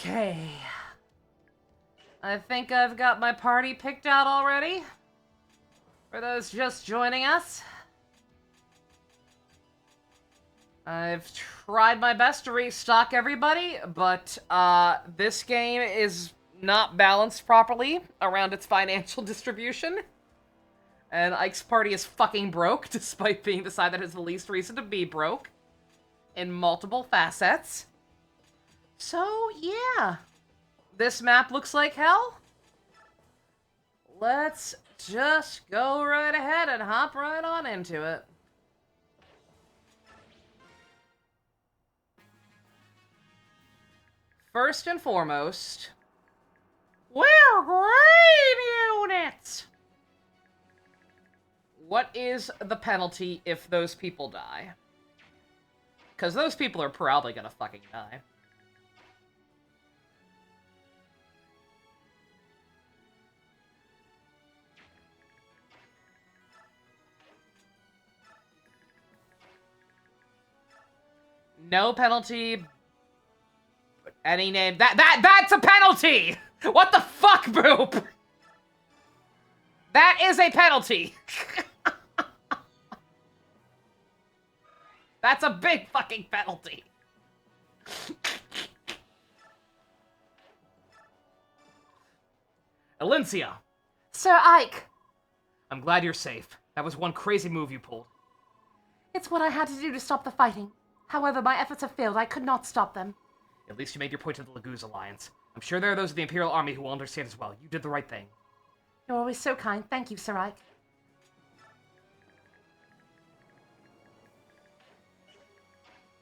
Okay. I think I've got my party picked out already. For those just joining us. I've tried my best to restock everybody, but this game is not balanced properly around its financial distribution. And Ike's party is fucking broke, despite being the side that has the least reason to be broke. In multiple facets. So, yeah. This map looks like hell. Let's just go right ahead and hop right on into it. First and foremost, we're grade units! What is the penalty if those people die? Because those people are probably gonna fucking die. No penalty. Any name. That's a penalty! What the fuck, Boop? That is a penalty! That's a big fucking penalty. Alencia. Sir Ike. I'm glad you're safe. That was one crazy move you pulled. It's what I had to do to stop the fighting. However, my efforts have failed. I could not stop them. At least you made your point to the Laguz Alliance. I'm sure there are those of the Imperial Army who will understand as well. You did the right thing. You're always so kind. Thank you, Sir Ike.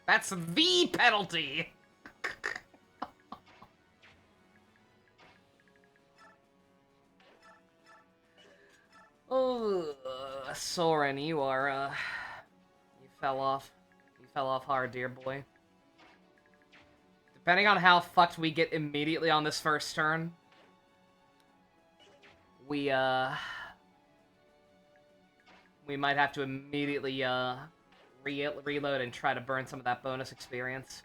That's the penalty! Oh, Soren, you are, you fell off. You fell off hard, dear boy. Depending on how fucked we get immediately on this first turn, we might have to immediately, reload and try to burn some of that bonus experience.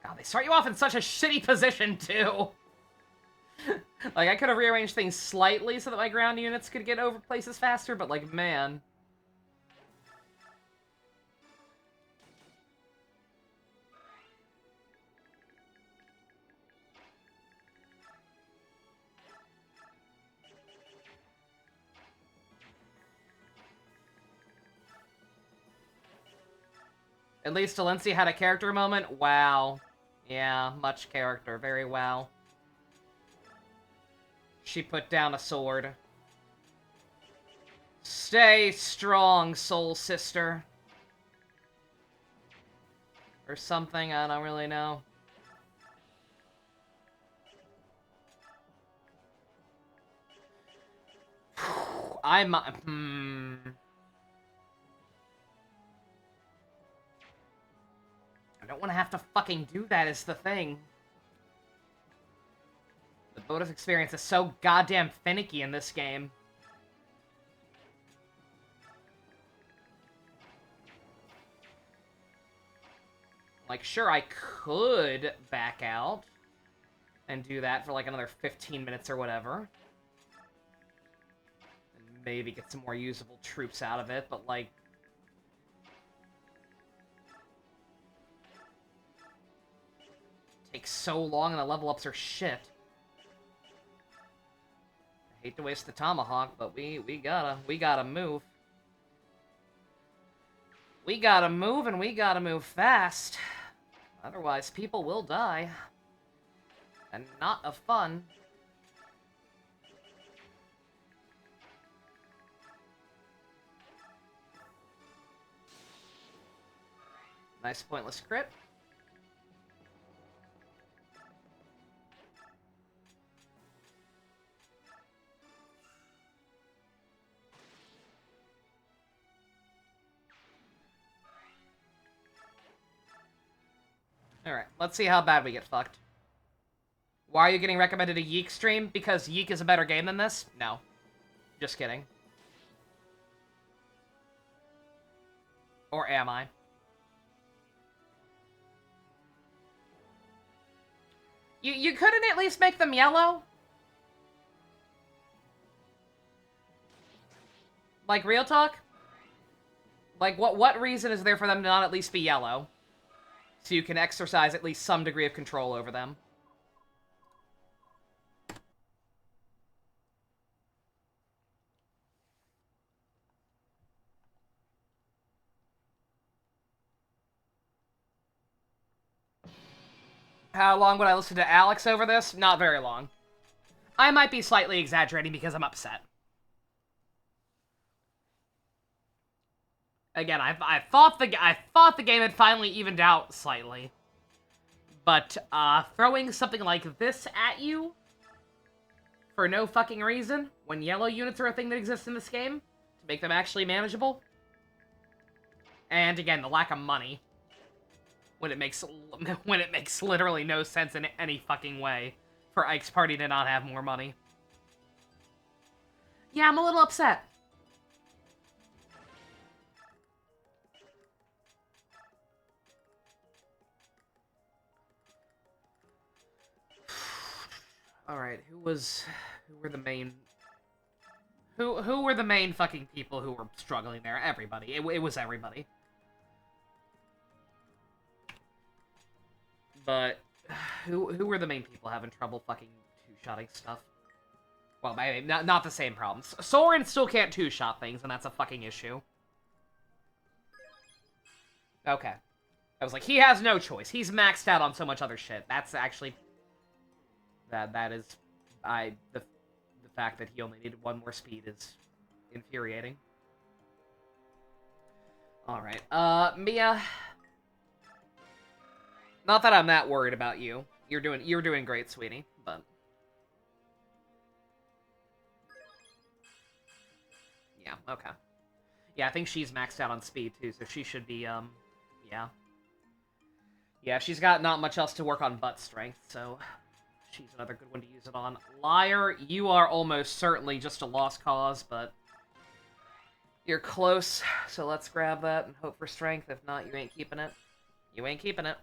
God, they start you off in such a shitty position, too! Like, I could have rearranged things slightly so that my ground units could get over places faster, but, like, man. At least Alencia had a character moment? Wow. Yeah, much character. Very wow. She put down a sword. Stay strong, soul sister. Or something, I don't really know. I'm... I don't want to have to fucking do that is the thing. The bonus experience is so goddamn finicky in this game. Like, sure, I could back out and do that for like another 15 minutes or whatever. And maybe get some more usable troops out of it, but like... Takes so long and the level ups are shit. I hate to waste the tomahawk, but we gotta move. We gotta move and we gotta move fast. Otherwise, people will die. And not of fun. Nice pointless crit. Alright, let's see how bad we get fucked. Why are you getting recommended a Yeek stream? Because Yeek is a better game than this? No. Just kidding. Or am I? You couldn't at least make them yellow? Like, real talk? Like, what reason is there for them to not at least be yellow? So you can exercise at least some degree of control over them. How long would I listen to Alex over this? Not very long. I might be slightly exaggerating because I'm upset. Again, I thought the game had finally evened out slightly. But throwing something like this at you for no fucking reason, when yellow units are a thing that exists in this game, to make them actually manageable. And again, the lack of money. When it makes literally no sense in any fucking way for Ike's party to not have more money. Yeah, I'm a little upset. Alright, who were the main... Who were the main fucking people who were struggling there? Everybody. It was everybody. But who were the main people having trouble fucking two-shotting stuff? Well, maybe not the same problems. Soren still can't two-shot things, and that's a fucking issue. Okay. I was like, he has no choice. He's maxed out on so much other shit. That's actually... That is... The fact that he only needed one more speed is infuriating. Alright, Mia... Not that I'm that worried about you. You're doing great, sweetie, but... Yeah, okay. Yeah, I think she's maxed out on speed, too, so she should be, yeah. Yeah, she's got not much else to work on but strength, so... She's another good one to use it on. Liar, you are almost certainly just a lost cause, but... You're close, so let's grab that and hope for strength. If not, you ain't keeping it. You ain't keeping it.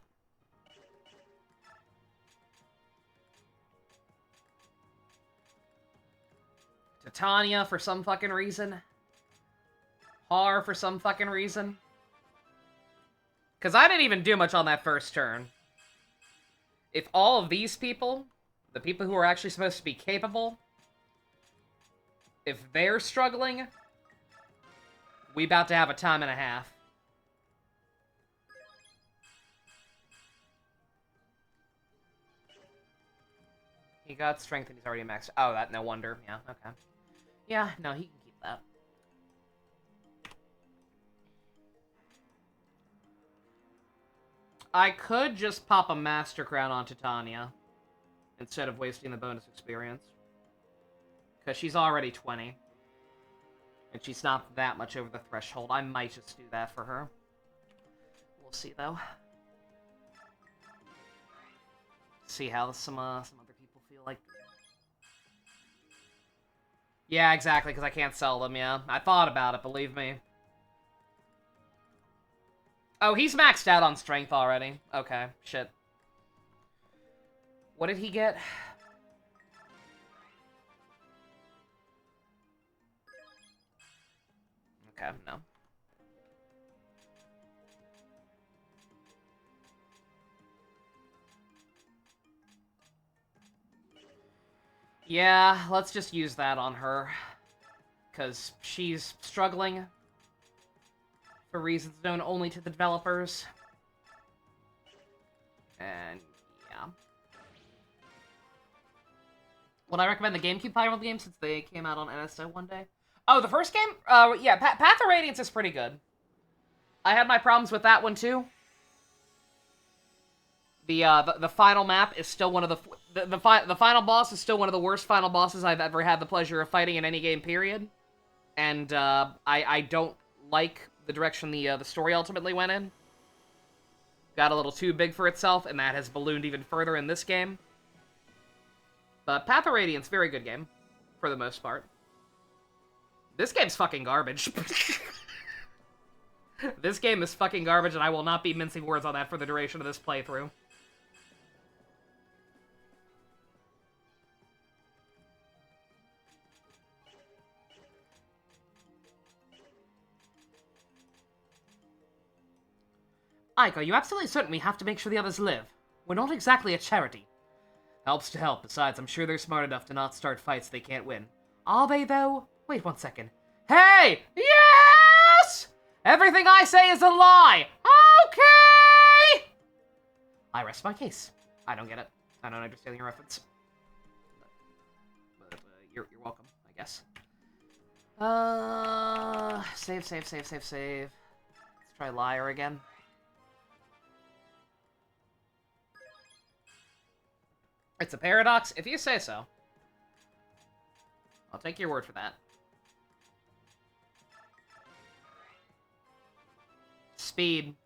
Titania for some fucking reason. Har for some fucking reason. Because I didn't even do much on that first turn. If all of these people, the people who are actually supposed to be capable, if they're struggling, we about to have a time and a half. He got strength and he's already maxed. Oh, that no wonder. Yeah, okay. Yeah, no, he can keep that. I could just pop a Master Crown on Titania instead of wasting the bonus experience. Because she's already 20. And she's not that much over the threshold. I might just do that for her. We'll see, though. See how some other people feel like... Yeah, exactly, because I can't sell them, yeah. I thought about it, believe me. Oh, he's maxed out on strength already. Okay, shit. What did he get? Okay, no. Yeah, let's just use that on her. Because she's struggling. For reasons known only to the developers. And, yeah. Would I recommend the GameCube Fire Emblem game since they came out on NSO one day? Oh, the first game? Yeah, Path of Radiance is pretty good. I had my problems with that one, too. The final map is still one of the final boss is still one of the worst final bosses I've ever had the pleasure of fighting in any game, period. And, I don't like the direction the story ultimately went in. Got a little too big for itself, and that has ballooned even further in this game. But Path of Radiance, very good game, for the most part. This game's fucking garbage. This game is fucking garbage, and I will not be mincing words on that for the duration of this playthrough. Ike, are you absolutely certain we have to make sure the others live? We're not exactly a charity. Helps to help. Besides, I'm sure they're smart enough to not start fights they can't win. Are they, though? Wait 1 second. Hey! Yes! Everything I say is a lie! Okay! I rest my case. I don't get it. I don't understand your reference. But you're welcome, I guess. Save. Let's try liar again. It's a paradox, if you say so. I'll take your word for that. Speed.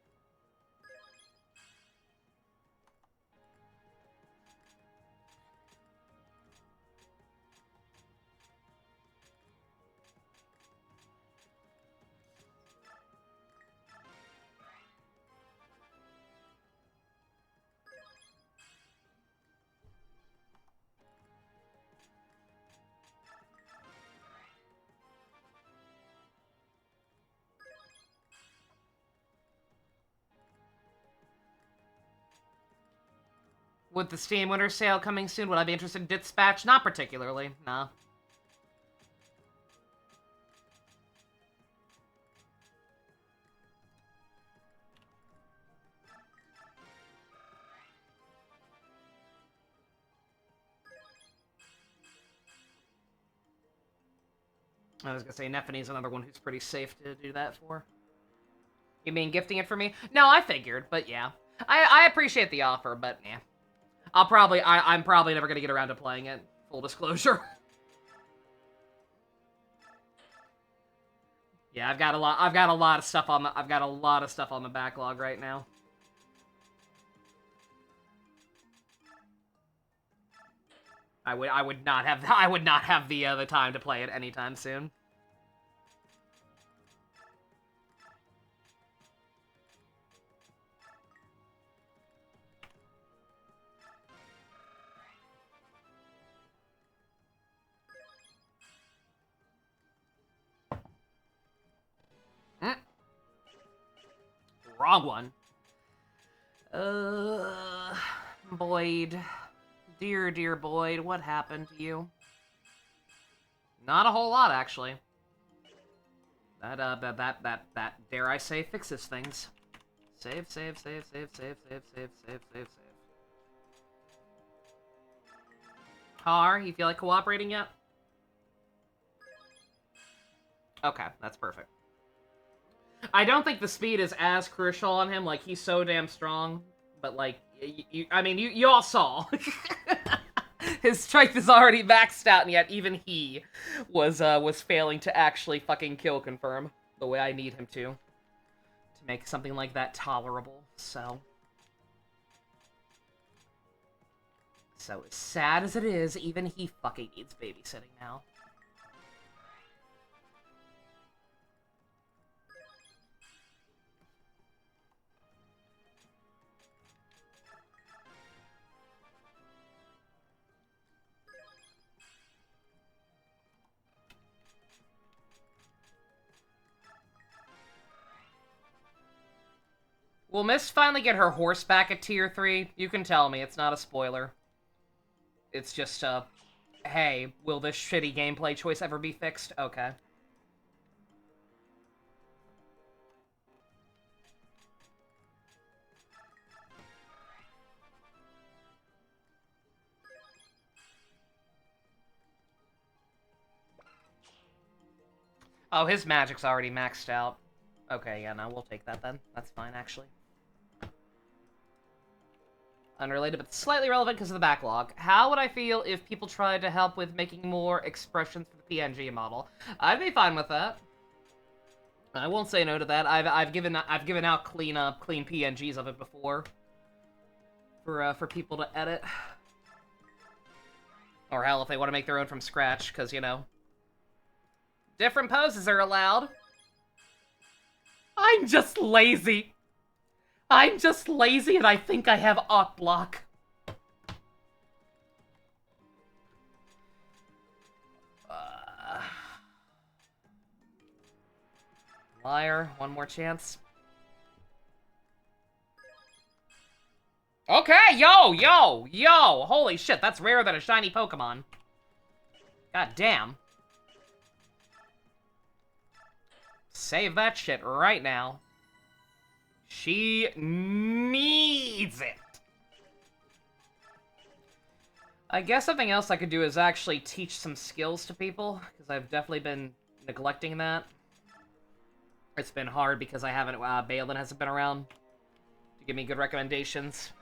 With the Steam Winter Sale coming soon, would I be interested in Dispatch? Not particularly, no. I was gonna say, Nephine's another one who's pretty safe to do that for. You mean gifting it for me? No, I figured, but yeah. I appreciate the offer, but yeah. I'm probably never gonna get around to playing it. Full disclosure. Yeah, I've got a lot of stuff on the backlog right now. I would not have the time to play it anytime soon. Wrong one. Boyd. Dear Boyd, what happened to you? Not a whole lot, actually. That, dare I say, fixes things. Save. Tar, you feel like cooperating yet? Okay, that's perfect. I don't think the speed is as crucial on him, like, he's so damn strong, but, like, you all saw. His strength is already maxed out, and yet even he was failing to actually fucking kill confirm the way I need him to make something like that tolerable, so as sad as it is, even he fucking needs babysitting now. Will Miss finally get her horse back at tier 3? You can tell me, it's not a spoiler. It's just, hey, will this shitty gameplay choice ever be fixed? Okay. Oh, his magic's already maxed out. Okay, yeah, no, we'll take that then. That's fine, actually. Unrelated, but slightly relevant because of the backlog. How would I feel if people tried to help with making more expressions for the PNG model? I'd be fine with that. I won't say no to that. I've given out clean PNGs of it before for people to edit. Or hell, if they want to make their own from scratch, because, you know, different poses are allowed. I'm just lazy. I'm just lazy and I think I have Ot Block. Liar, one more chance. Okay, yo! Holy shit, that's rarer than a shiny Pokemon. God damn. Save that shit right now. She needs it. I guess something else I could do is actually teach some skills to people, because I've definitely been neglecting that. It's been hard because I haven't, Balin hasn't been around to give me good recommendations.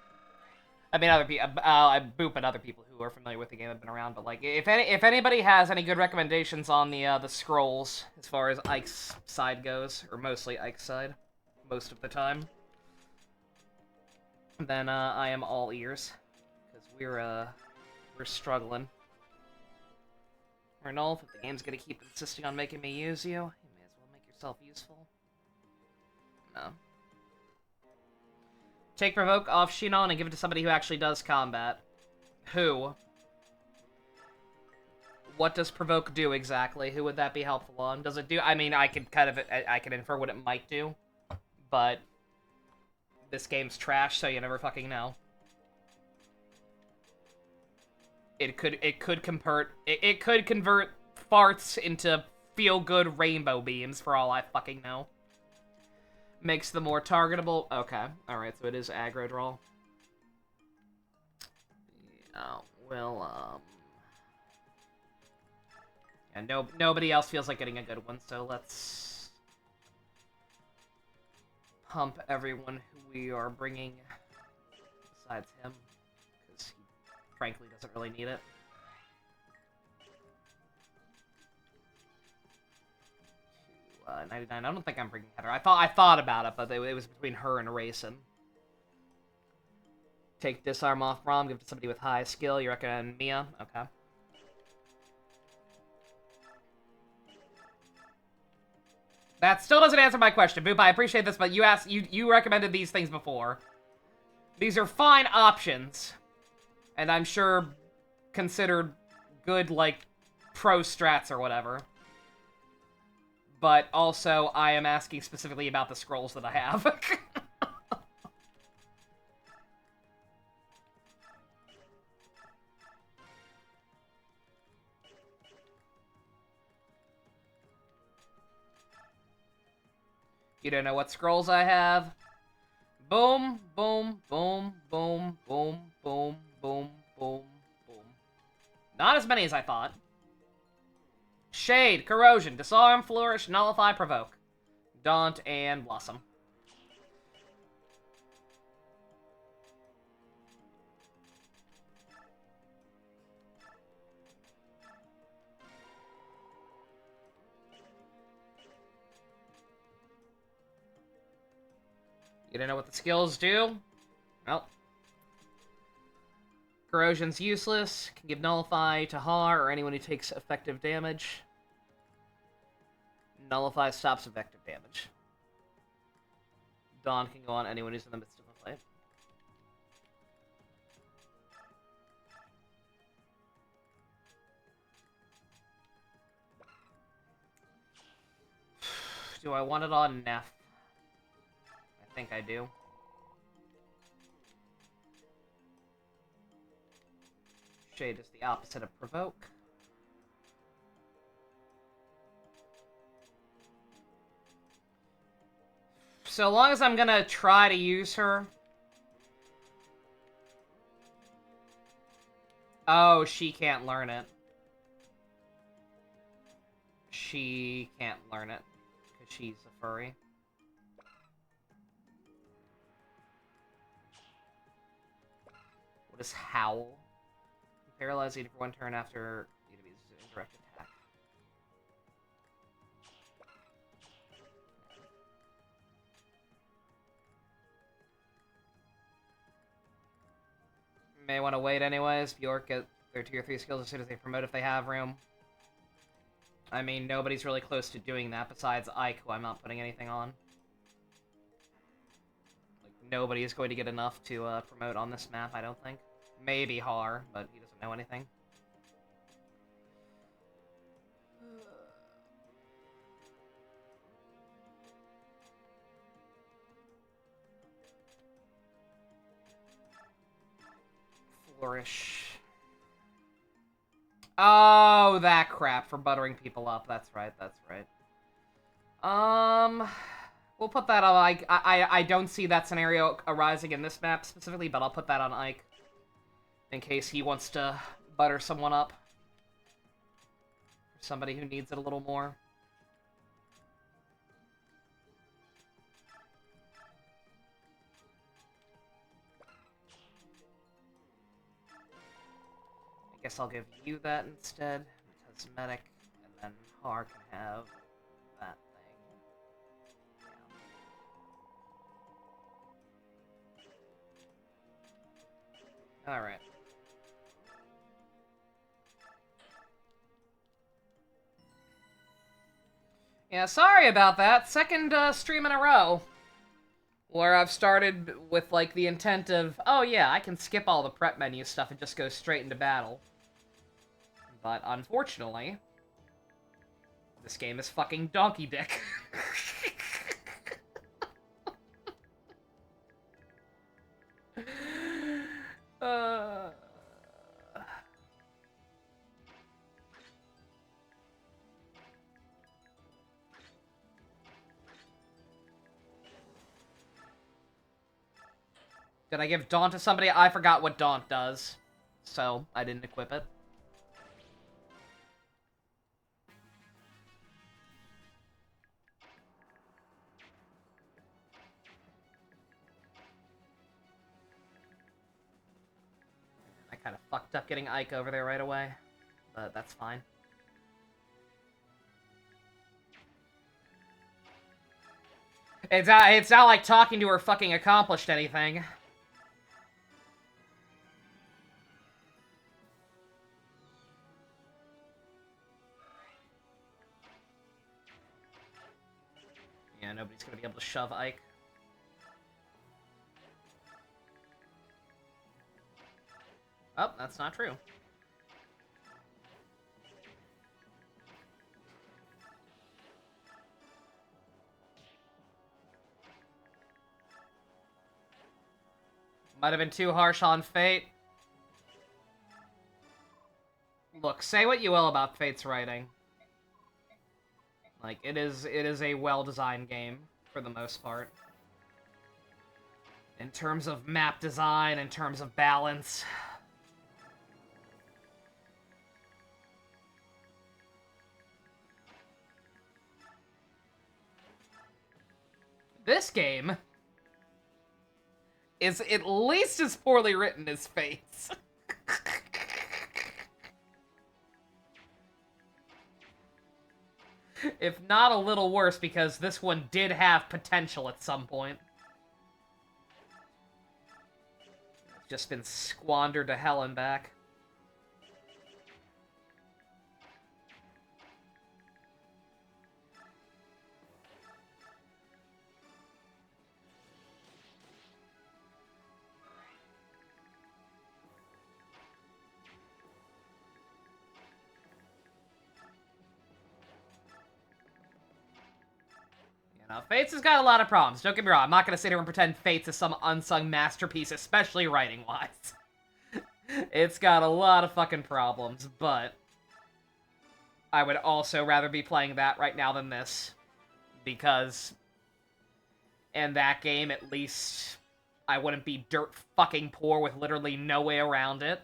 I mean, other people, I boop at other people who are familiar with the game have been around, but like, if anybody has any good recommendations on the scrolls as far as Ike's side goes, or mostly Ike's side, most of the time, then I am all ears, because we're struggling. Renolf, if the game's gonna keep insisting on making me use you, you may as well make yourself useful. No. Take Provoke off Shinon and give it to somebody who actually does combat. Who? What does Provoke do exactly? Who would that be helpful on? Does it do... I mean, I can infer what it might do. But... this game's trash, so you never fucking know. It could convert farts into feel-good rainbow beams, for all I fucking know. Makes them more targetable. Okay. Alright, so it is aggro draw. Yeah, well, yeah, nobody else feels like getting a good one, so let's pump everyone who we are bringing besides him, because he frankly doesn't really need it. 99. I don't think I'm bringing Heather. I thought about it, but it was between her and Racing. Take Disarm off Rom, give it to somebody with high skill. You recommend Mia? Okay. That still doesn't answer my question, Boop. I appreciate this, but you recommended these things before. These are fine options, and I'm sure considered good, like, pro strats or whatever. But also, I am asking specifically about the scrolls that I have. You don't know what scrolls I have? Boom, boom, boom, boom, boom, boom, boom, boom, boom. Not as many as I thought. Shade, Corrosion, Disarm, Flourish, Nullify, Provoke. Daunt, and Blossom. You don't know what the skills do? Well. Corrosion's useless. Can give Nullify to Har or anyone who takes effective damage. Nullify stops effective damage. Dawn can go on anyone who's in the midst of a fight. Do I want it on Neff? I think I do. Shade is the opposite of Provoke. So long as I'm gonna try to use her... Oh, she can't learn it. She can't learn it, because she's a furry. What is Howl? Paralyze you for one turn after enemy's indirect attack. May want to wait anyways. Bjork get their tier 3 skills as soon as they promote if they have room. I mean, nobody's really close to doing that besides Ike, who I'm not putting anything on. nobody is going to get enough to promote on this map, I don't think. Maybe Har, but he doesn't know anything. Flourish. Oh, that crap for buttering people up. That's right, that's right. We'll put that on Ike. I don't see that scenario arising in this map specifically, but I'll put that on Ike. In case he wants to butter someone up. For somebody who needs it a little more. I guess I'll give you that instead. Cosmetic, and then Har can have that thing. Yeah. Alright. Yeah, sorry about that. Second stream in a row. Where I've started with, like, the intent of, oh yeah, I can skip all the prep menu stuff and just go straight into battle. But, unfortunately, this game is fucking donkey dick. Did I give Daunt to somebody? I forgot what Daunt does, so I didn't equip it. I kind of fucked up getting Ike over there right away, but that's fine. It's not like talking to her fucking accomplished anything. Yeah, nobody's gonna be able to shove Ike. Oh, that's not true. Might have been too harsh on Fate. Look, say what you will about Fate's writing. Like, it is a well-designed game, for the most part. In terms of map design, in terms of balance. This game is at least as poorly written as Fate's. If not a little worse, because this one did have potential at some point. It's just been squandered to hell and back. Fates has got a lot of problems. Don't get me wrong. I'm not going to sit here and pretend Fates is some unsung masterpiece, especially writing-wise. It's got a lot of fucking problems, but I would also rather be playing that right now than this. Because in that game, at least, I wouldn't be dirt fucking poor with literally no way around it.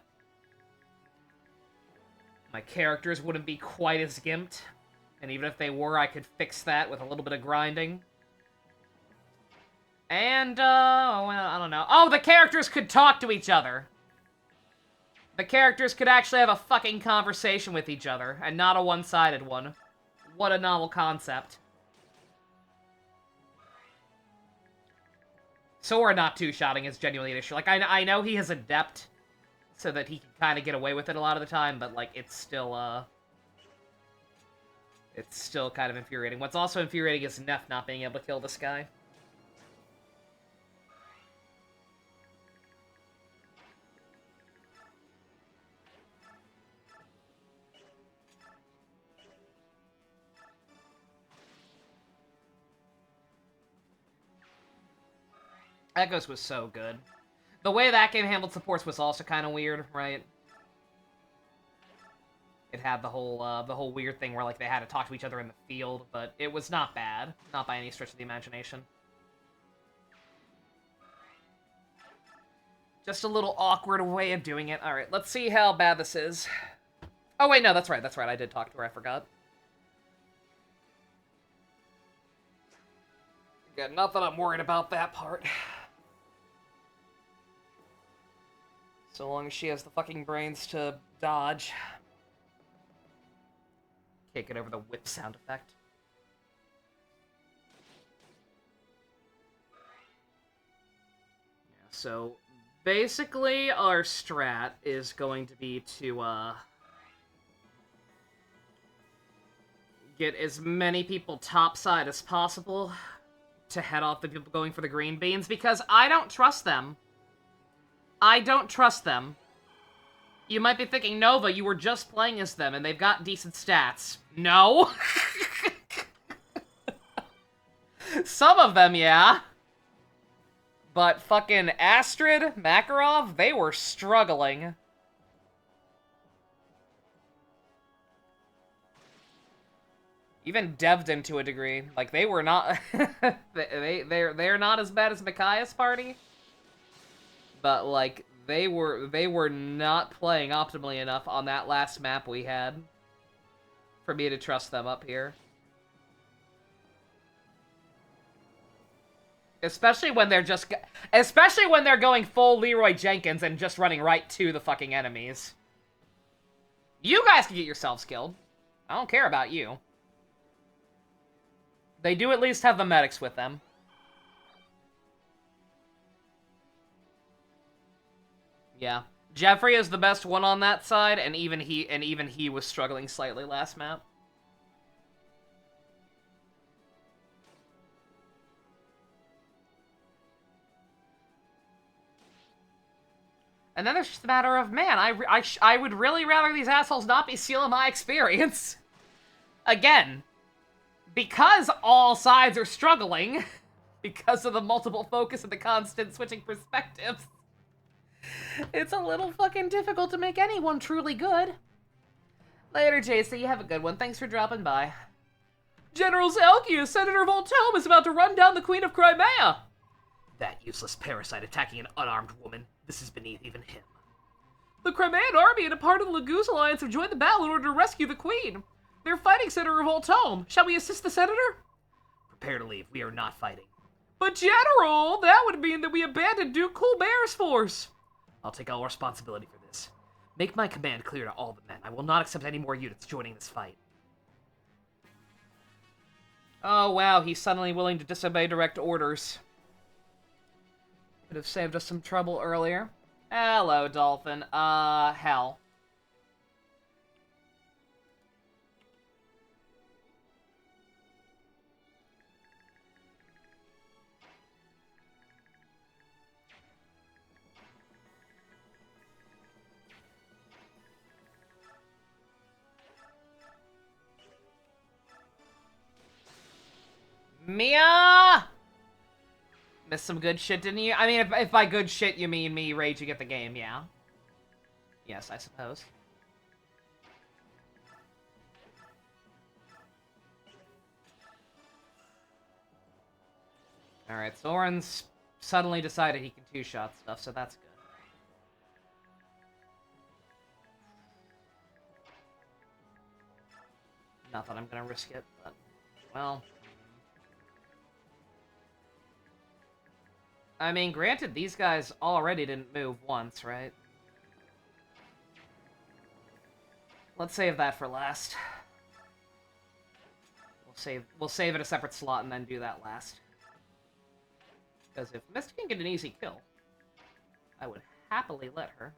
My characters wouldn't be quite as gimped. And even if they were, I could fix that with a little bit of grinding. And, well, I don't know. Oh, the characters could talk to each other. The characters could actually have a fucking conversation with each other, and not a one-sided one. What a novel concept. Sora not two-shotting is genuinely an issue. Like, I know he has Adept, so that he can kind of get away with it a lot of the time, but, like, it's still, it's still kind of infuriating. What's also infuriating is Neff not being able to kill this guy. Echoes was so good. The way that game handled supports was also kind of weird, right? It had the whole weird thing where, like, they had to talk to each other in the field, but it was not bad. Not by any stretch of the imagination. Just a little awkward way of doing it. Alright, let's see how bad this is. Oh, wait, no, that's right, I did talk to her, I forgot. Good, not that I'm worried about that part. So long as she has the fucking brains to dodge. Can't get over the whip sound effect. Yeah, so basically our strat is going to be to get as many people topside as possible to head off the people going for the green beans, because I don't trust them. I don't trust them. You might be thinking, Nova, you were just playing as them, and they've got decent stats. No! Some of them, yeah. But fucking Astrid, Makarov, they were struggling. Even Devdin to a degree. Like, they were not... they're not as bad as Micaiah's party. But, like, they were not playing optimally enough on that last map we had for me to trust them up here. Especially when they're going full Leroy Jenkins and just running right to the fucking enemies. You guys can get yourselves killed. I don't care about you. They do at least have the medics with them. Yeah. Jeffrey is the best one on that side, and even he was struggling slightly last map. And then there's just a matter of, man, I would really rather these assholes not be stealing my experience. Again, because all sides are struggling, because of the multiple focus and the constant switching perspectives, it's a little fucking difficult to make anyone truly good. Later, JC, you have a good one. Thanks for dropping by. General Zelkius, Senator Voltome is about to run down the Queen of Crimea! That useless parasite attacking an unarmed woman. This is beneath even him. The Crimean army and a part of the Laguz Alliance have joined the battle in order to rescue the Queen. They're fighting Senator Voltome. Shall we assist the Senator? Prepare to leave. We are not fighting. But General, that would mean that we abandoned Duke Colbert's force. I'll take all responsibility for this. Make my command clear to all the men. I will not accept any more units joining this fight. Oh, wow, he's suddenly willing to disobey direct orders. Could have saved us some trouble earlier. Hello, Dolphin. Hell. Mia! Missed some good shit, didn't you? I mean, if by good shit you mean me raging at the game, yeah. Yes, I suppose. Alright, Soren's suddenly decided he can two-shot stuff, so that's good. Not that I'm gonna risk it, but, well... I mean, granted, these guys already didn't move once, right? Let's save that for last. We'll save it a separate slot and then do that last. Because if Mist can get an easy kill, I would happily let her.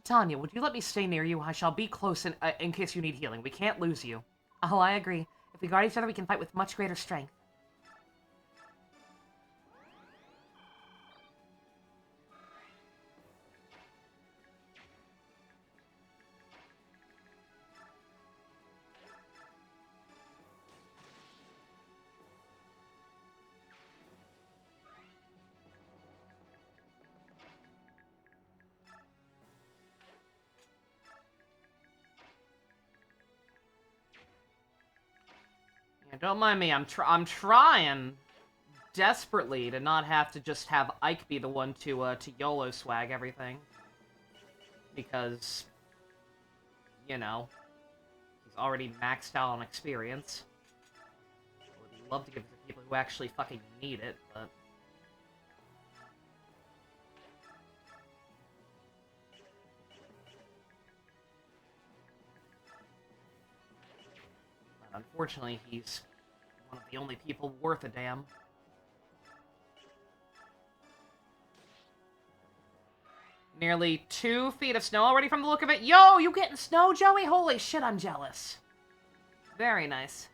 Tanya, would you let me stay near you? I shall be close in case you need healing. We can't lose you. Oh, I agree. If we guard each other, we can fight with much greater strength. Don't mind me, I'm trying desperately to not have to just have Ike be the one to YOLO swag everything. Because, you know, he's already maxed out on experience. Would love to give it to people who actually fucking need it, but... Unfortunately, he's one of the only people worth a damn. Nearly 2 feet of snow already from the look of it. Yo, you getting snow, Joey? Holy shit, I'm jealous. Very nice.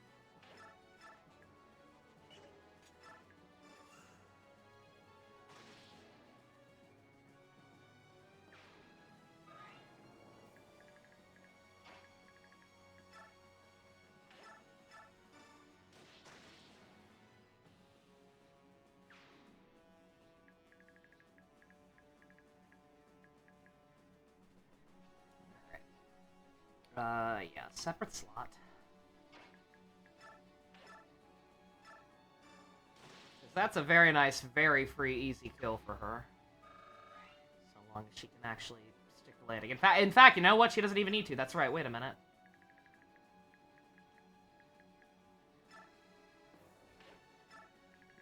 Yeah, separate slot. That's a very nice, very free, easy kill for her. So long as she can actually stick the landing. In fact, you know what? She doesn't even need to. That's right. Wait a minute.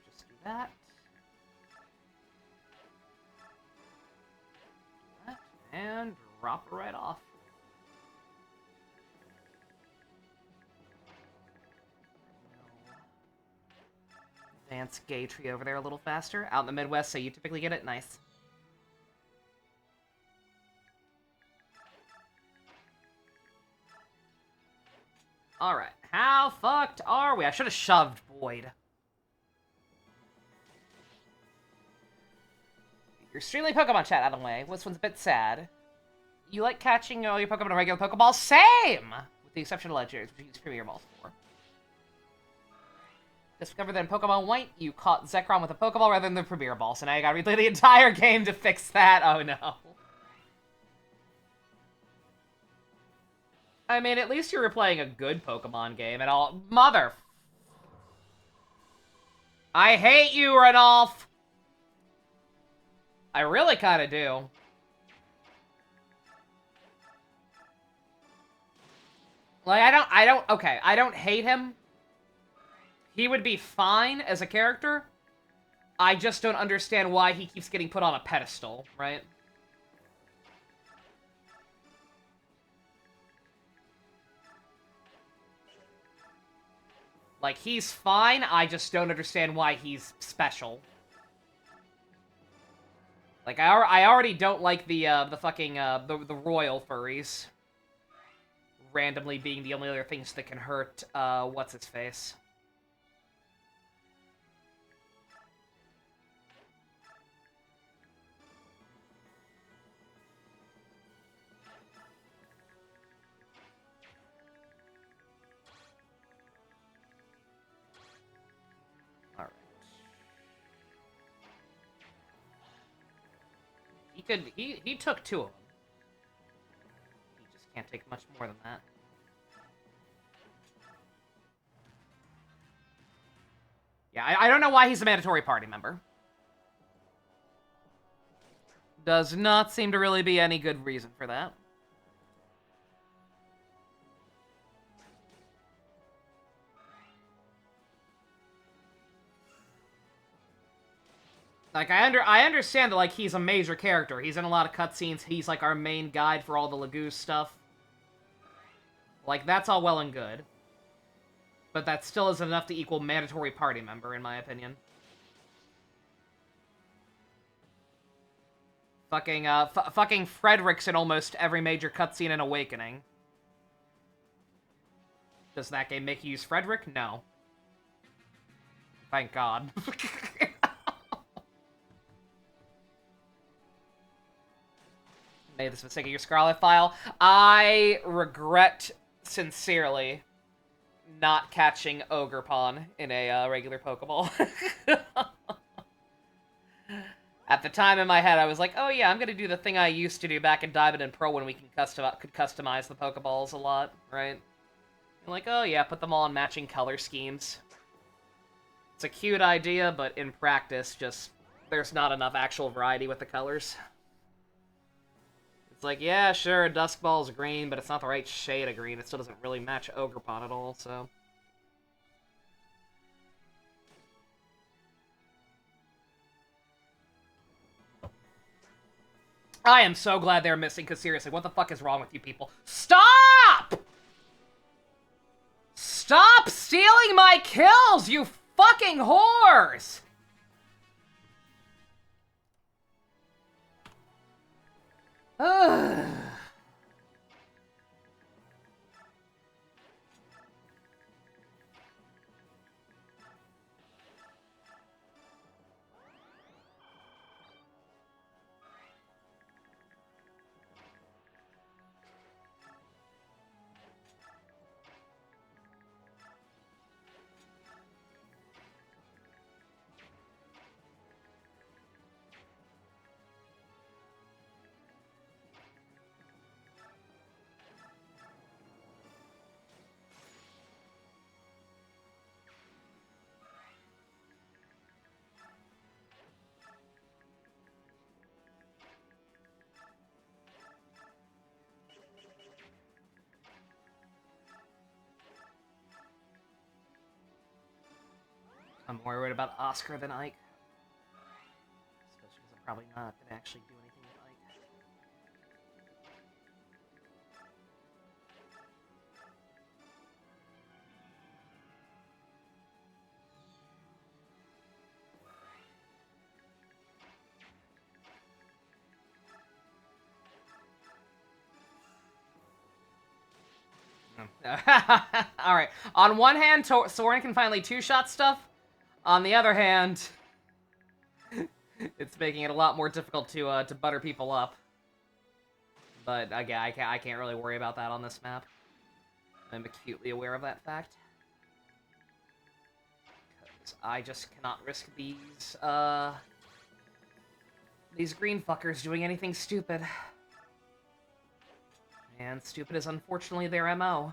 Just do that. Do that. And drop her right off. Advance gay tree over there a little faster. Out in the Midwest, so you typically get it. Nice. Alright. How fucked are we? I should have shoved Boyd. You're streaming Pokemon chat out of the way. This one's a bit sad. You like catching all your Pokemon in a regular Pokeball? Same! With the exception of Legendaries, which you use Premier Balls for. Discovered that in Pokemon White, you caught Zekrom with a Pokeball rather than the Premier Ball, so now you gotta replay the entire game to fix that. Oh no. I mean, at least you were playing a good Pokemon game and all. Mother. I hate you, Ranulf! I really kinda do. Like, I don't hate him. He would be fine as a character. I just don't understand why he keeps getting put on a pedestal, right? Like, he's fine, I just don't understand why he's special. Like, I already don't like the fucking, the royal furries. Randomly being the only other things that can hurt, what's-his-face. He took 2 of them. He just can't take much more than that. Yeah, I don't know why he's a mandatory party member. Does not seem to really be any good reason for that. Like, I understand that, like, he's a major character. He's in a lot of cutscenes. He's, like, our main guide for all the Lagoose stuff. Like, that's all well and good. But that still isn't enough to equal mandatory party member, in my opinion. Fucking, fucking Frederick's in almost every major cutscene in Awakening. Does that game make you use Frederick? No. Thank God. Made this mistake of your Scarlet file. I regret sincerely not catching Ogerpon in a regular Pokeball. At the time in my head, I was like, oh yeah, I'm gonna do the thing I used to do back in Diamond and Pearl when we could customize the Pokeballs a lot, right? Like, oh yeah, put them all in matching color schemes. It's a cute idea, but in practice, just there's not enough actual variety with the colors. It's like, yeah, sure, Dusk Ball's green, but it's not the right shade of green. It still doesn't really match Ogerpon at all, so... I am so glad they're missing, because seriously, what the fuck is wrong with you people? Stop! Stop stealing my kills, you fucking whores! Ugh. I'm more worried about Oscar than Ike. Especially because I'm probably not going to actually do anything with Ike. Alright. On one hand, Soren can finally two-shot stuff. On the other hand, it's making it a lot more difficult to butter people up. But again, I can't really worry about that on this map. I'm acutely aware of that fact. Because I just cannot risk these green fuckers doing anything stupid. And stupid is unfortunately their MO.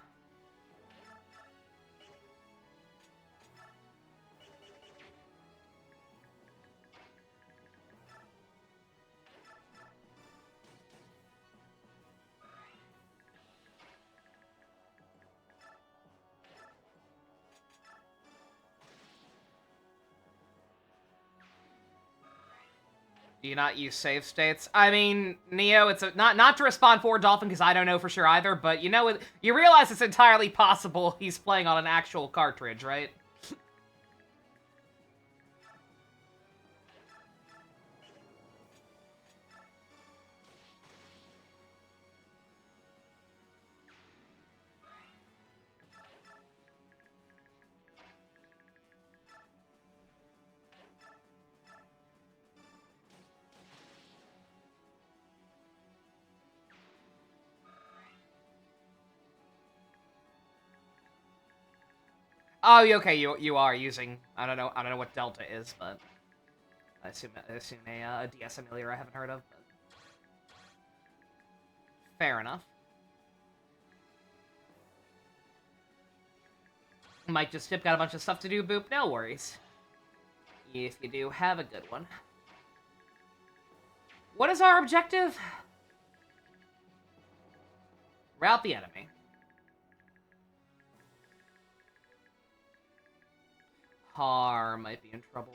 Do you not use save states? I mean, Neo, it's not to respond for Dolphin because I don't know for sure either, but you know, you realize it's entirely possible he's playing on an actual cartridge, right? Oh, okay, you are using, I don't know what Delta is, but I assume a DS emulator I haven't heard of. But... Fair enough. Might just got a bunch of stuff to do, Boop, no worries. If you do, have a good one. What is our objective? Rout the enemy. Har might be in trouble.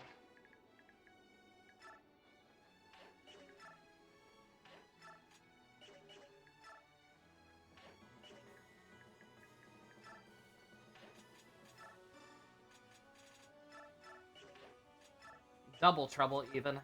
Double trouble, even.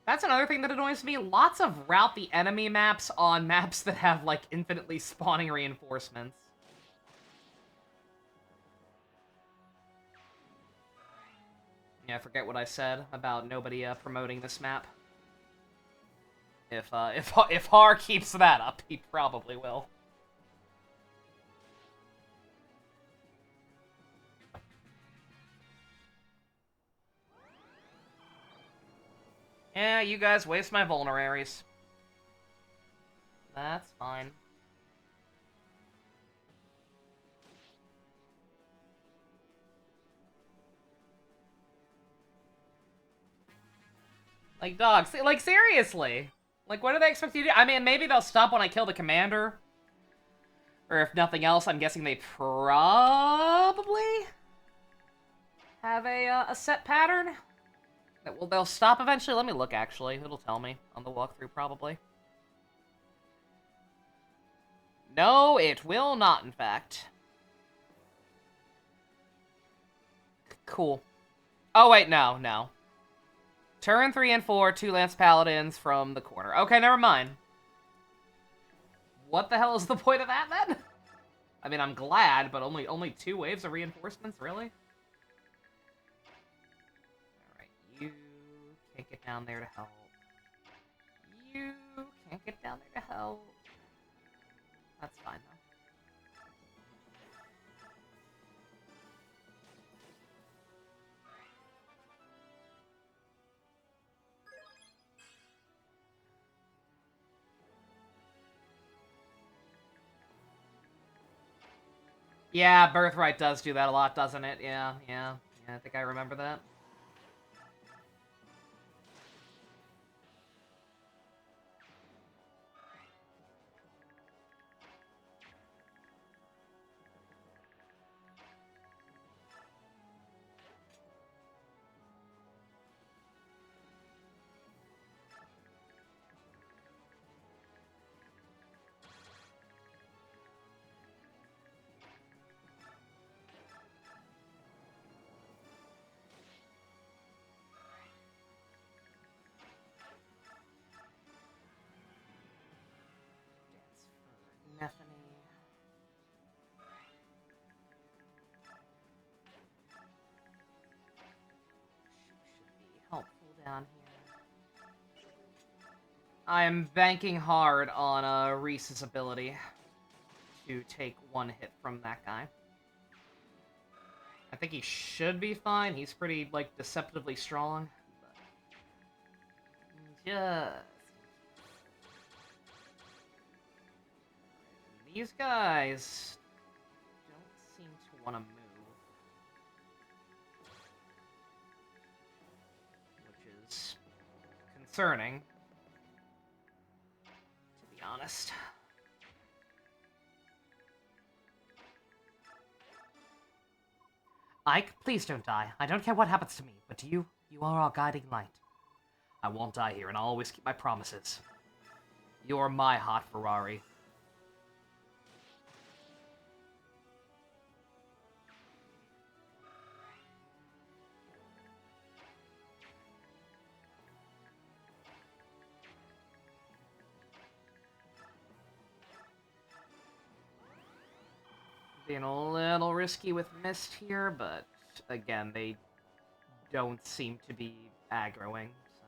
That's another thing that annoys me. Lots of route the enemy maps on maps that have, like, infinitely spawning reinforcements. Yeah, I forget what I said about nobody promoting this map. If Har keeps that up, he probably will. Yeah, you guys waste my vulneraries. That's fine. Like, dogs. Like, seriously. Like, what do they expect you to do? I mean, maybe they'll stop when I kill the commander. Or if nothing else, I'm guessing they probably have a set pattern. Well, they'll stop eventually. Let me look, actually. It'll tell me on the walkthrough, probably. No, it will not, in fact. Cool. Oh, wait, no. Turn 3 and 4, 2 Lance Paladins from the corner. Okay, never mind. What the hell is the point of that, then? I mean, I'm glad, but only 2 waves of reinforcements? Really? Alright, you can't get down there to help. You can't get down there to help. That's fine, though. Yeah, Birthright does do that a lot, doesn't it? Yeah, I think I remember that. Down here. I am banking hard on Reese's ability to take 1 hit from that guy. I think he should be fine. He's pretty, like, deceptively strong. But just... These guys don't seem to want to move. Concerning, to be honest. Ike, please don't die. I don't care what happens to me, but to you are our guiding light. I won't die here, and I'll always keep my promises. You're my hot Ferrari. Being a little risky with Mist here, but again, they don't seem to be aggroing, so...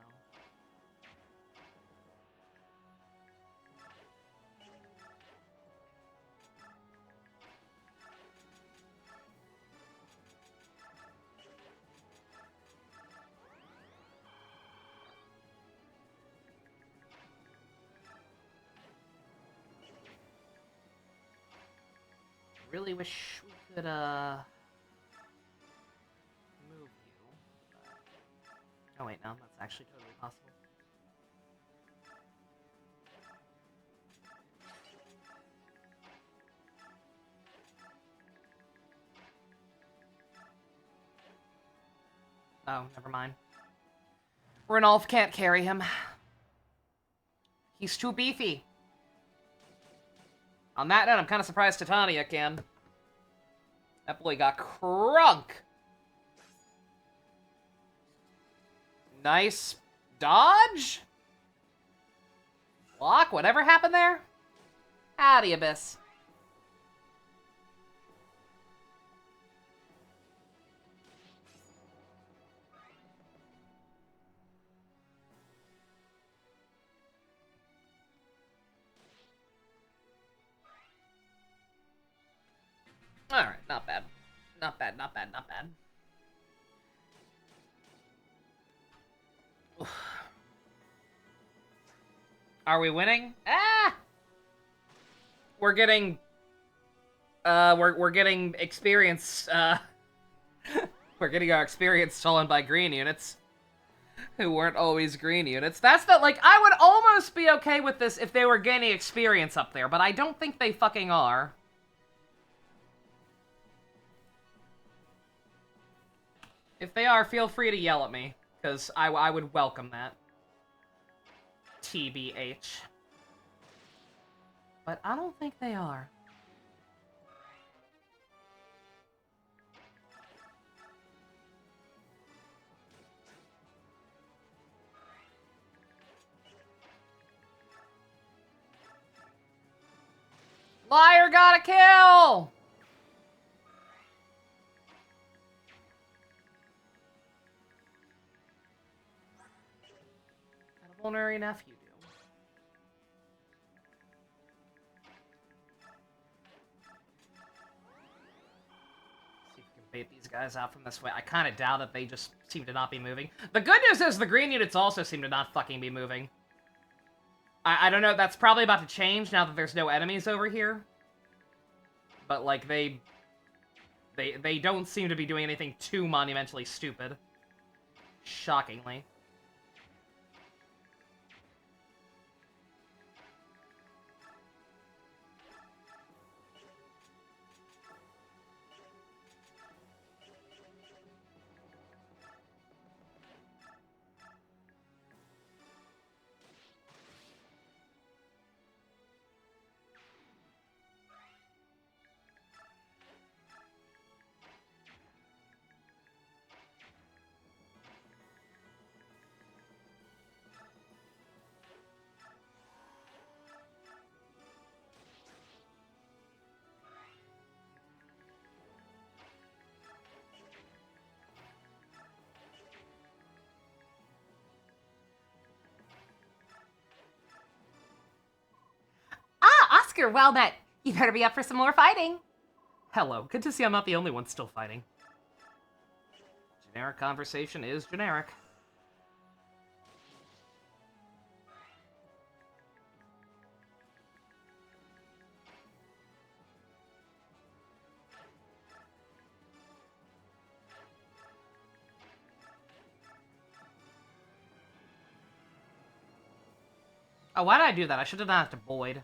Really wish we could, move you. Oh wait, no, that's actually totally possible. Oh, never mind. Ranulf can't carry him. He's too beefy. On that note, I'm kind of surprised Titania can. That boy got crunk. Nice dodge? Block? Whatever happened there? Howdy, Abyss. Alright, not bad. Not bad. Are we winning? Ah! We're getting... we're getting experience, we're getting our experience stolen by green units. Who weren't always green units. That's the, like, I would almost be okay with this if they were gaining experience up there, but I don't think they fucking are. If they are, feel free to yell at me, because I would welcome that. TBH. But I don't think they are. Liar got a kill! Got a vulnerary nephew, do. See if we can bait these guys out from this way. I kind of doubt it. They just seem to not be moving. The good news is the green units also seem to not fucking be moving. I don't know, that's probably about to change now that there's no enemies over here. But, like, they don't seem to be doing anything too monumentally stupid. Shockingly. Oscar, well met. You better be up for some more fighting. Hello, good to see I'm not the only one still fighting. Generic conversation is generic. Oh, why did I do that? I should have done it to Boyd.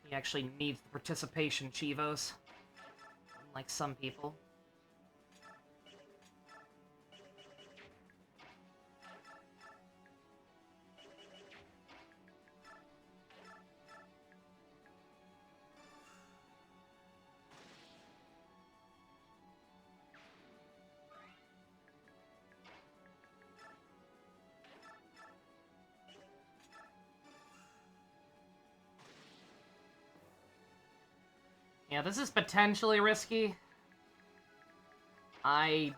He actually needs the participation, Chivos. Unlike some people. Yeah, this is potentially risky. I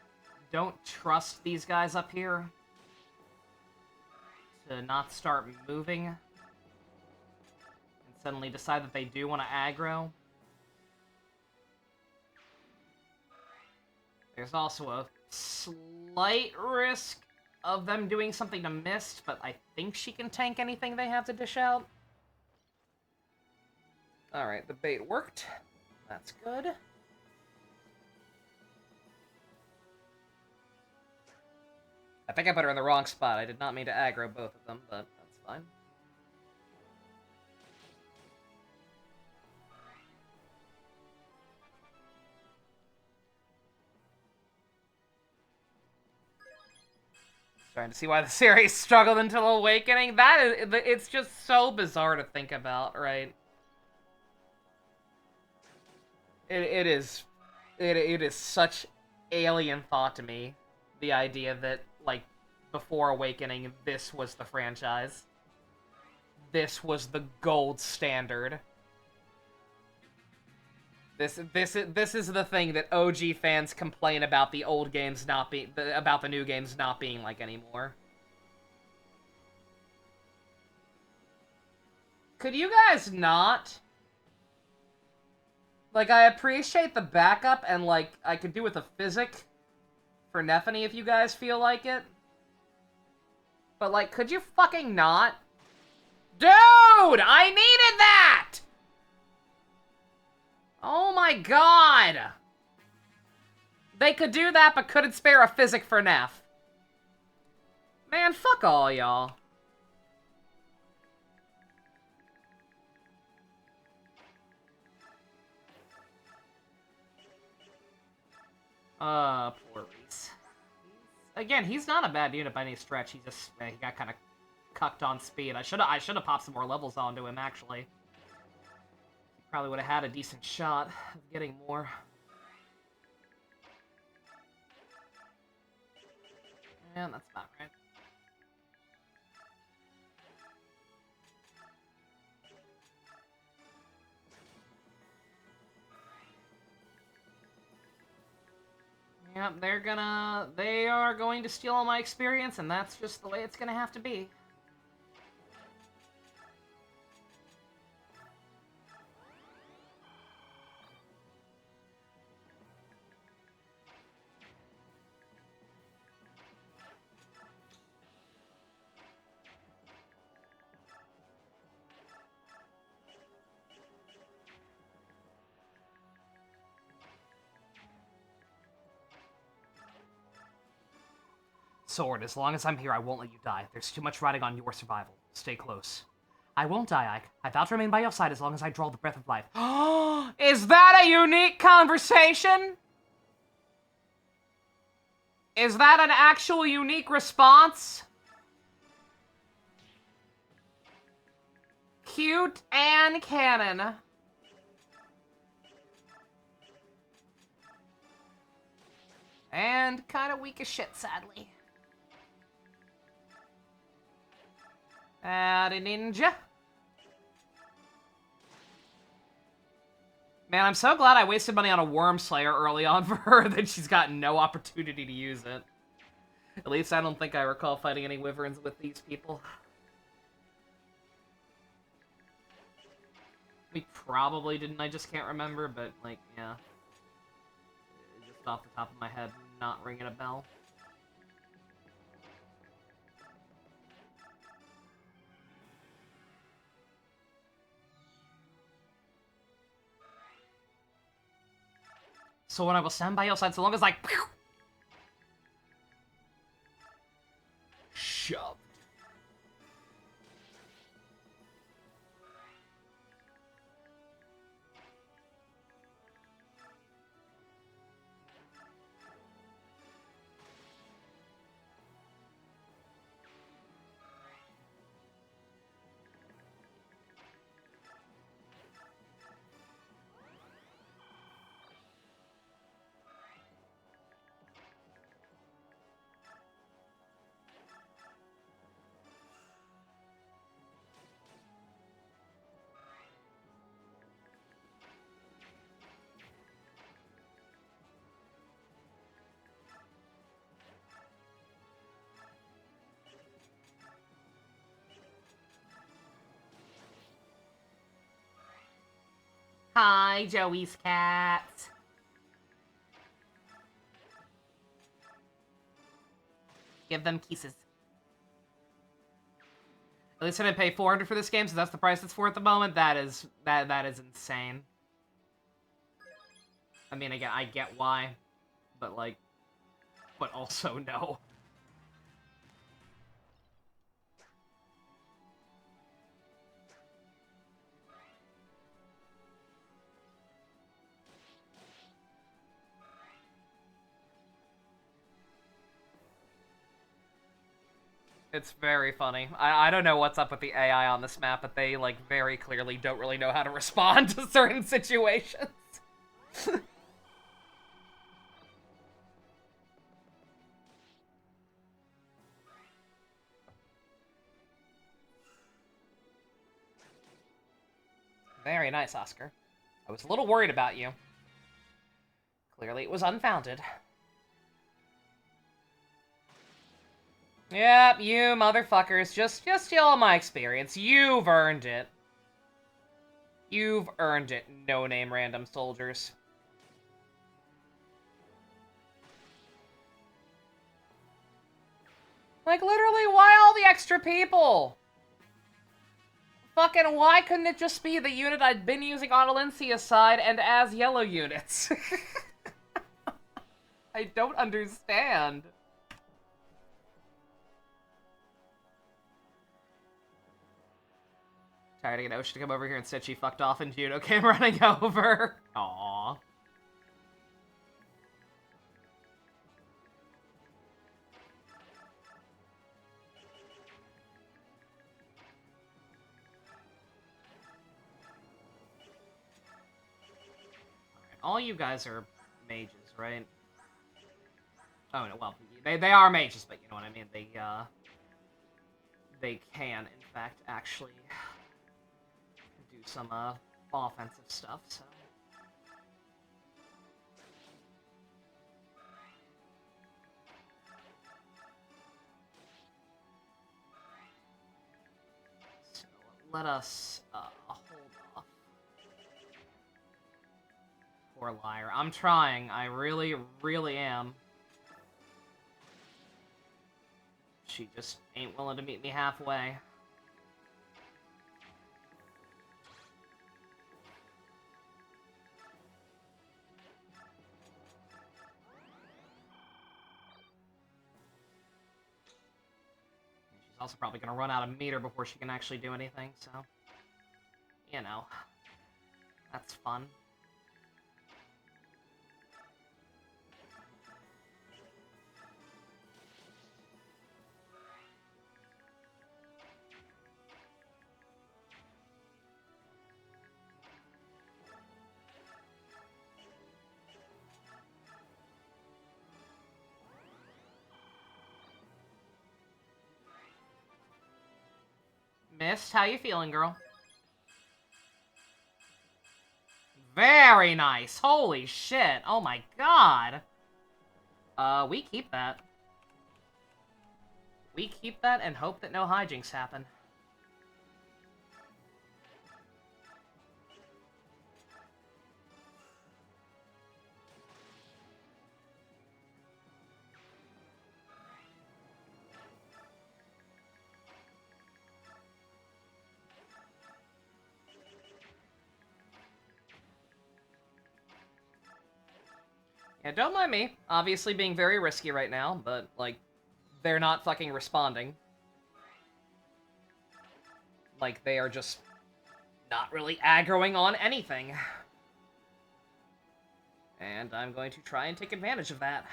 don't trust these guys up here to not start moving and suddenly decide that they do want to aggro. There's also a slight risk of them doing something to Mist, but I think she can tank anything they have to dish out. Alright, the bait worked. That's good. I think I put her in the wrong spot. I did not mean to aggro both of them, but that's fine. Trying to see why the series struggled until Awakening. That is, it's just so bizarre to think about, right? It is such alien thought to me, the idea that, like, before Awakening, this was the franchise. This was the gold standard. This is the thing that OG fans complain about the old games not being, about the new games not being like anymore. Could you guys not? Like, I appreciate the backup, and, like, I could do with a physic for Nephany if you guys feel like it. But, like, could you fucking not? Dude! I needed that! Oh my god! They could do that, but couldn't spare a physic for Neff. Man, fuck all y'all. Poor Reese. Again, he's not a bad unit by any stretch. He just he got kind of cucked on speed. I should have popped some more levels onto him, actually. Probably would have had a decent shot of getting more. Yeah, that's about right. Yep, they are going to steal all my experience, and that's just the way it's gonna have to be. Sword, as long as I'm here, I won't let you die. There's too much riding on your survival. Stay close. I won't die, Ike. I vow to remain by your side as long as I draw the breath of life. Is that a unique conversation? Is that an actual unique response? Cute and canon. And kind of weak as shit, sadly. Howdy, ninja. Man, I'm so glad I wasted money on a Worm Slayer early on for her that she's got no opportunity to use it. At least I don't think I recall fighting any wyverns with these people. We probably didn't, I just can't remember, but, like, yeah. Just off the top of my head, not ringing a bell. So when I will stand by your side so long as I... Shoved. Hi, Joey's cat. Give them kisses. At least I didn't pay $400 for this game, so that's the price it's for at the moment. That is insane. I mean, again, I get why, but like, but also no. It's very funny. I don't know what's up with the AI on this map, but they, like, very clearly don't really know how to respond to certain situations. Very nice, Oscar. I was a little worried about you. Clearly it was unfounded. Yep, you motherfuckers. Just steal all my experience. You've earned it. You've earned it, no-name random soldiers. Like, literally, why all the extra people? Fucking, why couldn't it just be the unit I'd been using on Alencia's side and as yellow units? I don't understand. Tired of getting Ocean to come over here. Instead, she fucked off and Juno came running over. Aww. All you guys are mages, right? Oh, no, well, they are mages, but you know what I mean. They can, in fact, actually do some, offensive stuff, so... So, let us, hold off. Poor liar. I'm trying. I really, really am. She just ain't willing to meet me halfway. She's also probably gonna run out of meter before she can actually do anything, so... You know. That's fun. Mist, how you feeling, girl? Very nice. Holy shit. Oh my god. We keep that. We keep that and hope that no hijinks happen. Yeah, don't mind me. Obviously being very risky right now, but, like, they're not fucking responding. Like, they are just not really aggroing on anything. And I'm going to try and take advantage of that.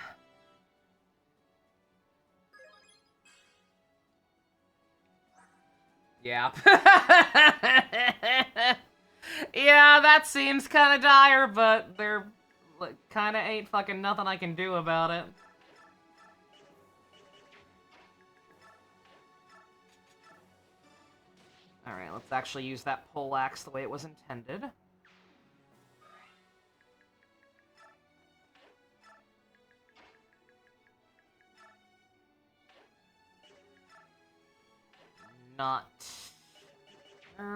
Yeah. Yeah, that seems kind of dire, but there kind of ain't fucking nothing I can do about it. Alright, let's actually use that poleaxe the way it was intended. Not...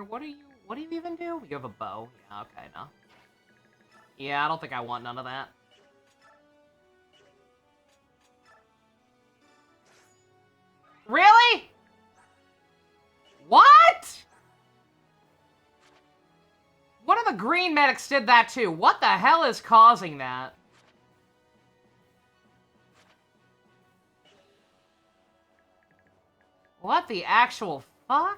what do you even do? You have a bow. Yeah, okay, no. Yeah, I don't think I want none of that. Really? What? One of the green medics did that too. What the hell is causing that? What the actual fuck?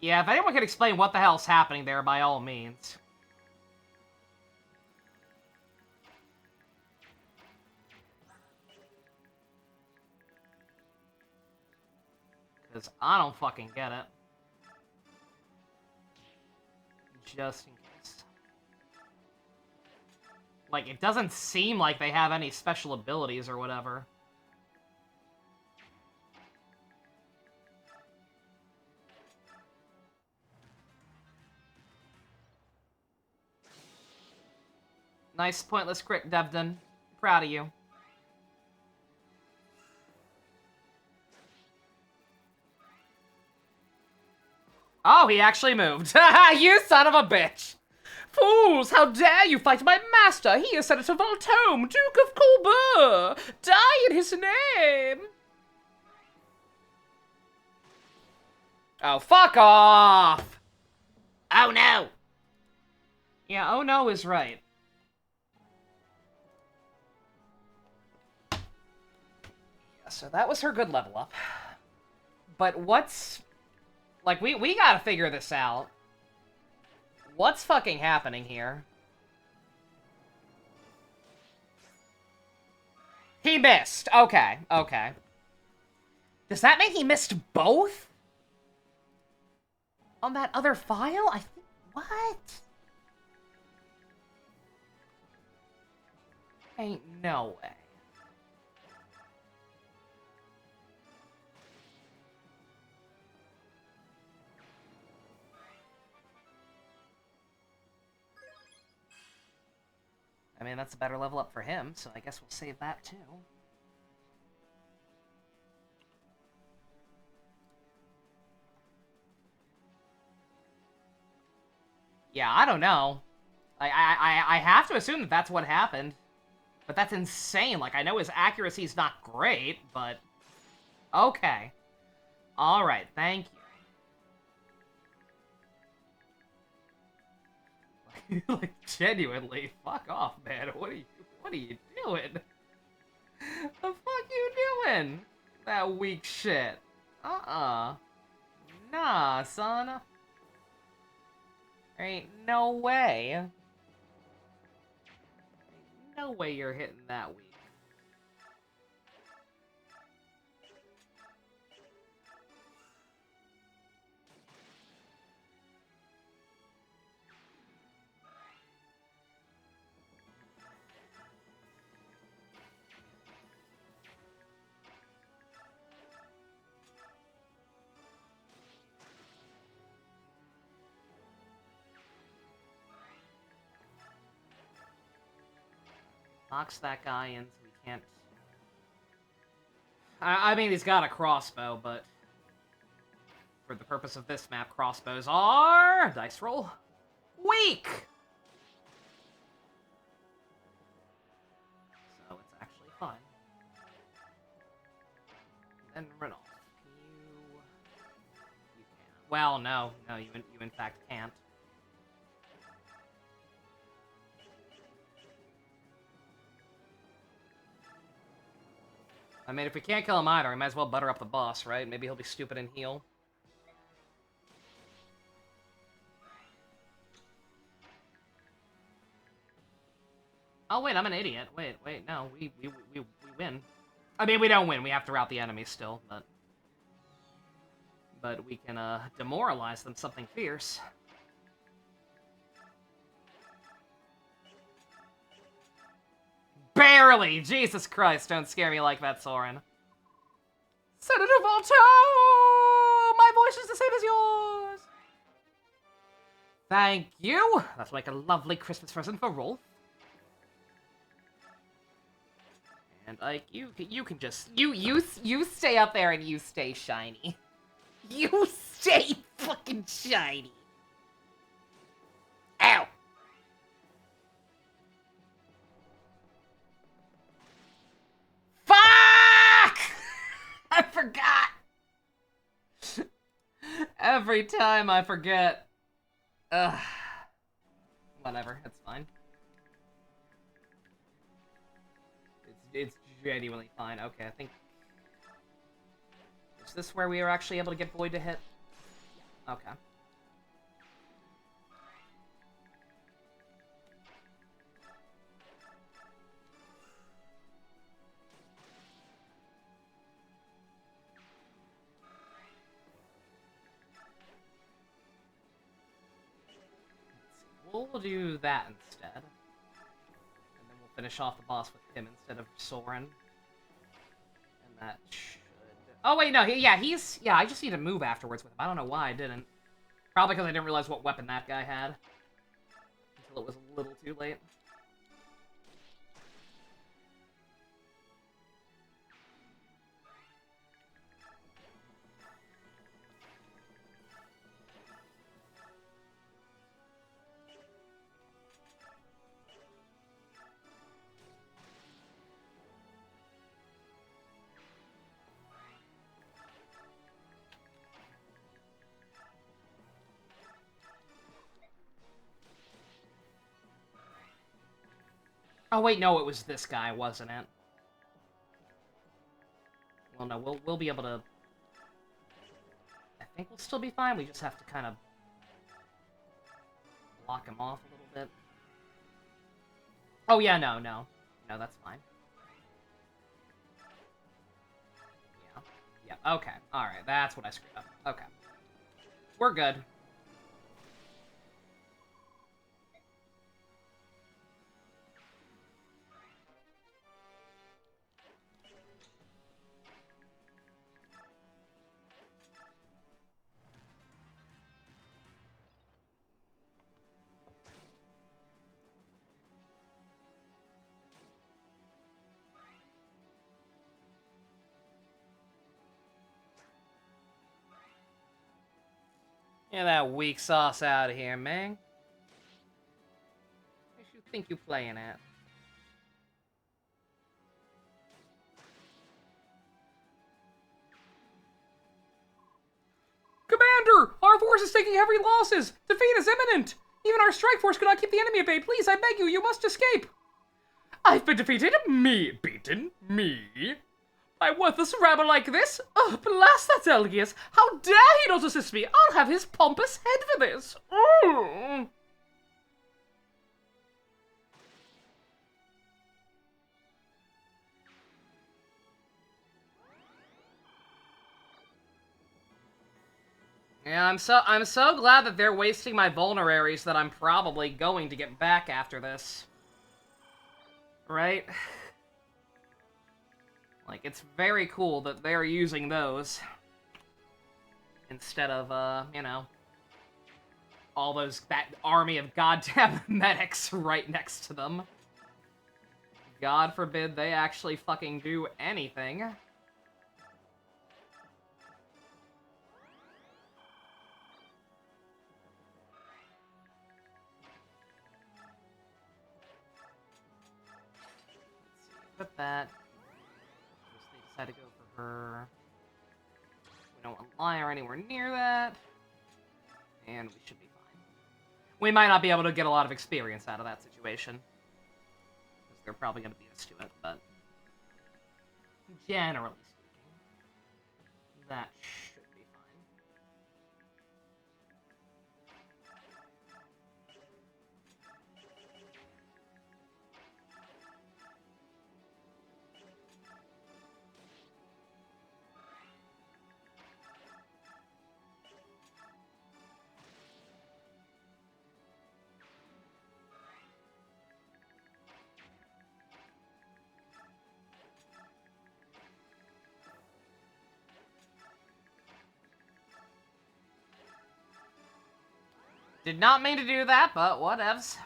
Yeah, if anyone can explain what the hell's happening there, by all means. Because I don't fucking get it. Just in case. Like, it doesn't seem like they have any special abilities or whatever. Nice pointless crit, Devden. Proud of you. Oh, he actually moved. You son of a bitch! Fools, how dare you fight my master! He is Senator Voltome, Duke of Colbert! Die in his name! Oh, fuck off! Oh no! Yeah, oh no is right. Yeah, so that was her good level up. But what's... Like, we gotta figure this out. What's fucking happening here? He missed. Okay, okay. Does that mean he missed both? On that other file? I think... What? Ain't no way. I mean, that's a better level up for him, so I guess we'll save that too. Yeah, I don't know. I have to assume that that's what happened. But that's insane. Like, I know his accuracy's not great, but... Okay. Alright, thank you. Like, genuinely, fuck off, man. What are you doing? The fuck you doing? That weak shit. Nah, son. There ain't no way. No way you're hitting that weak. Knocks that guy in so we can't... I mean, he's got a crossbow, but... For the purpose of this map, crossbows are... Dice roll. Weak! So it's actually fine. And Renald, you can. Well, no, you in fact can't. I mean, if we can't kill him either, we might as well butter up the boss, right? Maybe he'll be stupid and heal. Oh, wait, I'm an idiot. Wait, no, we win. I mean, we don't win. We have to rout the enemy still, but... But we can, demoralize them something fierce. Barely! Jesus Christ, don't scare me like that, Soren. Senator Volto! My voice is the same as yours! Thank you! That's like a lovely Christmas present for Rolf. And, like, you can just... You stay up there and you stay shiny. You stay fucking shiny. Ow! Fuck! I forgot! Every time I forget. Ugh. Whatever, it's fine. It's genuinely fine. Okay, I think... Is this where we are actually able to get Void to hit? Okay. We'll do that instead. And then we'll finish off the boss with him instead of Soren. And that should... Oh, wait, no, yeah, I just need to move afterwards with him. I don't know why I didn't. Probably because I didn't realize what weapon that guy had. Until it was a little too late. Oh wait, no, it was this guy, wasn't it? Well, no, we'll be able to... I think we'll still be fine, we just have to kind of... block him off a little bit. Oh yeah, no, that's fine. Yeah, okay, alright, that's what I screwed up. Okay. We're good. Get that weak sauce out of here, man. What you think you playing at? Commander! Our force is taking heavy losses! Defeat is imminent! Even our strike force could not keep the enemy at bay. Please, I beg you, you must escape! I've been defeated? Me? Beaten? Me? By worthless rabble like this? Oh, blast that Elgius! How dare he not assist me! I'll have his pompous head for this! Mm. Yeah, I'm so glad that they're wasting my vulneraries that I'm probably going to get back after this. Right? Like, it's very cool that they're using those. Instead of, you know, all that army of goddamn medics right next to them. God forbid they actually fucking do anything. Put that. They decide to go for her. We don't want Liar anywhere near that. And we should be fine. We might not be able to get a lot of experience out of that situation. Because they're probably going to beat us to it, but... generally speaking, that should be fine. Did not mean to do that, but whatevs.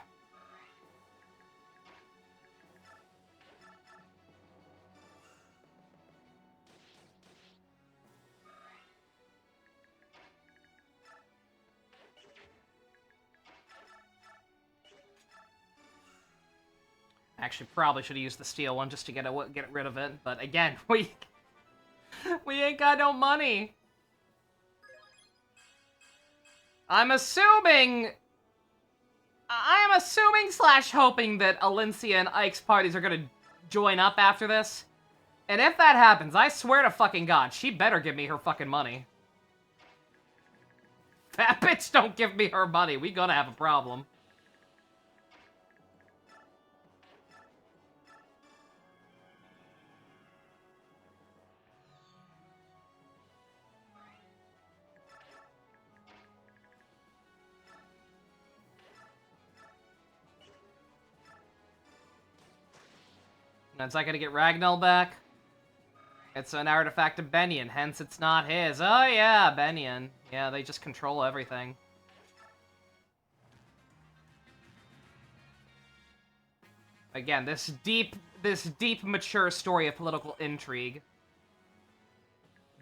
Actually, probably should have used the steel one just to get rid of it. But again, we ain't got no money. I'm assuming slash hoping that Alencia and Ike's parties are gonna join up after this. And if that happens, I swear to fucking God, she better give me her fucking money. If that bitch don't give me her money, we gonna have a problem. It's not gonna get Ragnall back. It's an artifact of Benyon, hence it's not his. Oh yeah, Benyon. Yeah, they just control everything. Again, this deep, mature story of political intrigue.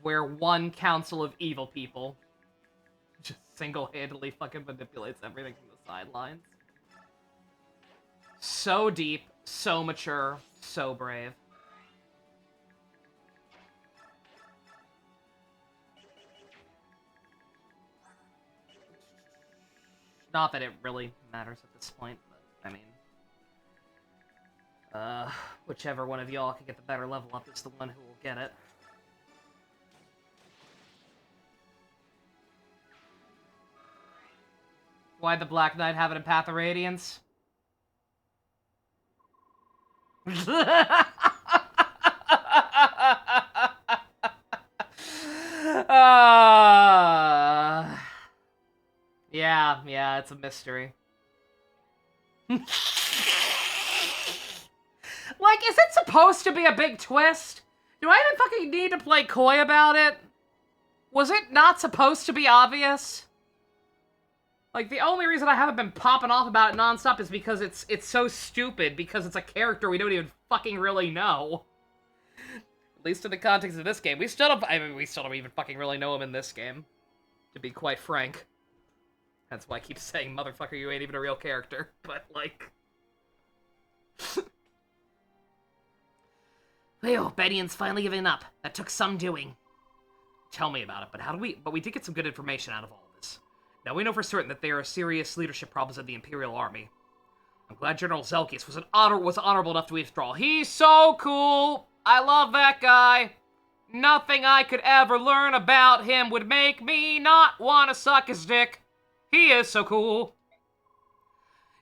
Where one council of evil people just single-handedly fucking manipulates everything from the sidelines. So deep, so mature, so brave. Not that it really matters at this point, but, I mean... Whichever one of y'all can get the better level up is the one who will get it. Why'd the Black Knight have it in Path of Radiance? Yeah, it's a mystery. Like, is it supposed to be a big twist? Do I even fucking need to play coy about it? Was it not supposed to be obvious? Like, the only reason I haven't been popping off about it nonstop is because it's so stupid, because it's a character we don't even fucking really know. At least in the context of this game. We still don't even fucking really know him in this game, to be quite frank. That's why I keep saying, motherfucker, you ain't even a real character. But, like... Well, Bedian's finally giving up. That took some doing. Tell me about it, but we did get some good information out of all this. Now we know for certain that there are serious leadership problems in the Imperial Army. I'm glad General Zelkius was honorable enough to withdraw. He's so cool! I love that guy! Nothing I could ever learn about him would make me not want to suck his dick. He is so cool.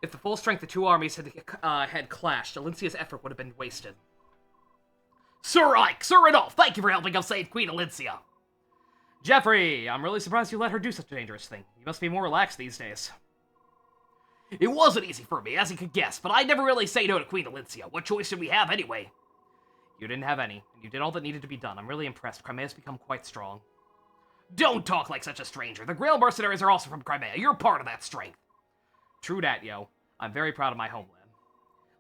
If the full strength of two armies had clashed, Alincia's effort would have been wasted. Sir Ike, Sir Rodolphe, thank you for helping us save Queen Alincia. Jeffrey, I'm really surprised you let her do such a dangerous thing. You must be more relaxed these days. It wasn't easy for me, as you could guess, but I never really say no to Queen Alincia. What choice did we have anyway? You didn't have any, and you did all that needed to be done. I'm really impressed. Crimea's become quite strong. Don't talk like such a stranger. The Grail mercenaries are also from Crimea. You're part of that strength. True dat, yo. I'm very proud of my homeland.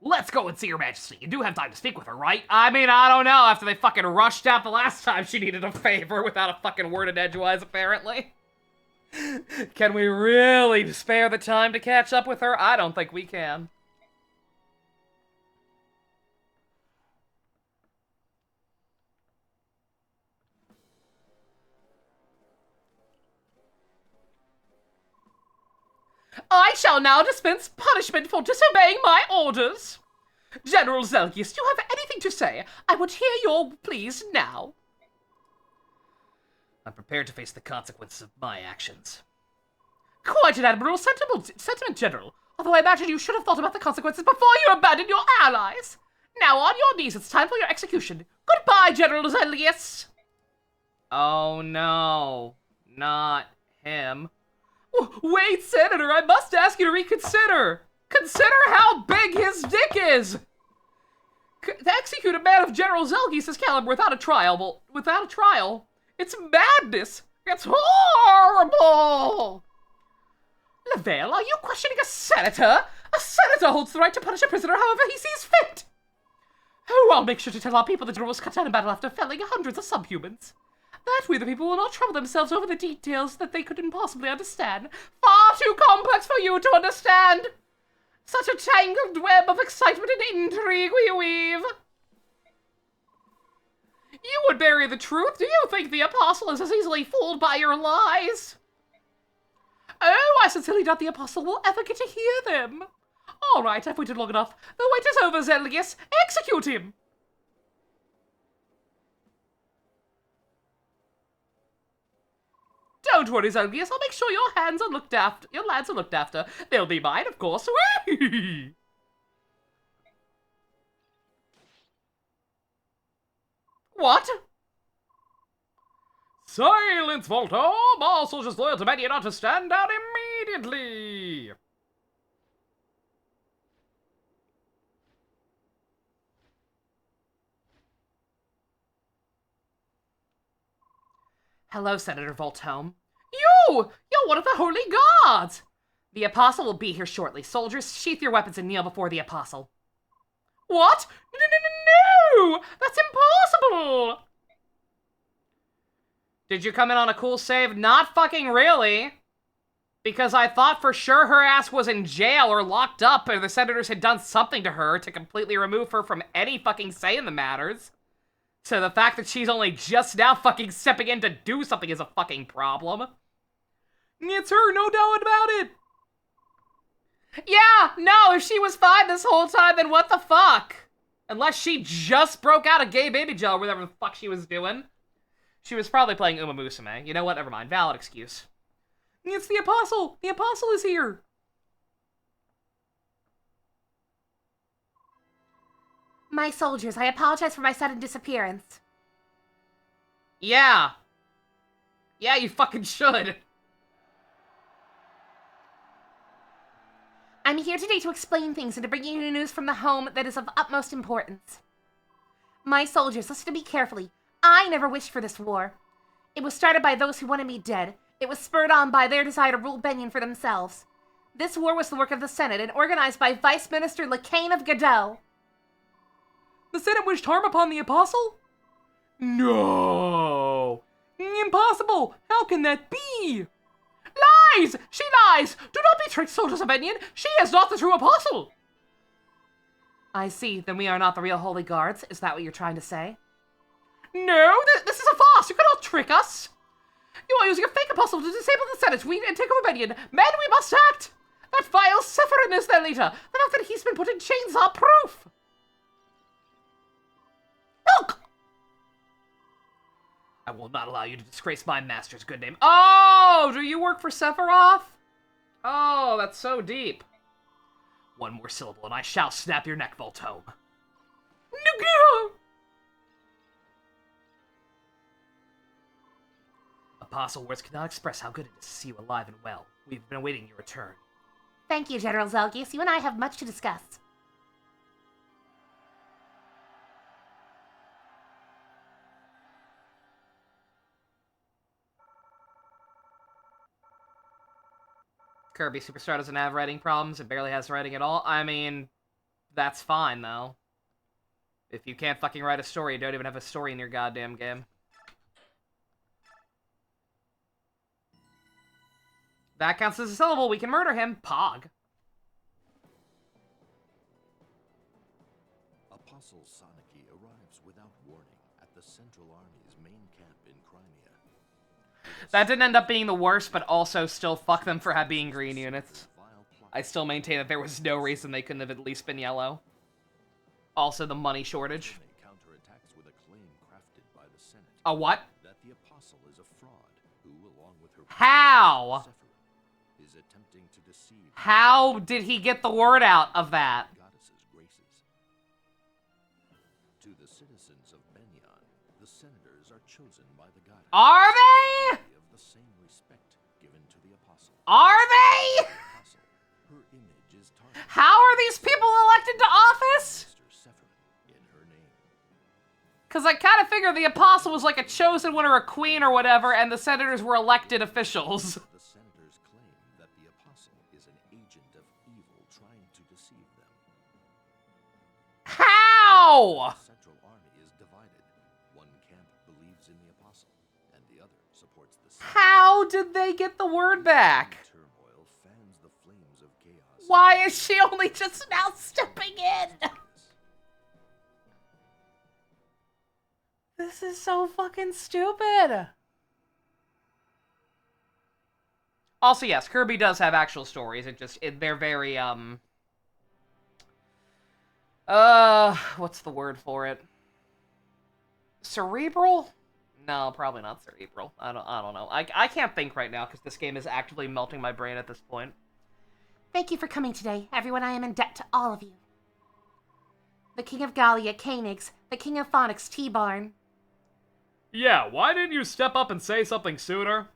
Let's go and see Your Majesty. You do have time to speak with her, right? I mean, I don't know, after they fucking rushed out the last time she needed a favor without a fucking word in edgewise, apparently. Can we really spare the time to catch up with her? I don't think we can. I shall now dispense punishment for disobeying my orders. General Zelgius, do you have anything to say? I would hear your pleas now. I'm prepared to face the consequences of my actions. Quite an admirable sentiment, General. Although I imagine you should have thought about the consequences before you abandoned your allies. Now, on your knees, it's time for your execution. Goodbye, General Zelgius. Oh, no. Not him. Wait, Senator, I must ask you to reconsider. Consider how big his dick is. To execute a man of General Zelgius' caliber without a trial, it's madness. It's horrible. Lavelle, are you questioning a senator? A senator holds the right to punish a prisoner however he sees fit. Oh, I'll make sure to tell our people the general was cut down in battle after felling hundreds of subhumans. That way the people will not trouble themselves over the details that they couldn't possibly understand. Far too complex for you to understand. Such a tangled web of excitement and intrigue we weave. You would bury the truth? Do you think the apostle is as easily fooled by your lies? Oh, I sincerely doubt the apostle will ever get to hear them. All right, I've waited long enough. The wait is over, Zelgius. Execute him. Don't worry, Zelgius. I'll make sure your hands are looked after. Your lads are looked after. They'll be mine, of course. Whee! What? Silence, Volto! More soldiers loyal to Median ought to stand down immediately! Hello, Senator Voltome. You're one of the Holy Gods! The Apostle will be here shortly. Soldiers, sheath your weapons and kneel before the Apostle. What? No! That's impossible! Did you come in on a cool save? Not fucking really. Because I thought for sure her ass was in jail or locked up or the senators had done something to her to completely remove her from any fucking say in the matters. So the fact that she's only just now fucking stepping in to do something is a fucking problem. It's her, no doubt about it. Yeah, no, if she was fine this whole time, then what the fuck? Unless she just broke out of gay baby jail or whatever the fuck she was doing. She was probably playing Uma Musume. You know what? Never mind. Valid excuse. It's the Apostle! The Apostle is here! My soldiers, I apologize for my sudden disappearance. Yeah. Yeah, you fucking should. I'm here today to explain things and to bring you news from the home that is of utmost importance. My soldiers, listen to me carefully. I never wished for this war. It was started by those who wanted me dead. It was spurred on by their desire to rule Benyon for themselves. This war was the work of the Senate and organized by Vice Minister Lacane of Godot. The Senate wished harm upon the Apostle? No! Impossible! How can that be? Lies! She lies! Do not be tricked, soldiers of Benyon! She is not the true Apostle! I see. Then we are not the real Holy Guards. Is that what you're trying to say? No, this is a farce! You cannot trick us! You are using a fake Apostle to disable the Senate and take over Benyon. Men, we must act! That vile Sephirin is their leader. The fact that he's been put in chains are proof! Look! I will not allow you to disgrace my master's good name. Oh, do you work for Sephiroth? Oh, that's so deep. One more syllable and I shall snap your neck, Voltome. No! Apostle, words cannot express how good it is to see you alive and well. We've been awaiting your return. Thank you, General Zelgius. You and I have much to discuss. Kirby Superstar doesn't have writing problems. It barely has writing at all. I mean, that's fine, though. If you can't fucking write a story, you don't even have a story in your goddamn game. That counts as a syllable. We can murder him. Pog. Apostle Soniki arrives without warning at the Central Army's main camp in Crimea. That didn't end up being the worst, but also still fuck them for being green units. I still maintain that there was no reason they couldn't have at least been yellow. Also, the money shortage. Counterattacks with a claim crafted by the Senate. A what? That the Apostle is a fraud who, along with her How? Sephiroth, is attempting to deceive. How did he get the word out of that? Goddess's graces. To the citizens of Benyon, the senators are chosen by the goddess. Are they? Of the same respect given to the Apostle. Are they? Apostle, her image is tarnished. How are these people elected to office? In her name. Because I kind of figured the Apostle was like a chosen one or a queen or whatever, and the senators were elected officials. The senators claim that the Apostle is an agent of evil trying to deceive them. How? The Central Army is divided. One camp believes in the Apostle, and the other supports the Senate. How did they get the word back? Turmoil fans the flames of chaos. Why is she only just now stepping in? This is so fucking stupid. Also, yes, Kirby does have actual stories. They're very, what's the word for it? Cerebral? No, probably not cerebral. I don't know. I can't think right now because this game is actively melting my brain at this point. Thank you for coming today, everyone. I am in debt to all of you. The King of Gallia, Koenigs, the King of Phonics, T-Barn. Yeah, why didn't you step up and say something sooner?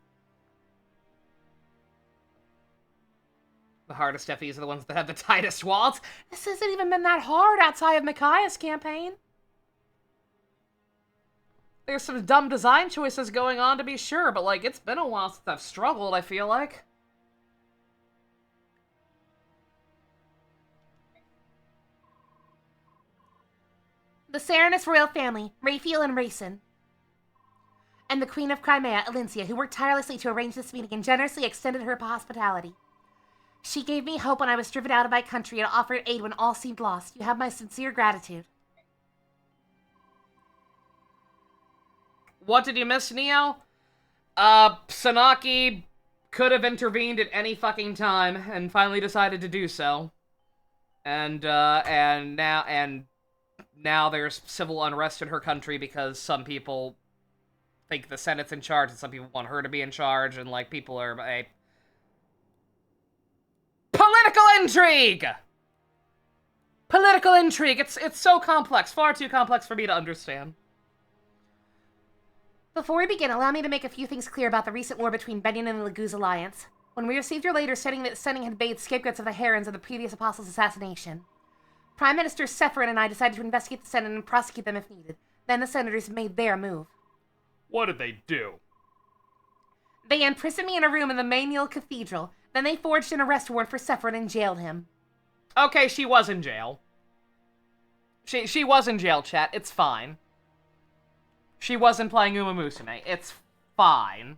The hardest FEs are the ones that have the tightest wallets. This hasn't even been that hard outside of Micaiah's campaign. There's some dumb design choices going on to be sure, but like, it's been a while since I've struggled, I feel like. The Serenus royal family, Raphael and Raisin. And the Queen of Crimea, Elincia, who worked tirelessly to arrange this meeting and generously extended her hospitality. She gave me hope when I was driven out of my country and offered aid when all seemed lost. You have my sincere gratitude. What did you miss, Neo? Sanaki could have intervened at any fucking time and finally decided to do so. And now there's civil unrest in her country because some people think the Senate's in charge and some people want her to be in charge, and, like, people are a political intrigue! Political intrigue! It's so complex, far too complex for me to understand. Before we begin, allow me to make a few things clear about the recent war between Benyon and the Laguz Alliance. When we received your letter stating that Senning had made scapegoats of the Herons of the previous apostle's assassination, Prime Minister Sephirin and I decided to investigate the Senate and prosecute them if needed. Then the senators made their move. What did they do? They imprisoned me in a room in the Mainil Cathedral. Then they forged an arrest warrant for Sephirin and jailed him. Okay, she was in jail. She was in jail, chat. It's fine. She wasn't playing Uma Musume. It's fine.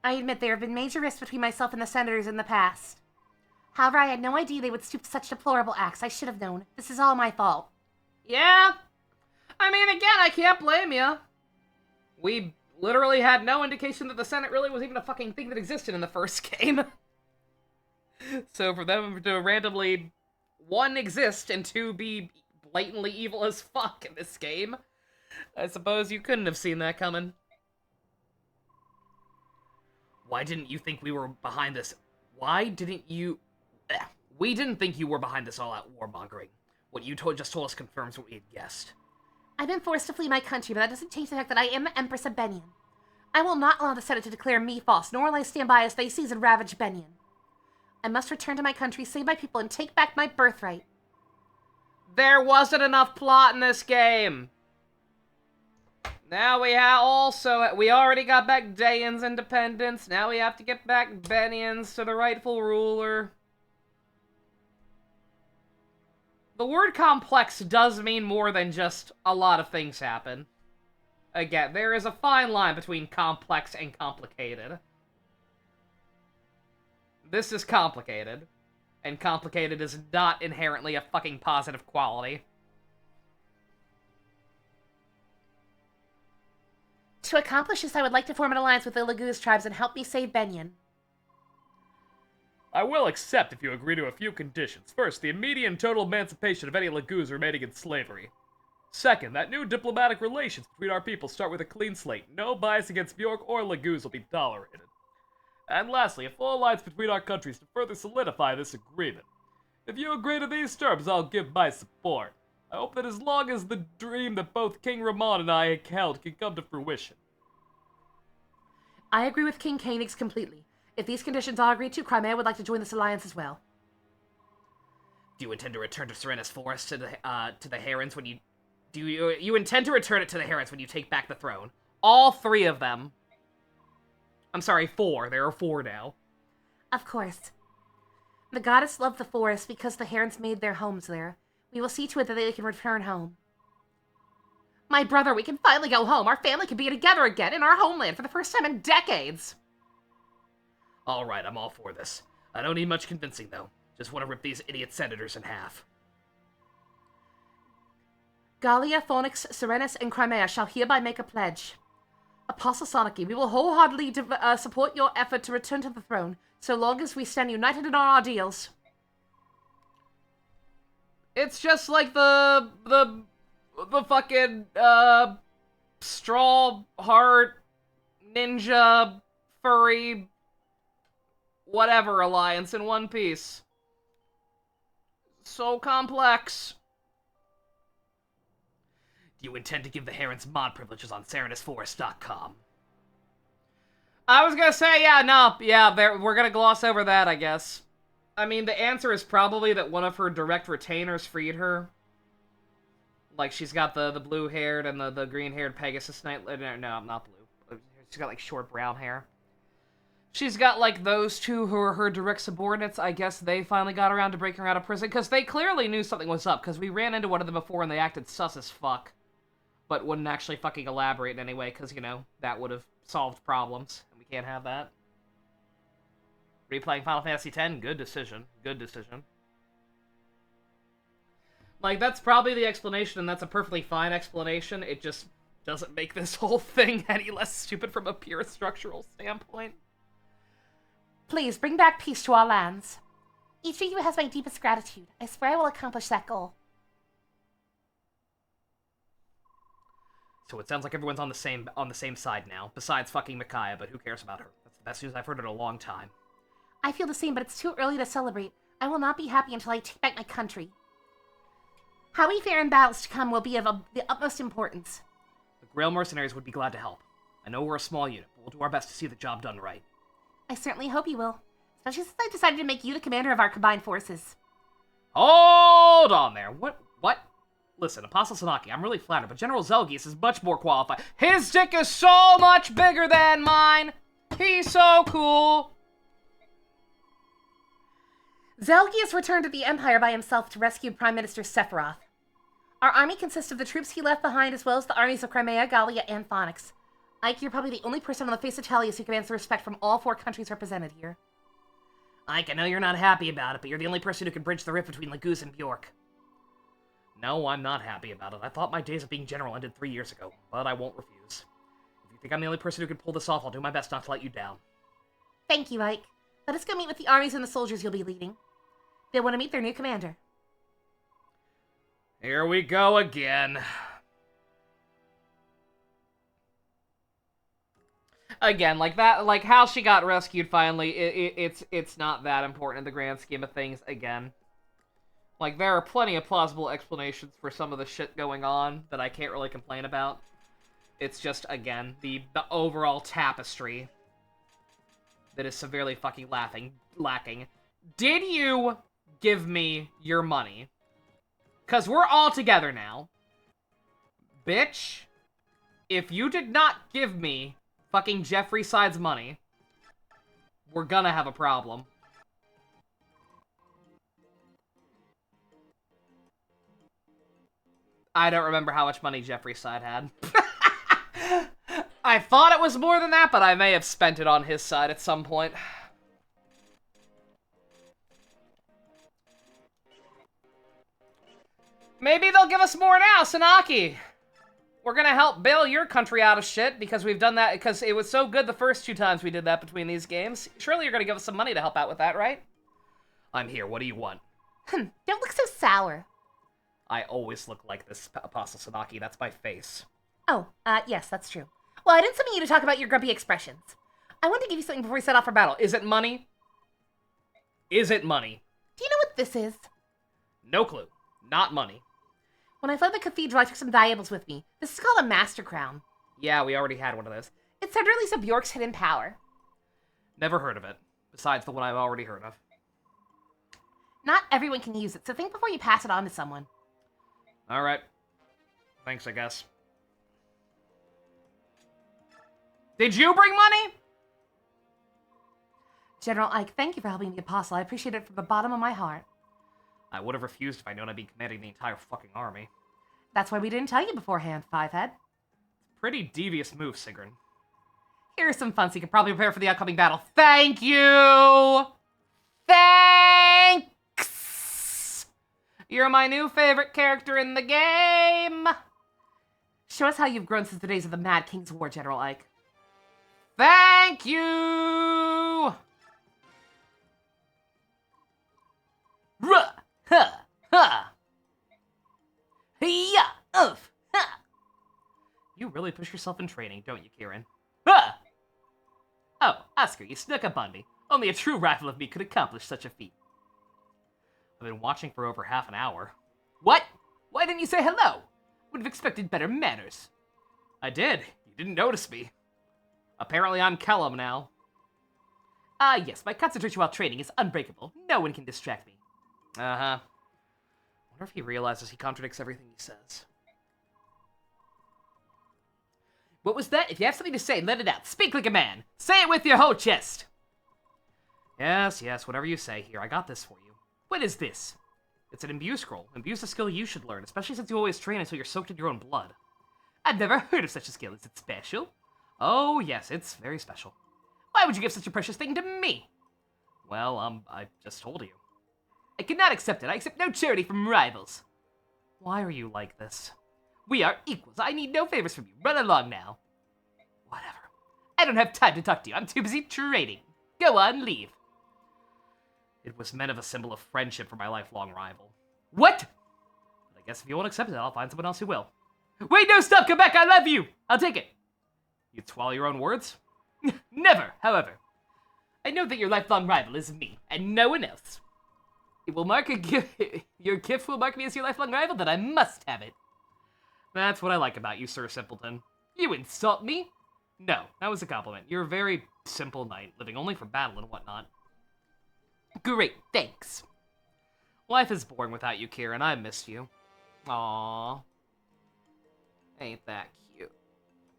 I admit there have been major rifts between myself and the senators in the past. However, I had no idea they would stoop to such deplorable acts. I should have known. This is all my fault. Yeah. I mean, again, I can't blame you. We literally had no indication that the Senate really was even a fucking thing that existed in the first game. So for them to randomly, one, exist, and two, be blatantly evil as fuck in this game, I suppose you couldn't have seen that coming. Why didn't you think we were behind this? Why didn't you... We didn't think you were behind this all-out warmongering. What you just told us confirms what we had guessed. I've been forced to flee my country, but that doesn't change the fact that I am the Empress of Benyon. I will not allow the Senate to declare me false, nor will I stand by as they seize and ravage Benyon. I must return to my country, save my people, and take back my birthright. There wasn't enough plot in this game. Now we we already got back Dayan's independence. Now we have to get back Benyon's to the rightful ruler. The word complex does mean more than just a lot of things happen. Again, there is a fine line between complex and complicated. This is complicated. And complicated is not inherently a fucking positive quality. To accomplish this, I would like to form an alliance with the Laguz tribes and help me save Benyon. I will accept if you agree to a few conditions. First, the immediate and total emancipation of any Laguz remaining in slavery. Second, that new diplomatic relations between our people start with a clean slate. No bias against Bjork or Laguz will be tolerated. And lastly, a full alliance between our countries to further solidify this agreement. If you agree to these terms, I'll give my support. I hope that as long as the dream that both King Ramon and I held can come to fruition. I agree with King Koenig's completely. If these conditions are agreed to, Crimea would like to join this alliance as well. Do you intend to return to Serenus Forest to the Herons when you... Do you intend to return it to the Herons when you take back the throne? All three of them. I'm sorry, 4. There are 4 now. Of course. The goddess loved the forest because the Herons made their homes there. We will see to it that they can return home. My brother, we can finally go home. Our family can be together again in our homeland for the first time in decades. Alright, I'm all for this. I don't need much convincing, though. Just want to rip these idiot senators in half. Gallia, Phoenix, Serenus, and Crimea shall hereby make a pledge. Apostle Soniki, we will wholeheartedly support your effort to return to the throne, so long as we stand united in our ideals. It's just like the fucking, straw heart, ninja, furry, whatever alliance in One Piece. So complex. Do you intend to give the Herons mod privileges on SerenusForest.com? I was gonna say, we're gonna gloss over that, I guess. I mean, the answer is probably that one of her direct retainers freed her. Like, she's got the blue-haired and the green-haired Pegasus Knight. No, not blue. She's got, like, short brown hair. She's got, like, those two who are her direct subordinates. I guess they finally got around to breaking her out of prison, because they clearly knew something was up, because we ran into one of them before and they acted sus as fuck. But wouldn't actually fucking elaborate in any way, because, you know, that would have solved problems, and we can't have that. Replaying Final Fantasy X, good decision. Good decision. Like, that's probably the explanation, and that's a perfectly fine explanation. It just doesn't make this whole thing any less stupid from a pure structural standpoint. Please, bring back peace to our lands. Each of you has my deepest gratitude. I swear I will accomplish that goal. So it sounds like everyone's on the same side now, besides fucking Micaiah, but who cares about her? That's the best news I've heard in a long time. I feel the same, but it's too early to celebrate. I will not be happy until I take back my country. How we fare in battles to come will be of the utmost importance. The Grail mercenaries would be glad to help. I know we're a small unit, but we'll do our best to see the job done right. I certainly hope you will. Especially since I decided to make you the commander of our combined forces. Hold on there. What? Listen, Apostle Sanaki, I'm really flattered, but General Zelgius is much more qualified. His dick is so much bigger than mine! He's so cool! Zelgius returned to the Empire by himself to rescue Prime Minister Sephiroth. Our army consists of the troops he left behind, as well as the armies of Crimea, Gallia, and Phonix. Ike, you're probably the only person on the face of Tellius who commands the respect from all 4 countries represented here. Ike, I know you're not happy about it, but you're the only person who can bridge the rift between Laguz and Bjork. No, I'm not happy about it. I thought my days of being general ended 3 years ago, but I won't refuse. If you think I'm the only person who can pull this off, I'll do my best not to let you down. Thank you, Ike. Let us go meet with the armies and the soldiers you'll be leading. They want to meet their new commander. Here we go again. Again, like that, like how she got rescued finally, it's not that important in the grand scheme of things again. Like, there are plenty of plausible explanations for some of the shit going on that I can't really complain about. It's just, again, the overall tapestry that is severely fucking lacking. Did you give me your money? 'Cause we're all together now. Bitch, if you did not give me fucking Jeffrey Side's money, we're gonna have a problem. I don't remember how much money Jeffrey's side had. I thought it was more than that, but I may have spent it on his side at some point. Maybe they'll give us more now, Sanaki. We're gonna help bail your country out of shit because we've done that because it was so good the first 2 times we did that between these games. Surely you're gonna give us some money to help out with that, right? I'm here. What do you want? Don't look so sour. I always look like this, Apostle Sanaki. That's my face. Oh, yes, that's true. Well, I didn't summon you to talk about your grumpy expressions. I wanted to give you something before we set off for battle. Is it money? Is it money? Do you know what this is? No clue. Not money. When I fled the cathedral, I took some valuables with me. This is called a Master Crown. Yeah, we already had one of those. It's said to release a Bjork's hidden power. Never heard of it. Besides the one I've already heard of. Not everyone can use it, so think before you pass it on to someone. Alright. Thanks, I guess. Did you bring money? General Ike, thank you for helping the Apostle. I appreciate it from the bottom of my heart. I would have refused if I'd known I'd be commanding the entire fucking army. That's why we didn't tell you beforehand, Fivehead. Pretty devious move, Sigrun. Here's some fun so you can probably prepare for the upcoming battle. Thank you! Thanks! You're my new favorite character in the game! Show us how you've grown since the days of the Mad King's War, General Ike. Thank you! Ruh! Ha! Ha! Hiya! Oof! Ha! You really push yourself in training, don't you, Kieran? Ha! Oh, Oscar, you snuck up on me. Only a true rival of me could accomplish such a feat. I've been watching for over half an hour. What? Why didn't you say hello? Would have expected better manners. I did. You didn't notice me. Apparently I'm Kellum now. Ah, yes, my concentration while training is unbreakable. No one can distract me. Uh-huh. Wonder if he realizes he contradicts everything he says. What was that? If you have something to say, let it out. Speak like a man. Say it with your whole chest. Yes, whatever you say. Here, I got this for you. What is this? It's an imbue scroll. Imbue's a skill you should learn, especially since you always train until you're soaked in your own blood. I've never heard of such a skill. Is it special? Oh, yes, it's very special. Why would you give such a precious thing to me? Well, I just told you. I cannot accept it. I accept no charity from rivals. Why are you like this? We are equals. I need no favors from you. Run along now. Whatever. I don't have time to talk to you. I'm too busy trading. Go on, leave. It was meant of a symbol of friendship for my lifelong rival. What? But I guess if you won't accept it, I'll find someone else who will. Wait, no, stop, come back, I love you! I'll take it. You'd swallow your own words? Never, however. I know that your lifelong rival is me, and no one else. It will mark a gift. Your gift will mark me as your lifelong rival, then I must have it. That's what I like about you, Sir Simpleton. You insult me? No, that was a compliment. You're a very simple knight, living only for battle and whatnot. Great, thanks. Life is boring without you, Kieran. I missed you. Aww. Ain't that cute.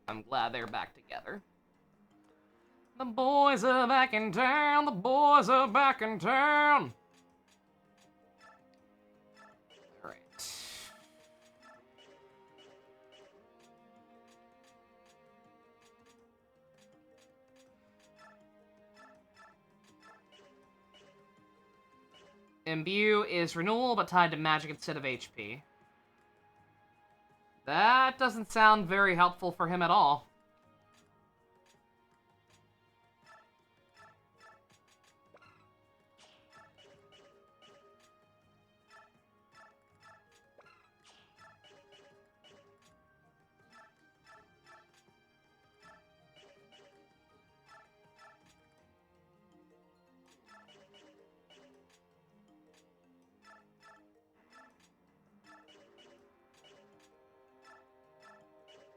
I'm glad they're back together. The boys are back in town. The boys are back in town. All right. Imbue is renewal, but tied to magic instead of HP. That doesn't sound very helpful for him at all.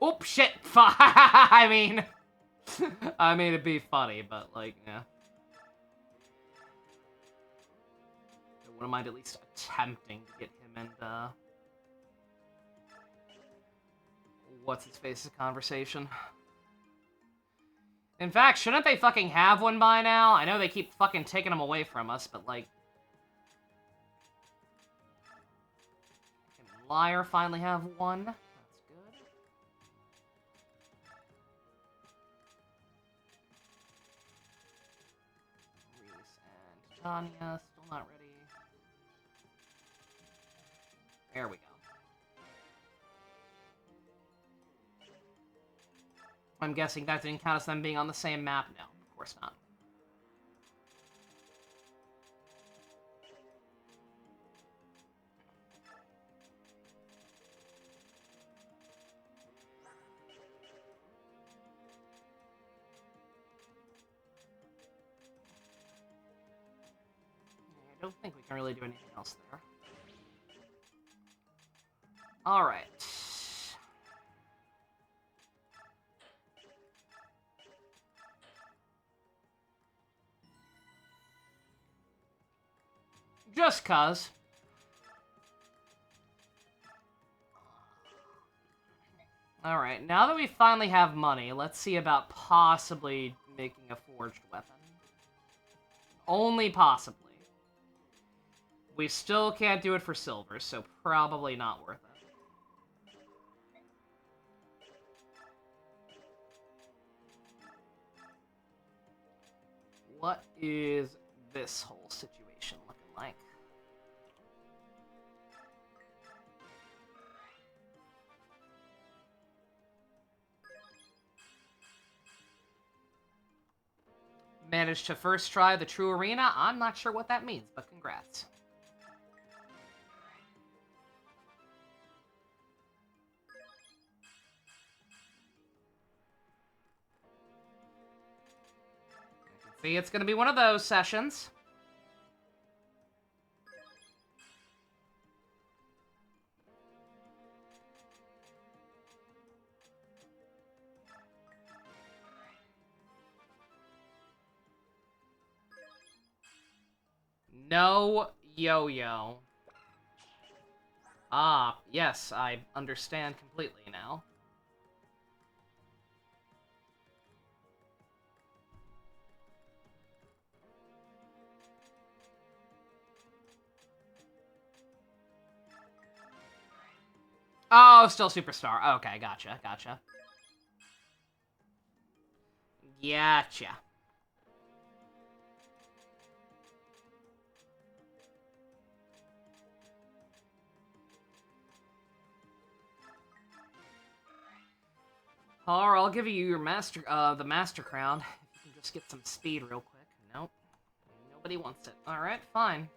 Oop, shit. I mean, it'd be funny, but like, yeah. I wouldn't mind at least attempting to get him and, what's his face's conversation. In fact, shouldn't they fucking have one by now? I know they keep fucking taking them away from us, but like, can Liar finally have one? That's good. Reese and Tanya, still not ready. There we go. I'm guessing that didn't count as them being on the same map? No, of course not. I don't think we can really do anything else there. Alright. Just cuz. Alright, now that we finally have money, let's see about possibly making a forged weapon. Only possibly. We still can't do it for silver, so probably not worth it. What is this whole situation looking like? Managed to first try the true arena? I'm not sure what that means, but congrats. See, it's gonna be one of those sessions. No yo-yo. Ah, yes, I understand completely now. Oh, still Superstar. Okay, gotcha, gotcha. Gotcha. Or I'll give you your master, the master crown. If you can just get some speed real quick. Nope. Nobody wants it. Alright, fine.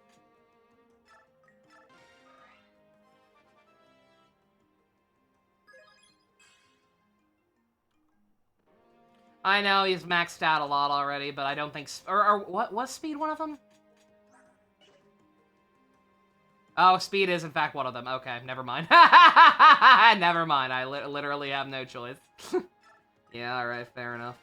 I know he's maxed out a lot already, but I don't think... Or what was speed one of them? Oh, speed is in fact one of them. Okay, never mind. Never mind, I literally have no choice. Yeah, alright, fair enough.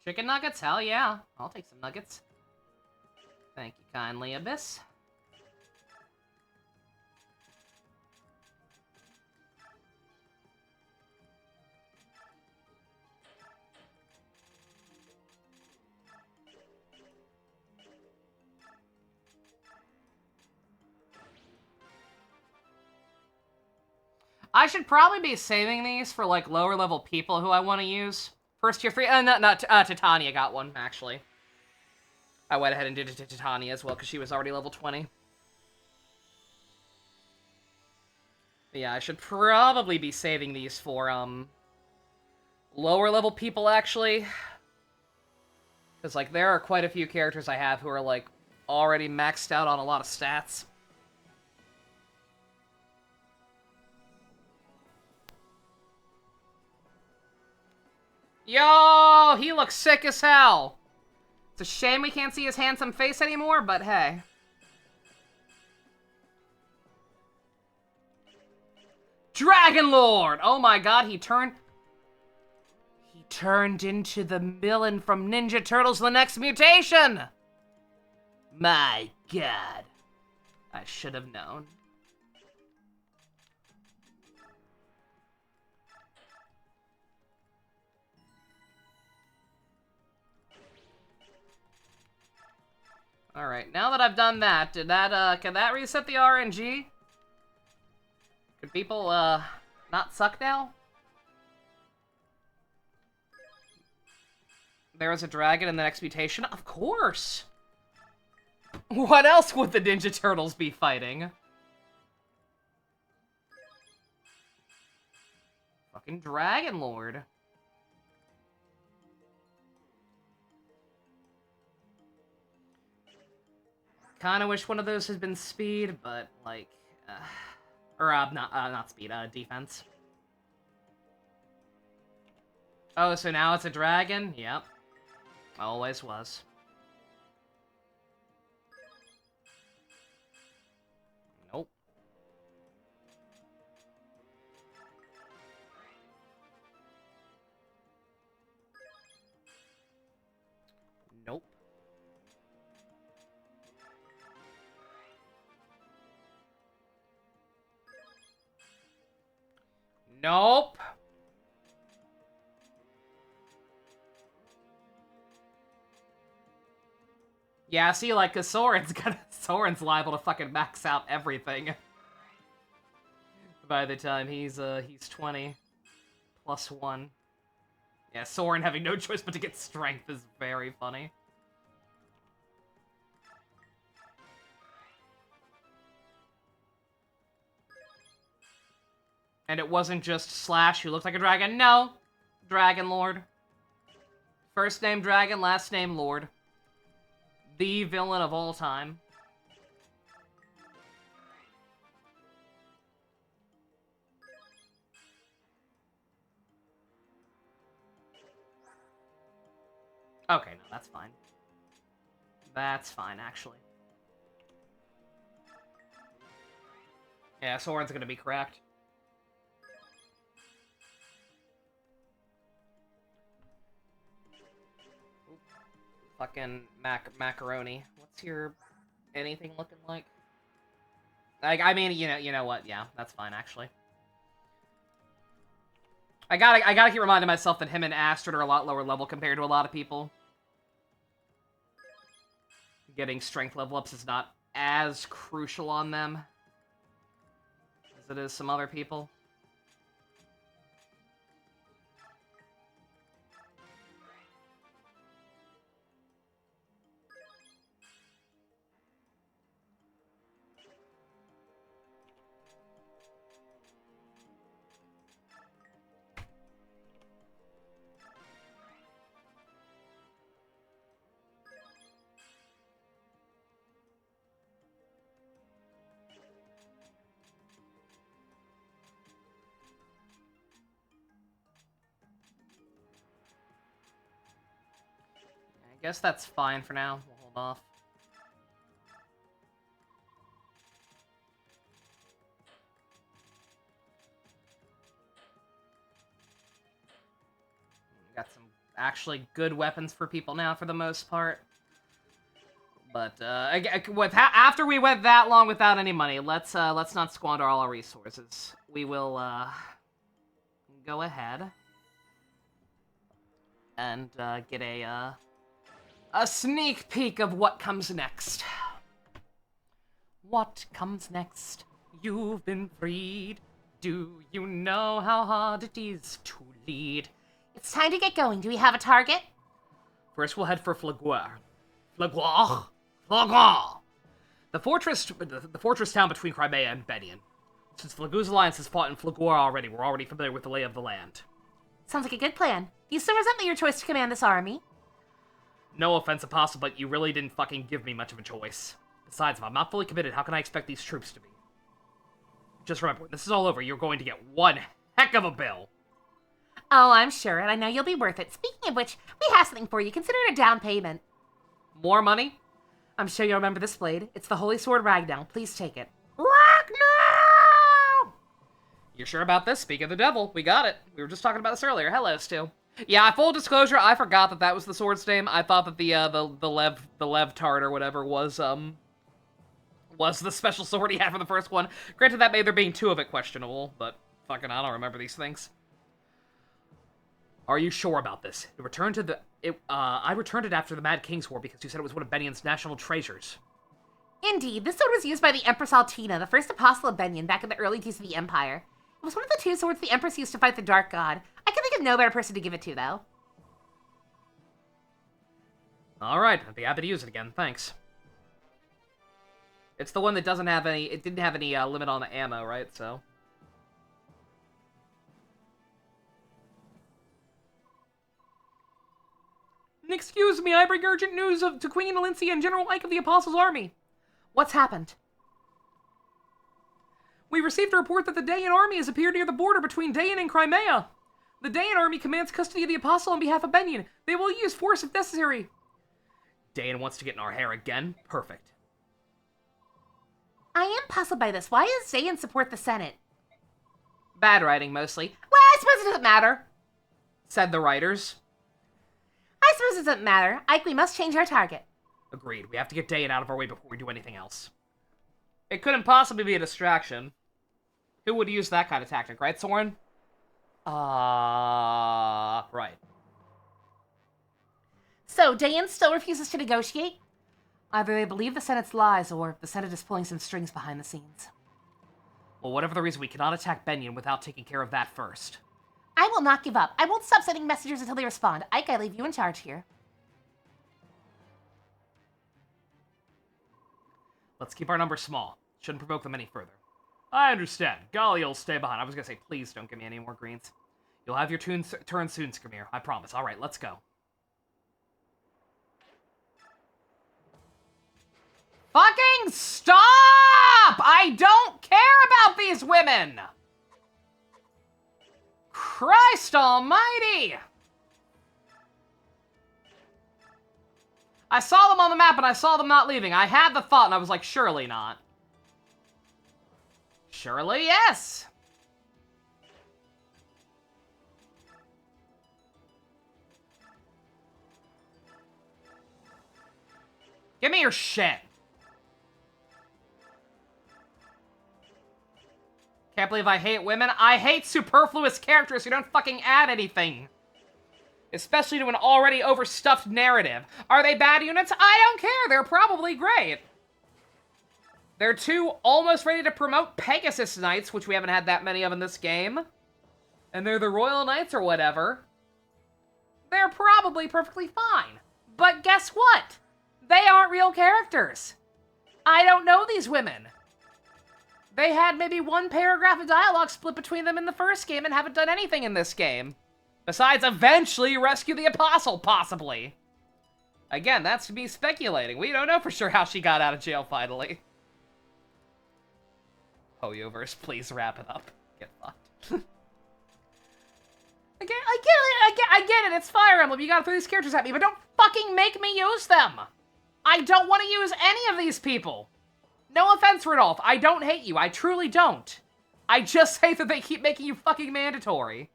Chicken nuggets? Hell yeah. I'll take some nuggets. Thank you kindly, Abyss. I should probably be saving these for, like, lower level people who I want to use. First tier 3, Titania got one, actually. I went ahead and did it to Titania as well, because she was already level 20. But yeah, I should probably be saving these for, lower level people, actually. Because, like, there are quite a few characters I have who are, like, already maxed out on a lot of stats. Yo, he looks sick as hell. It's a shame we can't see his handsome face anymore, but hey. Dragon Lord! Oh my god, he turned into the villain from Ninja Turtles The Next Mutation! My god. I should have known. Alright, now that I've done that, can that reset the RNG? Could people, not suck now? There was a dragon in the next mutation? Of course! What else would the Ninja Turtles be fighting? Fucking Dragon Lord. Kinda wish one of those had been speed, but, like, not speed, defense. Oh, so now it's a dragon? Yep. Always was. Nope. Nope. Nope. Yeah, see, like, cause Soren's liable to fucking max out everything. By the time he's 20. Plus 1. Yeah, Soren having no choice but to get strength is very funny. And it wasn't just Slash who looked like a dragon. No! Dragon Lord. First name Dragon, last name Lord. The villain of all time. Okay, no, that's fine. That's fine, actually. Yeah, Soren's gonna be cracked. Fucking macaroni. What's your anything looking like? Like, I mean, you know what? Yeah, that's fine actually. I gotta keep reminding myself that him and Astrid are a lot lower level compared to a lot of people. Getting strength level ups is not as crucial on them as it is some other people. guess that's fine for now. We'll hold off. Got some actually good weapons for people now, for the most part. But after we went that long without any money, let's not squander all our resources. We will go ahead and get a sneak peek of what comes next. What comes next? You've been freed. Do you know how hard it is to lead? It's time to get going. Do we have a target? First, we'll head for Flagueur. Flagueur! The fortress town between Crimea and Benion. Since Flagueur's alliance has fought in Flagueur already, we're already familiar with the lay of the land. Sounds like a good plan. Do you still resent your choice to command this army? No offense, Apostle, but you really didn't fucking give me much of a choice. Besides, if I'm not fully committed, how can I expect these troops to be? Just remember, when this is all over, you're going to get one heck of a bill. Oh, I'm sure, and I know you'll be worth it. Speaking of which, we have something for you. Consider it a down payment. More money? I'm sure you'll remember this blade. It's the Holy Sword Ragnar. Please take it. Ragnar! You're sure about this? Speak of the devil. We got it. We were just talking about this earlier. Hello, Stu. Yeah, full disclosure, I forgot that was the sword's name. I thought that the Lev Tart or whatever was the special sword he had for the first one. Granted, that made there being two of it questionable, but fucking I don't remember these things. Are you sure about this? I returned it after the Mad King's War because you said it was one of Benion's national treasures. Indeed, this sword was used by the Empress Altina, the first apostle of Benion, back in the early days of the Empire. It was one of the two swords the Empress used to fight the Dark God. I can think of no better person to give it to, though. Alright, I'd be happy to use it again, thanks. It's the one that didn't have any limit on the ammo, right, so... Excuse me, I bring urgent news to Queen Alincia and General Ike of the Apostles' Army. What's happened? We received a report that the Dayan army has appeared near the border between Dayan and Crimea. The Dayan army commands custody of the Apostle on behalf of Benion. They will use force if necessary. Dayan wants to get in our hair again? Perfect. I am puzzled by this. Why does Dayan support the Senate? Bad writing, mostly. Well, I suppose it doesn't matter, said the writers. I suppose it doesn't matter. Ike, we must change our target. Agreed. We have to get Dayan out of our way before we do anything else. It couldn't possibly be a distraction. Who would use that kind of tactic, right, Soren? Right. So, Dayan still refuses to negotiate? Either they believe the Senate's lies, or the Senate is pulling some strings behind the scenes. Well, whatever the reason, we cannot attack Benion without taking care of that first. I will not give up. I won't stop sending messengers until they respond. Ike, I leave you in charge here. Let's keep our numbers small. Shouldn't provoke them any further. I understand. Golly, you'll stay behind. I was gonna say, please don't give me any more greens. You'll have your turn soon, Skrimir. I promise. Alright, let's go. Fucking stop! I don't care about these women! Christ almighty! I saw them on the map and I saw them not leaving. I had the thought and I was like, surely not. Surely yes! Give me your shit. Can't believe I hate women. I hate superfluous characters who don't fucking add anything. Especially to an already overstuffed narrative. Are they bad units? I don't care. They're probably great. They're two almost ready to promote Pegasus Knights, which we haven't had that many of in this game. And they're the Royal Knights or whatever. They're probably perfectly fine. But guess what? They aren't real characters. I don't know these women. They had maybe one paragraph of dialogue split between them in the first game and haven't done anything in this game. Besides eventually rescue the Apostle, possibly. Again, that's me speculating. We don't know for sure how she got out of jail finally. Hoyoverse, please wrap it up. Get fucked. I get it, it's Fire Emblem, you gotta throw these characters at me, but don't fucking make me use them! I don't want to use any of these people! No offense, Rodolph, I don't hate you, I truly don't. I just hate that they keep making you fucking mandatory.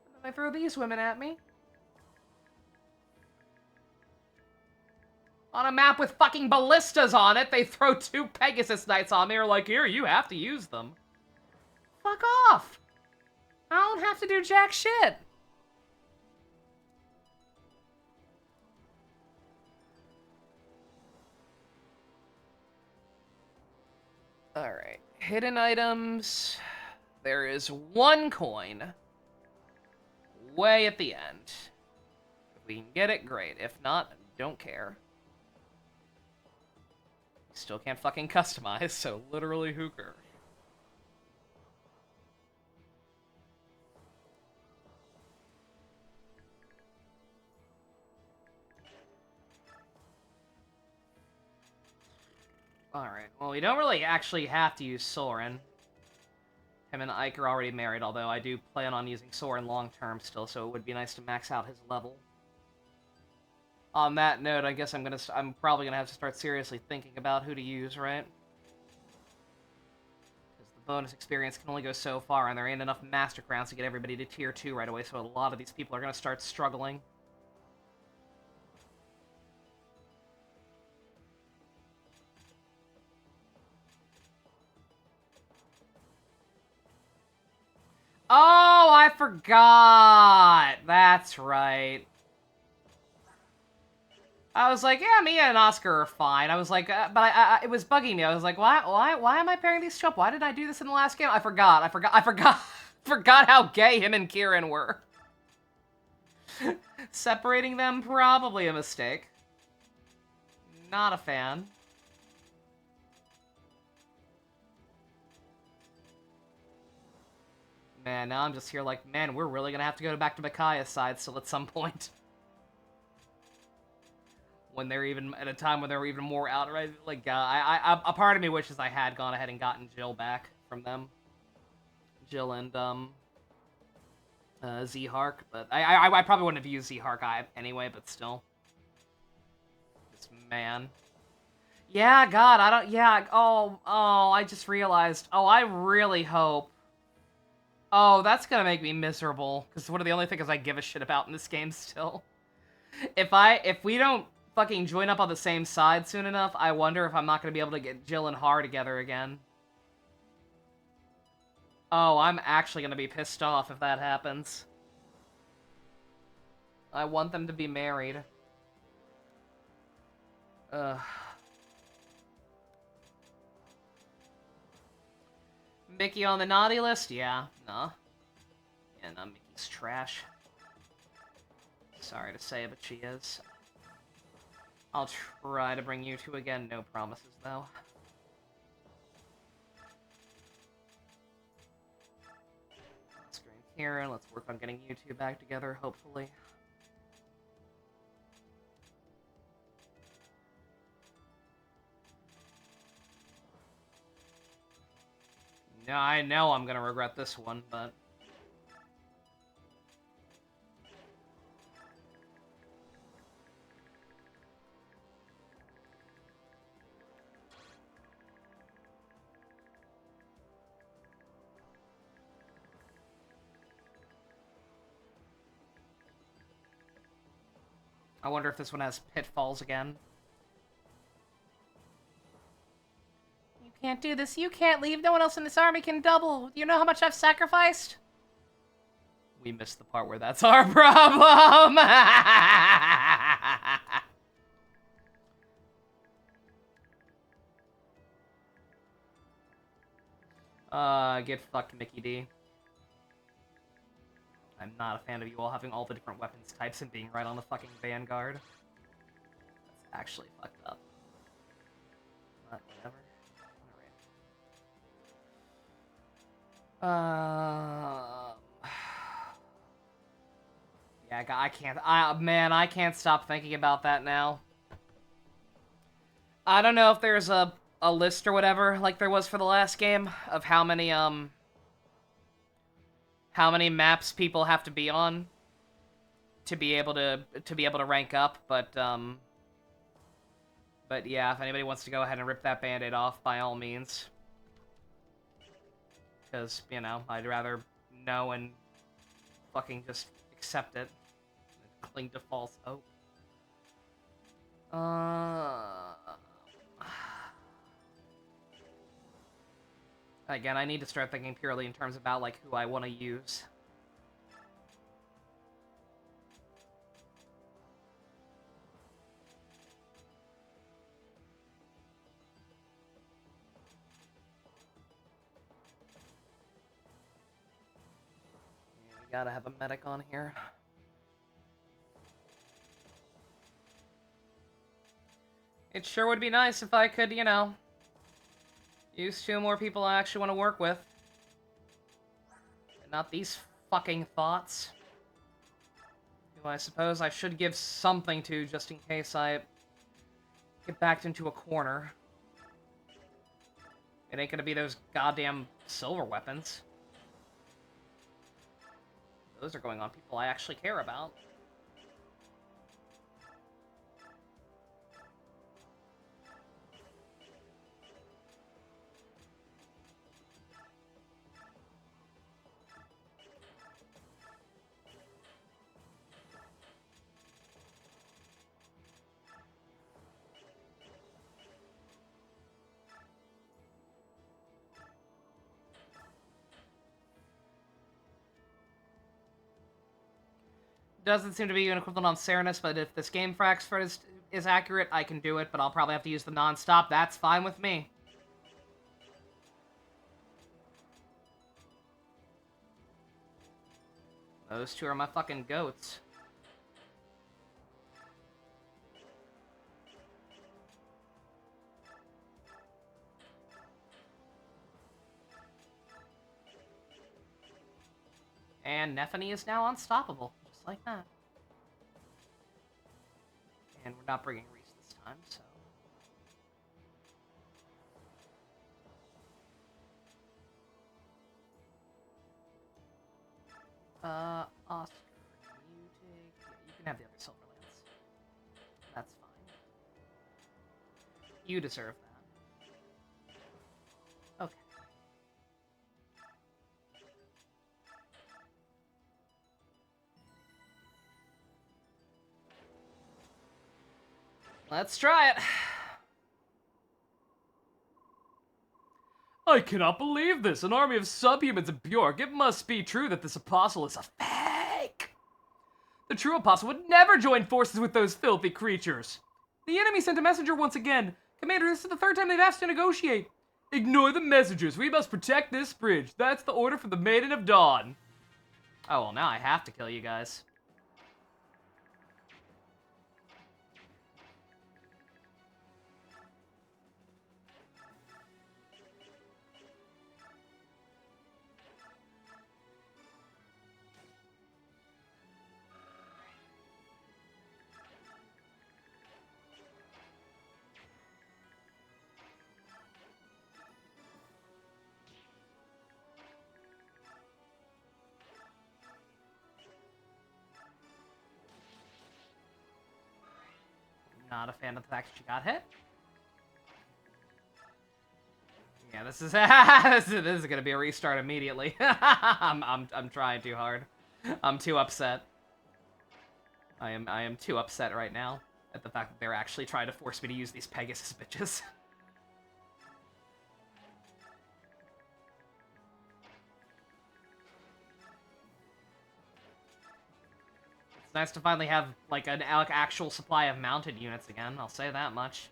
And then they throw these women at me. On a map with fucking ballistas on it, they throw 2 Pegasus Knights on me, or like, here, you have to use them. Fuck off! I don't have to do jack shit. Alright, hidden items. There is 1 coin. Way at the end. If we can get it, great. If not, don't care. Still can't fucking customize, so literally who cares? Alright, well, we don't really actually have to use Soren. Him and Ike are already married, although I do plan on using Soren long-term still, so it would be nice to max out his level. On that note, I guess I'm probably gonna have to start seriously thinking about who to use, right? Because the bonus experience can only go so far, and there ain't enough Master Crowns to get everybody to Tier 2 right away, so a lot of these people are gonna start struggling. Oh, I forgot! That's right. I was like, yeah, Mia and Oscar are fine. I was like, but it was bugging me. I was like, why am I pairing these two up? Why did I do this in the last game? I forgot forgot how gay him and Kieran were. Separating them, probably a mistake. Not a fan. Man, now I'm just here like, man, we're really gonna have to go back to Micaiah's side still at some point. When they're even, at a time when they're even more outright, like, a part of me wishes I had gone ahead and gotten Jill back from them. Jill and, Z-Hark, but I probably wouldn't have used Z-Hark anyway, but still. This man. Yeah, God, I don't, yeah, oh, I just realized. Oh, I really hope. Oh, that's gonna make me miserable, because one of the only things I give a shit about in this game still. If we don't fucking join up on the same side soon enough, I wonder if I'm not gonna be able to get Jill and Har together again. Oh, I'm actually gonna be pissed off if that happens. I want them to be married. Ugh. Mickey on the naughty list? Yeah, nah. Yeah, no, Mickey's trash. Sorry to say, but she is. I'll try to bring you two again, no promises, though. Screen here, let's work on getting you two back together, hopefully. No, I know I'm gonna regret this one, but... I wonder if this one has pitfalls again. You can't do this. You can't leave. No one else in this army can double. You know how much I've sacrificed? We missed the part where that's our problem. Get fucked, Mickey D. I'm not a fan of you all having all the different weapons types and being right on the fucking vanguard. That's actually fucked up. But whatever. Alright. Yeah, man, I can't stop thinking about that now. I don't know if there's a a list or whatever, like there was for the last game, of how many maps people have to be on to be able to rank up, but yeah, if anybody wants to go ahead and rip that band-aid off, by all means. Because, you know, I'd rather know and fucking just accept it than cling to false hope. Again, I need to start thinking purely in terms about, like, who I want to use. Yeah, we gotta have a medic on here. It sure would be nice if I could, you know, use 2 more people I actually want to work with. And not these fucking thoughts. Who I suppose I should give something to just in case I get backed into a corner. It ain't gonna be those goddamn silver weapons. Those are going on people I actually care about. Doesn't seem to be an equivalent on Serenus, but if this game frax for is accurate, I can do it, but I'll probably have to use the non-stop. That's fine with me. Those 2 are my fucking goats. And Nephany is now unstoppable. Like that. And we're not bringing Reese this time, so... Oscar, you take... Yeah, you can have the other silver lance. That's fine. You deserve that. Okay. Let's try it. I cannot believe this! An army of subhumans in Bjork! It must be true that this apostle is a fake! The true apostle would never join forces with those filthy creatures! The enemy sent a messenger once again! Commander, this is the 3rd time they've asked to negotiate! Ignore the messengers! We must protect this bridge! That's the order from the Maiden of Dawn! Oh, well, now I have to kill you guys. Not a fan of the fact that she got hit. Yeah, this is this is gonna be a restart immediately. I'm trying too hard. I'm too upset. I am too upset right now at the fact that they're actually trying to force me to use these Pegasus bitches. It's nice to finally have, like, an actual supply of mounted units again, I'll say that much.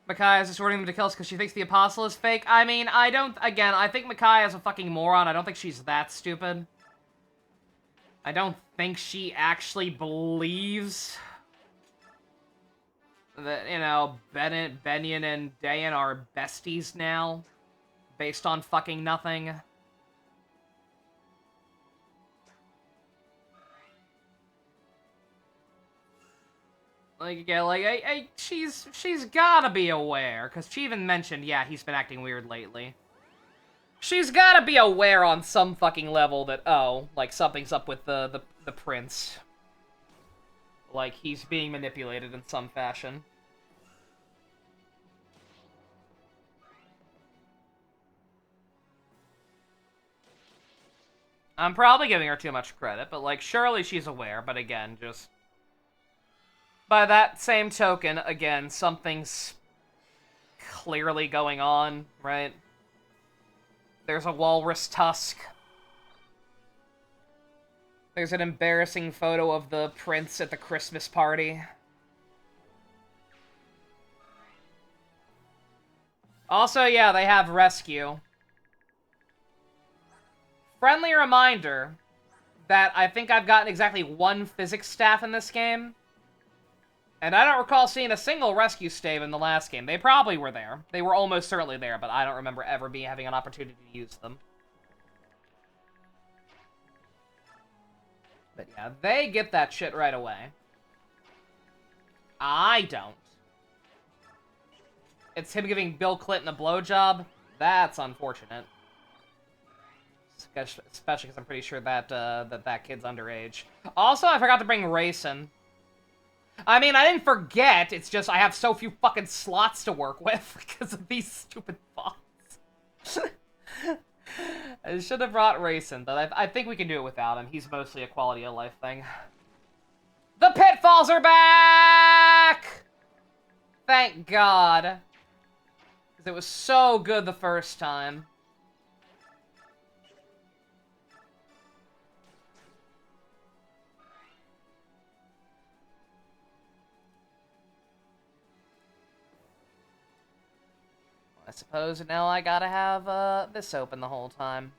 Micaiah is just ordering them to kill us because she thinks the Apostle is fake. I mean, I think Micaiah is a fucking moron. I don't think she's that stupid. I don't think she actually believes that, you know, Benyon and Dayan are besties now, based on fucking nothing. Like, yeah, like, she's gotta be aware, because she even mentioned, yeah, he's been acting weird lately. She's gotta be aware on some fucking level that, oh, like, something's up with the prince. Like, he's being manipulated in some fashion. I'm probably giving her too much credit, but, like, surely she's aware, but again, just... By that same token, again, something's clearly going on, right? There's a Walrus Tusk. There's an embarrassing photo of the prince at the Christmas party. Also, yeah, they have rescue. Friendly reminder that I think I've gotten exactly one physics staff in this game. And I don't recall seeing a single rescue stave in the last game. They probably were there. They were almost certainly there, but I don't remember ever having an opportunity to use them. But yeah, they get that shit right away. I don't. It's him giving Bill Clinton a blowjob. That's unfortunate. Especially because I'm pretty sure that that kid's underage. Also, I forgot to bring Raisin. I mean, I didn't forget, it's just I have so few fucking slots to work with because of these stupid fonts. I should have brought Raisin, but I think we can do it without him. He's mostly a quality of life thing. The pitfalls are back! Thank God. Because it was so good the first time. I suppose now I gotta have this open the whole time.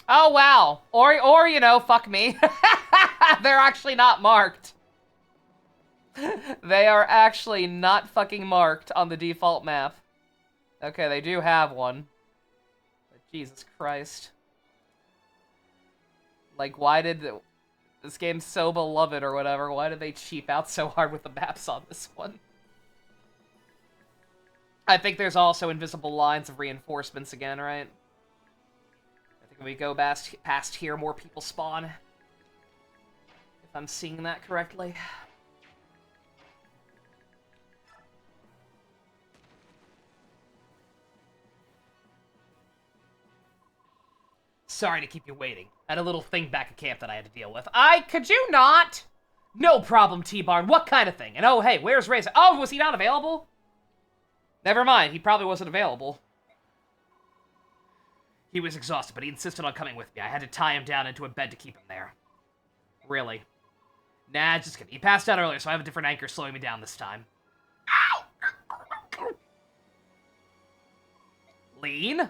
Oh wow, or you know, fuck me. They're actually not marked. They are actually not fucking marked on the default map. Okay, they do have one. But Jesus Christ. Like, why did this game's so beloved or whatever? Why did they cheap out so hard with the maps on this one? I think there's also invisible lines of reinforcements again, right? I think when we go past here, more people spawn. If I'm seeing that correctly. Sorry to keep you waiting. I had a little thing back at camp that I had to deal with. Could you not? No problem, T-Barn. What kind of thing? And oh, hey, where's Razor? Oh, was he not available? Never mind, he probably wasn't available. He was exhausted, but he insisted on coming with me. I had to tie him down into a bed to keep him there. Really? Nah, just kidding. He passed out earlier, so I have a different anchor slowing me down this time. Ow! Lean?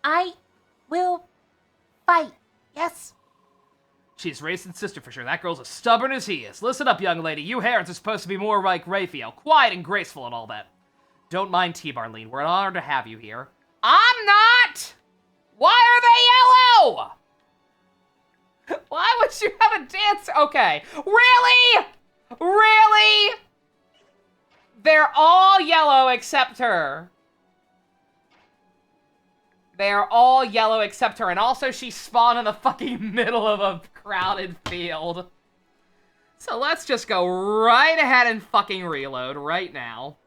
I will fight, yes? She's Raisin's sister for sure. That girl's as stubborn as he is. Listen up, young lady. You Herons are supposed to be more like Raphael. Quiet and graceful and all that. Don't mind T-Barlene. We're honored to have you here. I'm not! Why are they yellow? Why would you have a dancer? Okay. Really? Really? They're all yellow except her. They're all yellow except her. And also she spawned in the fucking middle of a crowded field. So let's just go right ahead and fucking reload right now.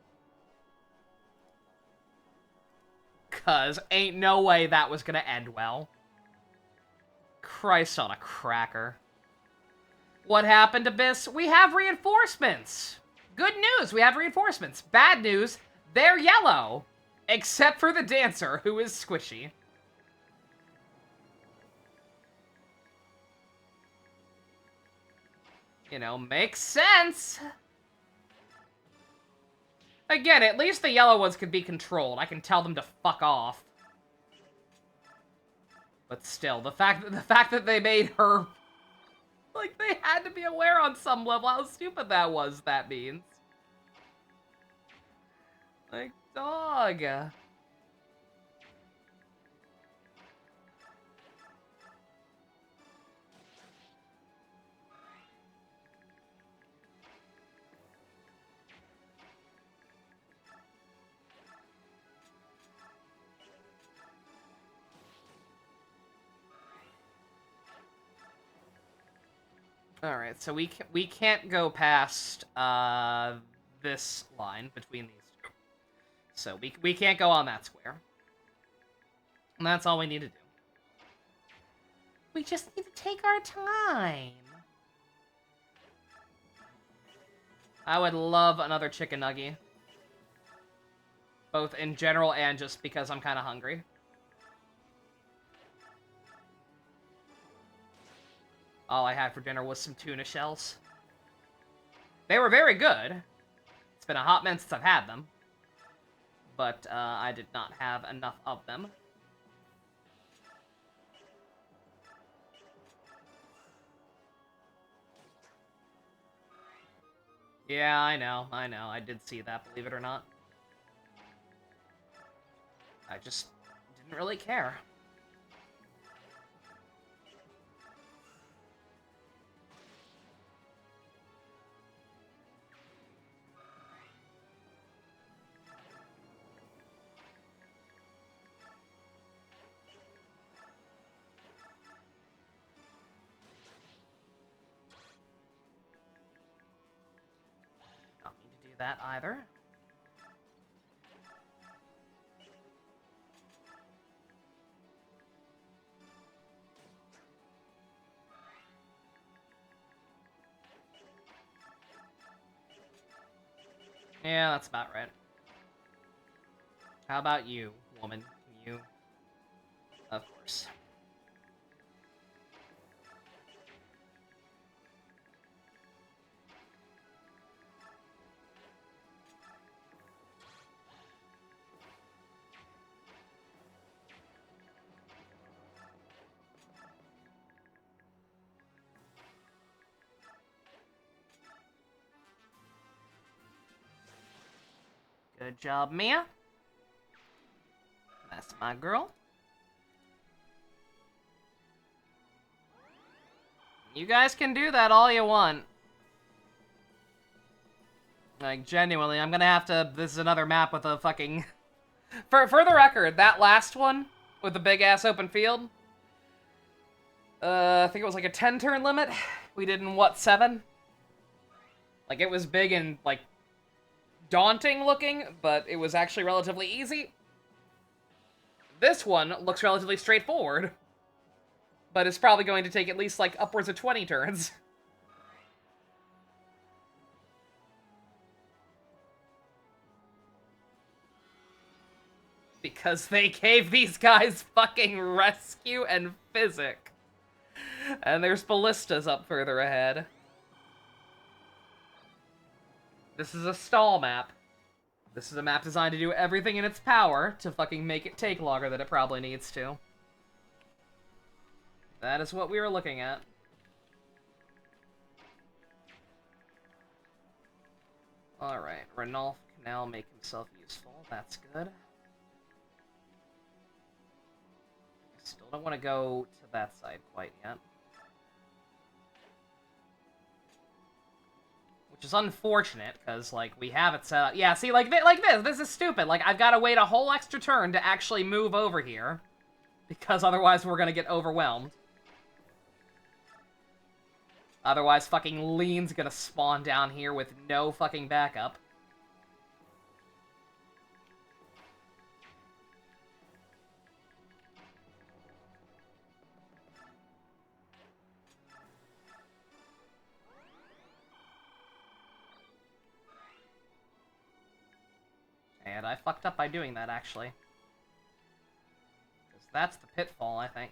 Cause ain't no way that was gonna end well. Christ on a cracker. What happened, Abyss? We have reinforcements. Good news, we have reinforcements. Bad news, they're yellow. Except for the dancer, who is squishy. You know, makes sense. Again, at least the yellow ones can be controlled. I can tell them to fuck off. But still, the fact that they made her... Like, they had to be aware on some level how stupid that was, that means. Like, dog. All right, so we can't go past this line between these two. So we can't go on that square. And that's all we need to do. We just need to take our time. I would love another chicken nugget. Both in general and just because I'm kind of hungry. All I had for dinner was some tuna shells. They were very good. It's been a hot minute since I've had them. But I did not have enough of them. Yeah, I know. I did see that, believe it or not. I just didn't really care. Not need to do that either. Yeah, that's about right. How about you, woman? Can you? Of course. Good job, Mia. That's my girl. You guys can do that all you want. Like, genuinely, I'm gonna have to... This is another map with a fucking... For the record, that last one, with the big-ass open field, I think it was like a 10-turn limit. We did in, what, 7? Like, it was big and, like, daunting looking, but it was actually relatively easy. This one looks relatively straightforward, but it's probably going to take at least, like, upwards of 20 turns. Because they gave these guys fucking rescue and physic. And there's ballistas up further ahead. This is a stall map. This is a map designed to do everything in its power to fucking make it take longer than it probably needs to. That is what we were looking at. Alright, Ranulf can now make himself useful. That's good. Still don't want to go to that side quite yet. Which is unfortunate, because, like, we have it set up. Yeah, see, like this. This is stupid. Like, I've got to wait a whole extra turn to actually move over here. Because otherwise we're going to get overwhelmed. Otherwise, fucking Lean's going to spawn down here with no fucking backup. And I fucked up by doing that, actually. Because that's the pitfall, I think.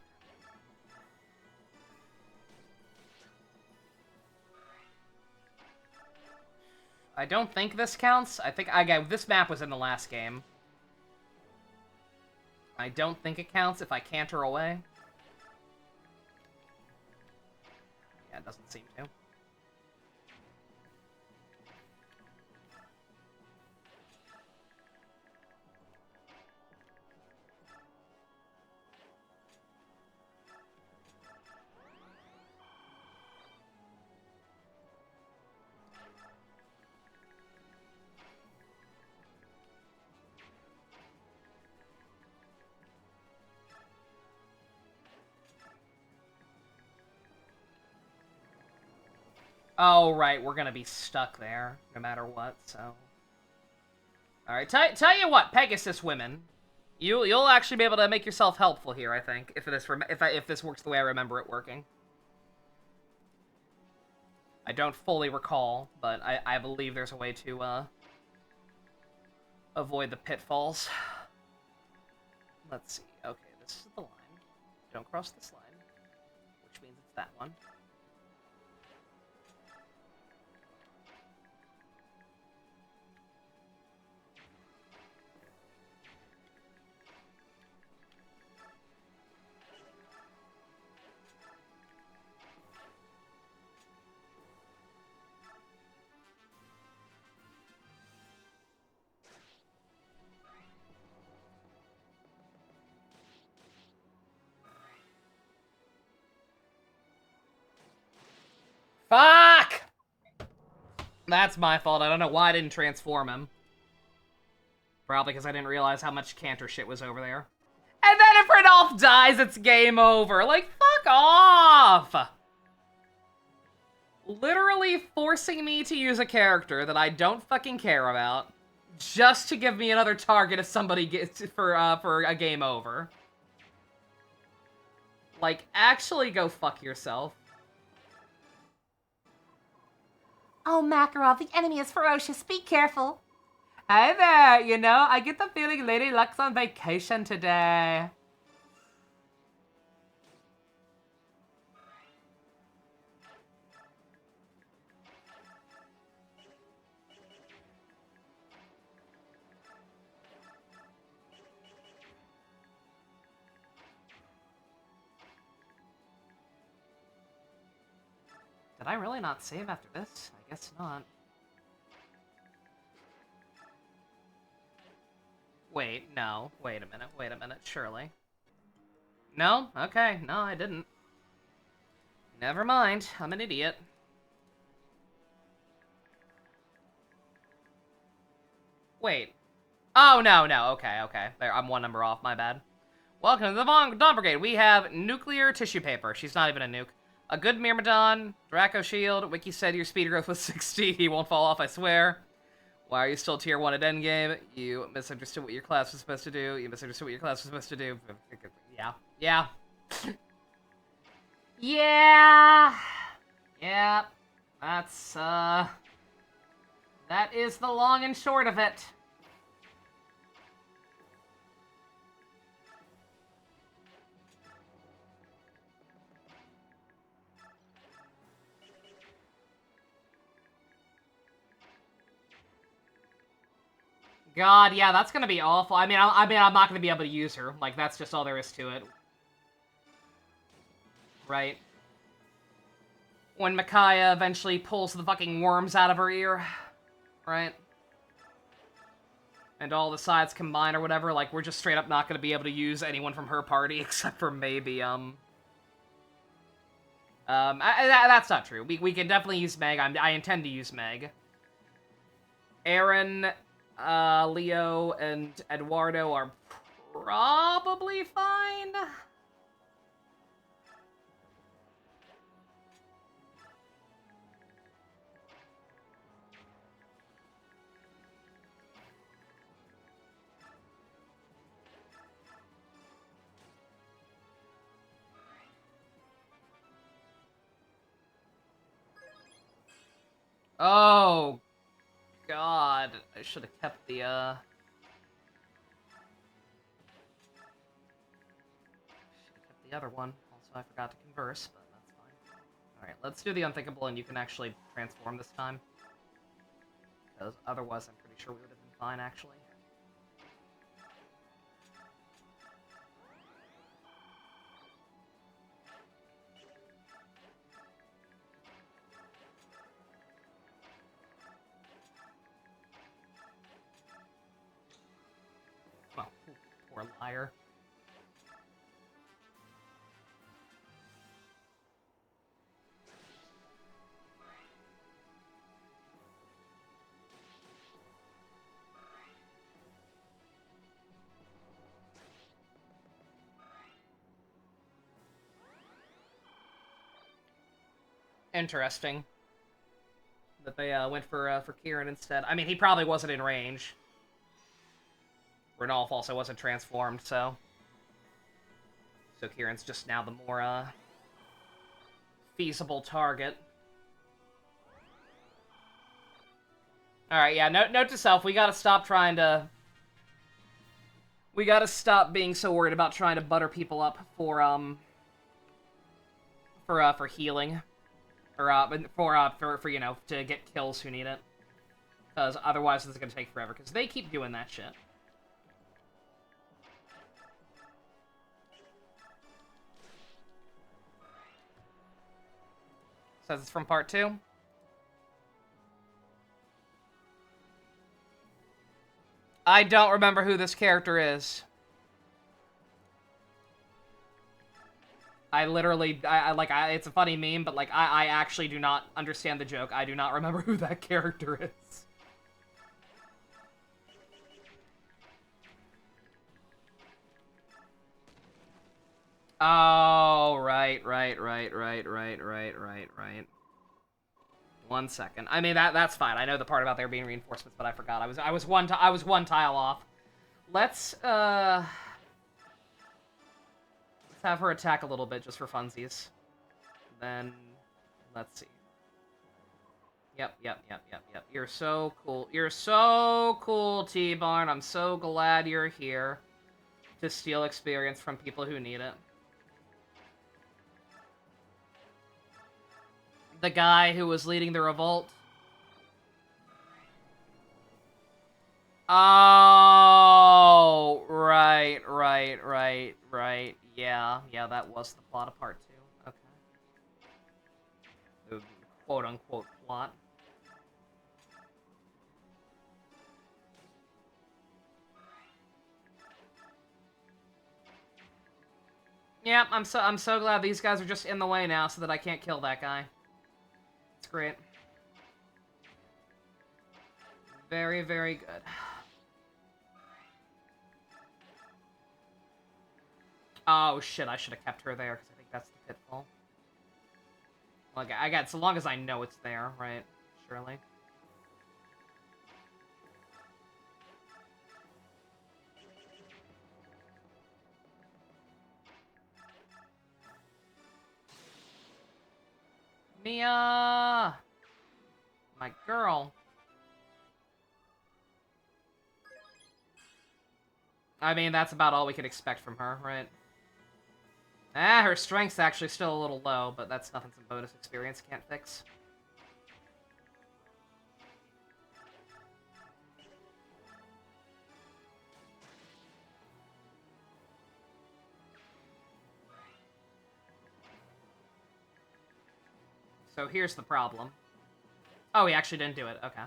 I don't think this counts. I think this map was in the last game. I don't think it counts if I canter away. Yeah, it doesn't seem to. Oh, right, we're gonna be stuck there, no matter what, so... Alright, tell you what, Pegasus women. You'll actually be able to make yourself helpful here, I think, if this works the way I remember it working. I don't fully recall, but I believe there's a way to, avoid the pitfalls. Let's see. Okay, this is the line. Don't cross this line, which means it's that one. Fuck! That's my fault. I don't know why I didn't transform him. Probably because I didn't realize how much canter shit was over there. And then if Rodolph dies, it's game over. Like, fuck off! Literally forcing me to use a character that I don't fucking care about just to give me another target if somebody gets for a game over. Like, actually go fuck yourself. Oh, Makarov, the enemy is ferocious. Be careful. Hey there, you know, I get the feeling Lady Luck's on vacation today. Did I really not save after this? I guess not. Wait, no. Wait a minute, surely. No? Okay, no, I didn't. Never mind, I'm an idiot. Wait. Oh, no, okay. There, I'm one number off, my bad. Welcome to the Dawn Brigade. We have nuclear tissue paper. She's not even a nuke. A good Myrmidon, Draco Shield. Wiki said your speed growth was 60. He won't fall off, I swear. Why are you still tier 1 at endgame? You misunderstood what your class was supposed to do. Yeah. Yeah. That's, that is the long and short of it. God, yeah, that's gonna be awful. I mean, I'm not gonna be able to use her. Like, that's just all there is to it. Right. When Micaiah eventually pulls the fucking worms out of her ear. Right. And all the sides combine or whatever, like, we're just straight up not gonna be able to use anyone from her party, except for maybe, that's not true. We can definitely use Meg. I intend to use Meg. Aaron, Leo, and Eduardo are probably fine. Oh, God. I should have kept the, Should've kept the other one. Also, I forgot to converse, but that's fine. Alright, let's do the unthinkable, and you can actually transform this time. Because otherwise, I'm pretty sure we would have been fine, actually. Oh, poor liar. Interesting. that they went for Kieran instead. I mean, he probably wasn't in range. Renolf also wasn't transformed, so Kieran's just now the more feasible target. Alright, yeah, note to self, we gotta stop trying to... We gotta stop being so worried about trying to butter people up for healing. Or, for, you know, to get kills who need it. Because otherwise this is gonna take forever, because they keep doing that shit. Says it's from part 2. I don't remember who this character is. I literally, it's a funny meme, but, like, I actually do not understand the joke. I do not remember who that character is. Oh, right. 1 second. I mean, that's fine. I know the part about there being reinforcements, but I forgot. I was one tile off. Let's have her attack a little bit just for funsies. Then let's see. Yep. You're so cool. You're so cool, T-Barn. I'm so glad you're here to steal experience from people who need it. The guy who was leading the revolt. Oh, right. Yeah, that was the plot of part 2. Okay. The quote-unquote plot. Yeah, I'm so glad these guys are just in the way now so that I can't kill that guy. It's great. Very, very good. Oh shit, I should have kept her there, because I think that's the pitfall. Well, I got, so long as I know it's there, right? Surely. Mia! My girl. I mean, that's about all we can expect from her, right? Her strength's actually still a little low, but that's nothing some bonus experience can't fix. So here's the problem. Oh, he actually didn't do it. Okay.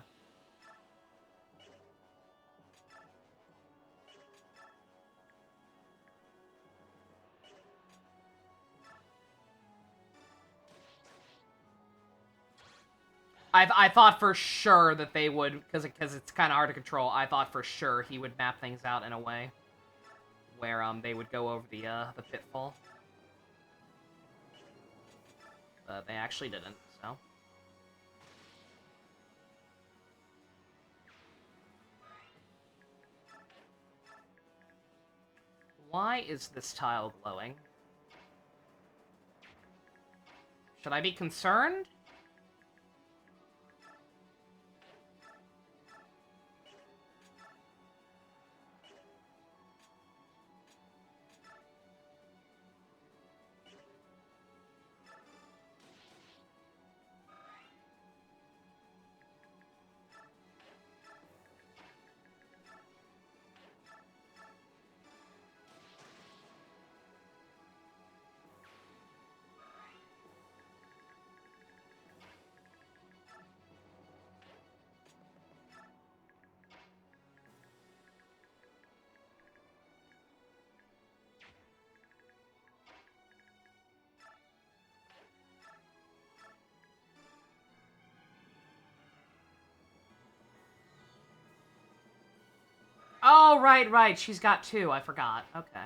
I thought for sure that they would, because it's kind of hard to control. I thought for sure he would map things out in a way where they would go over the pitfall. But they actually didn't, so. Why is this tile glowing? Should I be concerned? Oh, right. She's got 2. I forgot. Okay.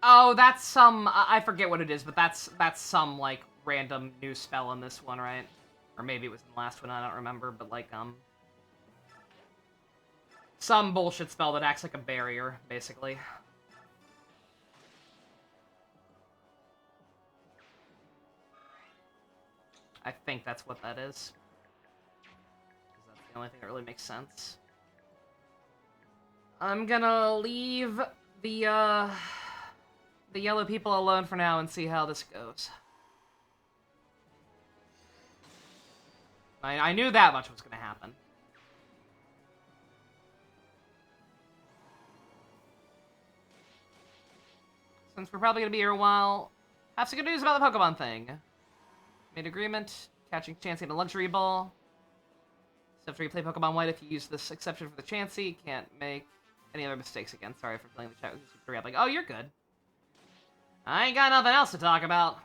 Oh, that's some... I forget what it is, but that's some, like, random new spell in this one, right? Or maybe it was in the last one, I don't remember, but like, some bullshit spell that acts like a barrier, basically. I think that's what that is. 'Cause that's the only thing that really makes sense. I'm gonna leave the yellow people alone for now and see how this goes. I knew that much was gonna happen. Since we're probably gonna be here a while, have some good news about the Pokemon thing. Made agreement, catching Chansey in a luxury ball. Except for you play Pokemon White, if you use this exception for the Chansey, can't make any other mistakes again. Sorry for filling the chat with you super rambling. Oh, you're good. I ain't got nothing else to talk about.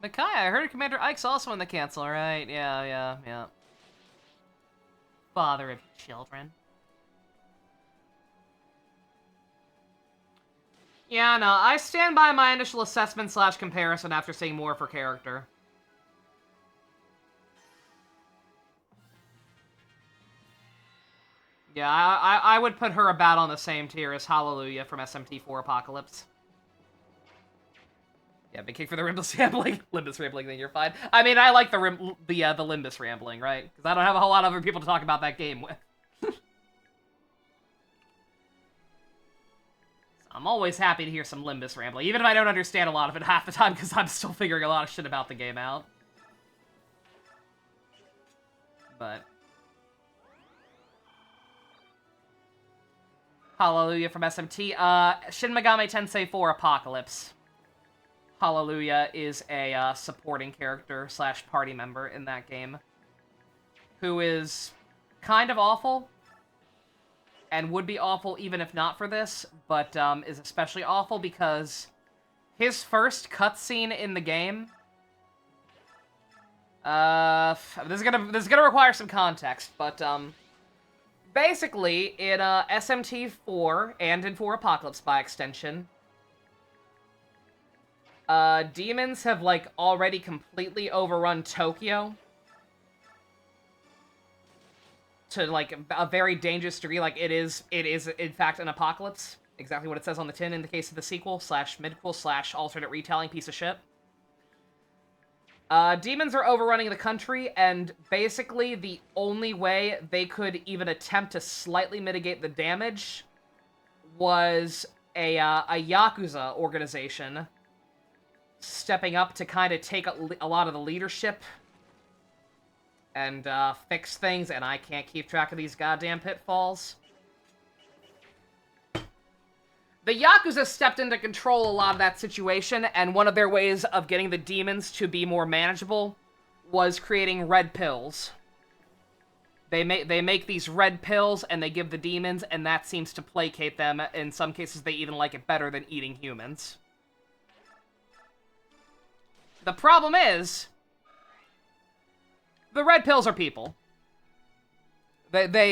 Makai, I heard Commander Ike's also in the cancel, right? Yeah. Father of children. Yeah, no, I stand by my initial assessment / comparison after seeing more of her character. Yeah, I would put her about on the same tier as Hallelujah from SMT4 Apocalypse. Yeah, big kick for the Limbus rambling. Limbus rambling, then you're fine. I mean, I like the Limbus rambling, right? Because I don't have a whole lot of other people to talk about that game with. I'm always happy to hear some Limbus rambling, even if I don't understand a lot of it half the time, because I'm still figuring a lot of shit about the game out. But Hallelujah from SMT. Shin Megami Tensei 4 Apocalypse. Hallelujah is a supporting character / party member in that game, who is kind of awful, and would be awful even if not for this, but is especially awful because his first cutscene in the game. This is gonna require some context, but basically in SMT4 and in 4 Apocalypse by extension, demons have, like, already completely overrun Tokyo to, like, a very dangerous degree. Like, it is in fact an apocalypse. Exactly what it says on the tin in the case of the sequel / midquel / alternate retelling piece of shit. Demons are overrunning the country, and basically the only way they could even attempt to slightly mitigate the damage was a Yakuza organization stepping up to kind of take a lot of the leadership and fix things, and I can't keep track of these goddamn pitfalls. The Yakuza stepped in to control a lot of that situation, and one of their ways of getting the demons to be more manageable was creating red pills. They make these red pills, and they give the demons, and that seems to placate them. In some cases, they even like it better than eating humans. The problem is, the red pills are people. They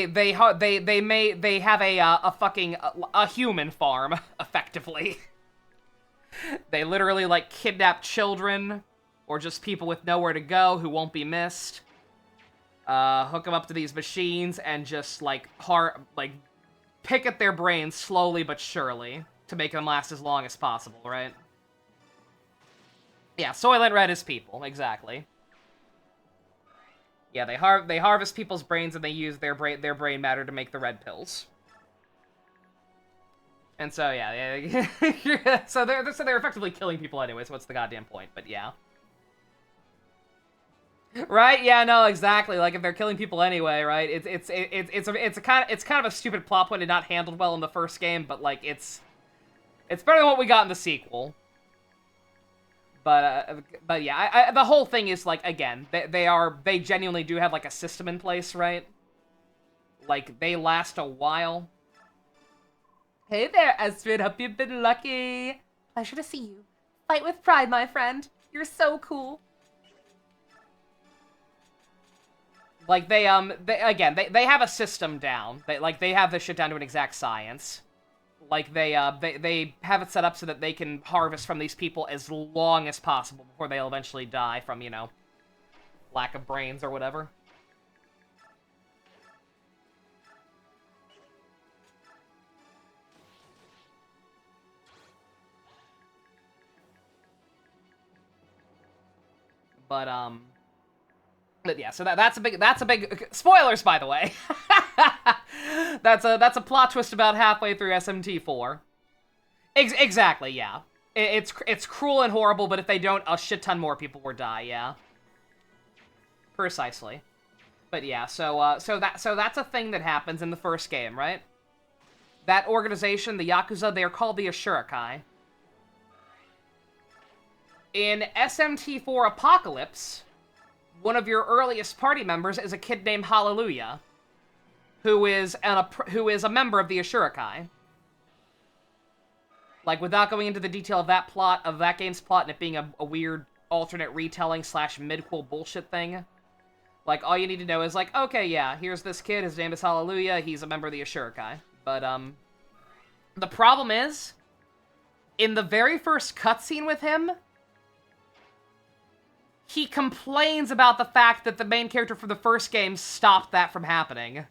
have a fucking human farm, effectively. They literally, like, kidnap children or just people with nowhere to go who won't be missed. Hook them up to these machines and just, like, pick at their brains slowly but surely to make them last as long as possible, right? Yeah, Soylent Red is people, exactly. Yeah, they harvest people's brains and they use their brain matter to make the red pills. And so yeah, so they're effectively killing people anyway. So what's the goddamn point? But yeah, right? Yeah, no, exactly. Like if they're killing people anyway, right? It's kind of a stupid plot point and not handled well in the first game, but like it's better than what we got in the sequel. But yeah, the whole thing is, like, again, they genuinely do have, like, a system in place, right? Like, they last a while. Hey there, Astrid. Hope you've been lucky. Pleasure to see you. Fight with pride, my friend. You're so cool. Like, they have a system down. They have this shit down to an exact science. Like, they have it set up so that they can harvest from these people as long as possible before they'll eventually die from, you know, lack of brains or whatever. But yeah, so that's a big spoilers, by the way. That's a plot twist about halfway through SMT4. Exactly, yeah. It's cruel and horrible, but if they don't, a shit ton more people will die. Yeah. Precisely. But yeah, so that's a thing that happens in the first game, right? That organization, the Yakuza, they are called the Ashurakai. In SMT4 Apocalypse, one of your earliest party members is a kid named Hallelujah, who is a member of the Ashurakai. Like, without going into the detail of that game's plot, and it being a weird alternate retelling / midquel bullshit thing, like, all you need to know is, like, okay, yeah, here's this kid, his name is Hallelujah, he's a member of the Ashurakai. But, the problem is, in the very first cutscene with him, he complains about the fact that the main character from the first game stopped that from happening.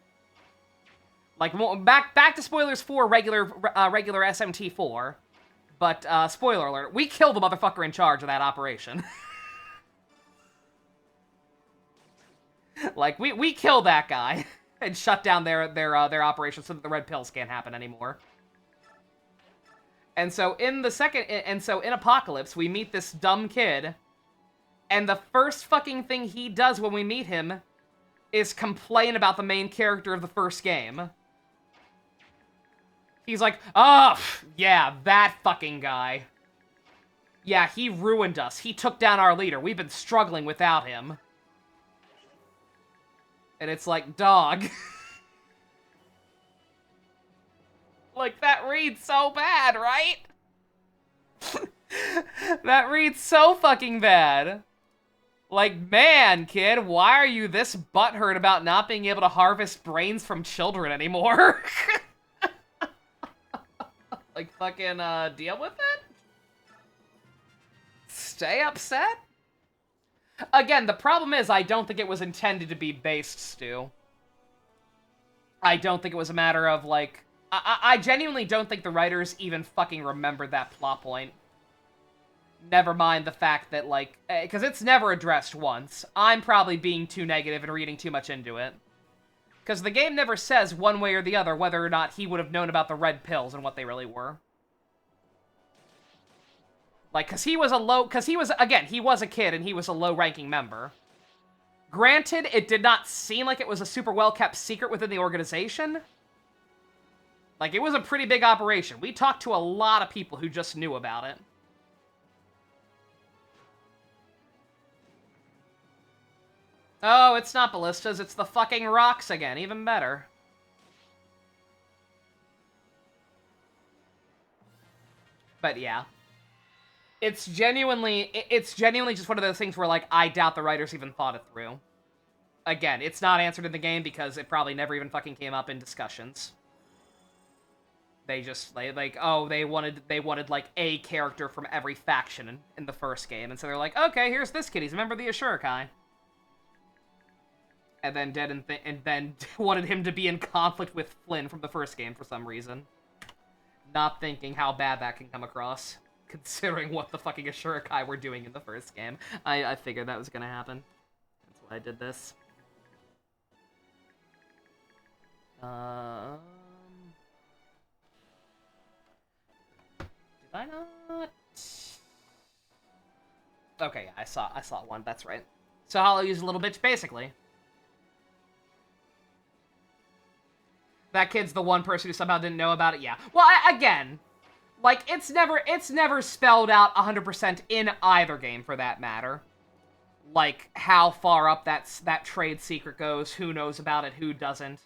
Like, back to spoilers for regular SMT4, but, spoiler alert, we killed the motherfucker in charge of that operation. Like, we killed that guy and shut down their operation so that the red pills can't happen anymore. And so in Apocalypse, we meet this dumb kid, and the first fucking thing he does when we meet him is complain about the main character of the first game. He's like, oh, yeah, that fucking guy. Yeah, he ruined us. He took down our leader. We've been struggling without him. And it's like, dog. Like, that reads so bad, right? That reads so fucking bad. Like, man, kid, why are you this butthurt about not being able to harvest brains from children anymore? Like, fucking, deal with it? Stay upset? Again, the problem is I don't think it was intended to be based, Stu. I don't think it was a matter of, like... I genuinely don't think the writers even fucking remembered that plot point. Never mind the fact that, like... Because it's never addressed once. I'm probably being too negative and reading too much into it. Because the game never says one way or the other whether or not he would have known about the red pills and what they really were. Like, because he was a kid and he was a low-ranking member. Granted, it did not seem like it was a super well-kept secret within the organization. Like, it was a pretty big operation. We talked to a lot of people who just knew about it. Oh, it's not ballistas, it's the fucking rocks again. Even better. But yeah. It's genuinely just one of those things where, like, I doubt the writers even thought it through. Again, it's not answered in the game because it probably never even fucking came up in discussions. They just, they wanted, like, a character from every faction in the first game. And so they're like, okay, here's this kid, he's a member of the Ashurakai. And then wanted him to be in conflict with Flynn from the first game for some reason. Not thinking how bad that can come across, considering what the fucking Ashurakai were doing in the first game. I figured that was gonna happen. That's why I did this. Did I not? Okay, yeah, I saw one, that's right. So Hollow used a little bitch, basically. That kid's the one person who somehow didn't know about it, yeah. Well, again, like, it's never spelled out 100% in either game, for that matter. Like, how far up that trade secret goes, who knows about it, who doesn't.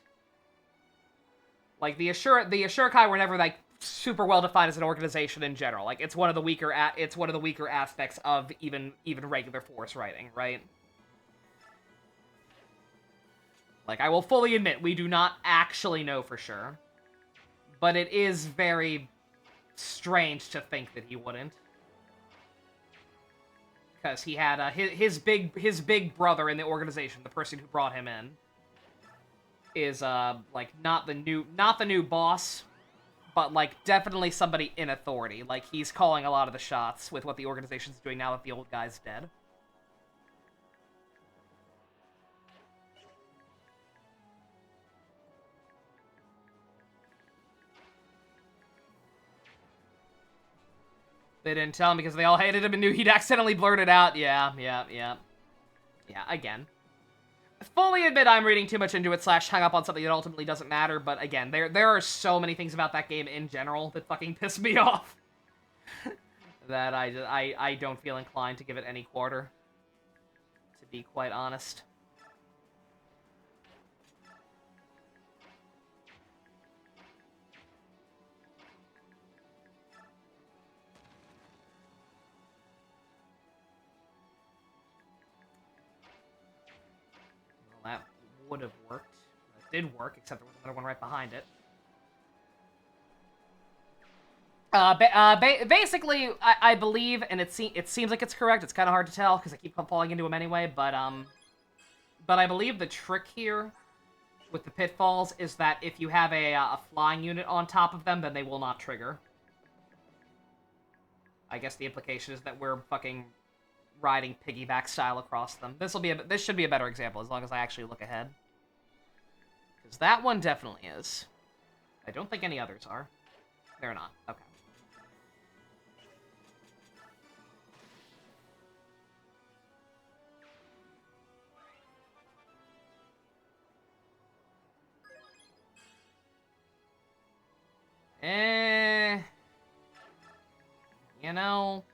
Like, the Ashurakai were never, like, super well defined as an organization in general. Like, it's one of the weaker aspects of even regular Force writing, right? Like, I will fully admit, we do not actually know for sure. But it is very strange to think that he wouldn't. Because he had his big brother in the organization, the person who brought him in, is like not the new boss, but like definitely somebody in authority. Like he's calling a lot of the shots with what the organization's doing now that the old guy's dead. They didn't tell him because they all hated him and knew he'd accidentally blurt it out. Yeah, again. I fully admit I'm reading too much into it / hung up on something that ultimately doesn't matter, but again, there are so many things about that game in general that fucking piss me off. That I don't feel inclined to give it any quarter. To be quite honest. That would have worked. It did work, except there was another one right behind it. Basically, I believe, and it seems like it's correct. It's kind of hard to tell because I keep falling into them anyway. But I believe the trick here with the pitfalls is that if you have a flying unit on top of them, then they will not trigger. I guess the implication is that we're fucking riding piggyback style across them. This should be a better example as long as I actually look ahead. Because that one definitely is. I don't think any others are. They're not. Okay. You know...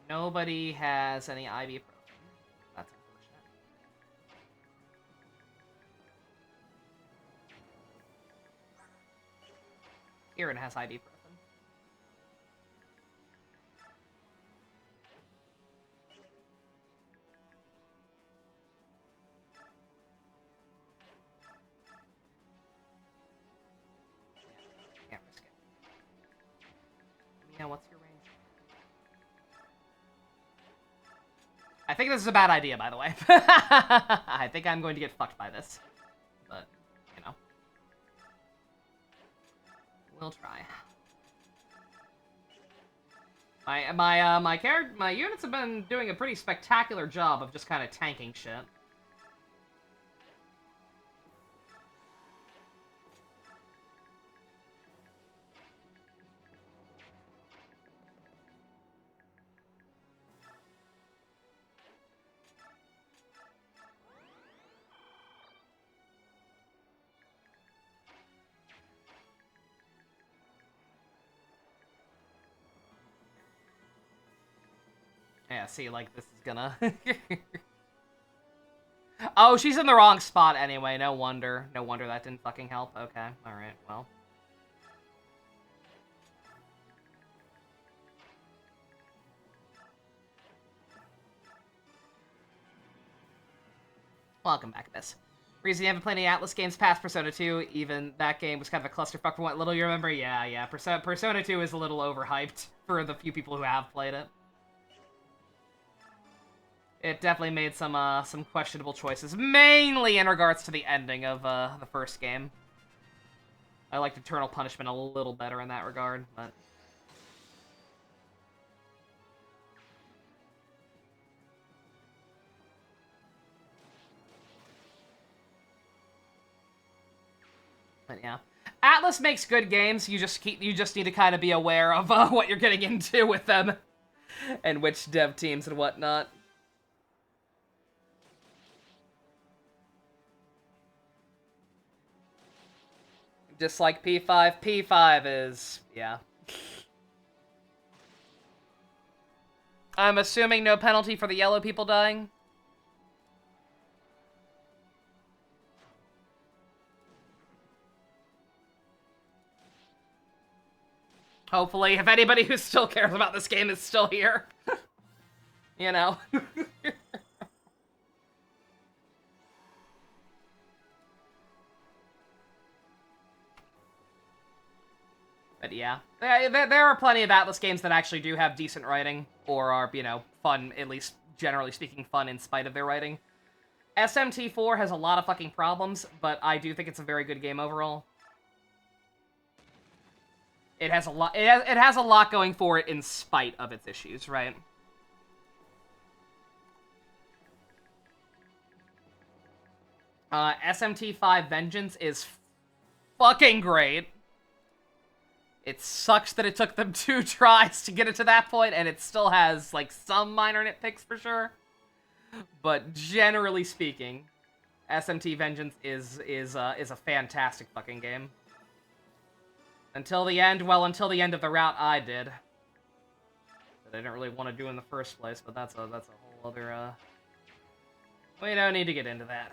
Nobody has any ibuprofen. That's unfortunate. Kieran has ibuprofen. Can't risk it. Yeah, what's your range? I think this is a bad idea, by the way. I think I'm going to get fucked by this. But, you know. We'll try. My units have been doing a pretty spectacular job of just kind of tanking shit. Yeah, see, like, this is gonna... Oh, she's in the wrong spot anyway, no wonder. No wonder that didn't fucking help. Okay, alright, well. Welcome back, Miss. Reason you haven't played any Atlas games past Persona 2, even that game was kind of a clusterfuck from what little you remember? Yeah, Persona 2 is a little overhyped for the few people who have played it. It definitely made some questionable choices, mainly in regards to the ending of the first game. I liked Eternal Punishment a little better in that regard, but... But yeah. Atlas makes good games, you just need to kind of be aware of what you're getting into with them. And which dev teams and whatnot. Just like P5 is, yeah. I'm assuming no penalty for the yellow people dying. Hopefully, if anybody who still cares about this game is still here. You know. But yeah, there are plenty of Atlas games that actually do have decent writing, or are, you know, fun, at least generally speaking, fun in spite of their writing. SMT4 has a lot of fucking problems, but I do think it's a very good game overall. It has a lot. It has a lot going for it in spite of its issues, right? SMT5 Vengeance is fucking great. It sucks that it took them 2 tries to get it to that point, and it still has, like, some minor nitpicks for sure. But generally speaking, SMT Vengeance is a fantastic fucking game. Until the end, well, until the end of the route I did. That I didn't really want to do in the first place, but that's a whole other, we don't need to get into that.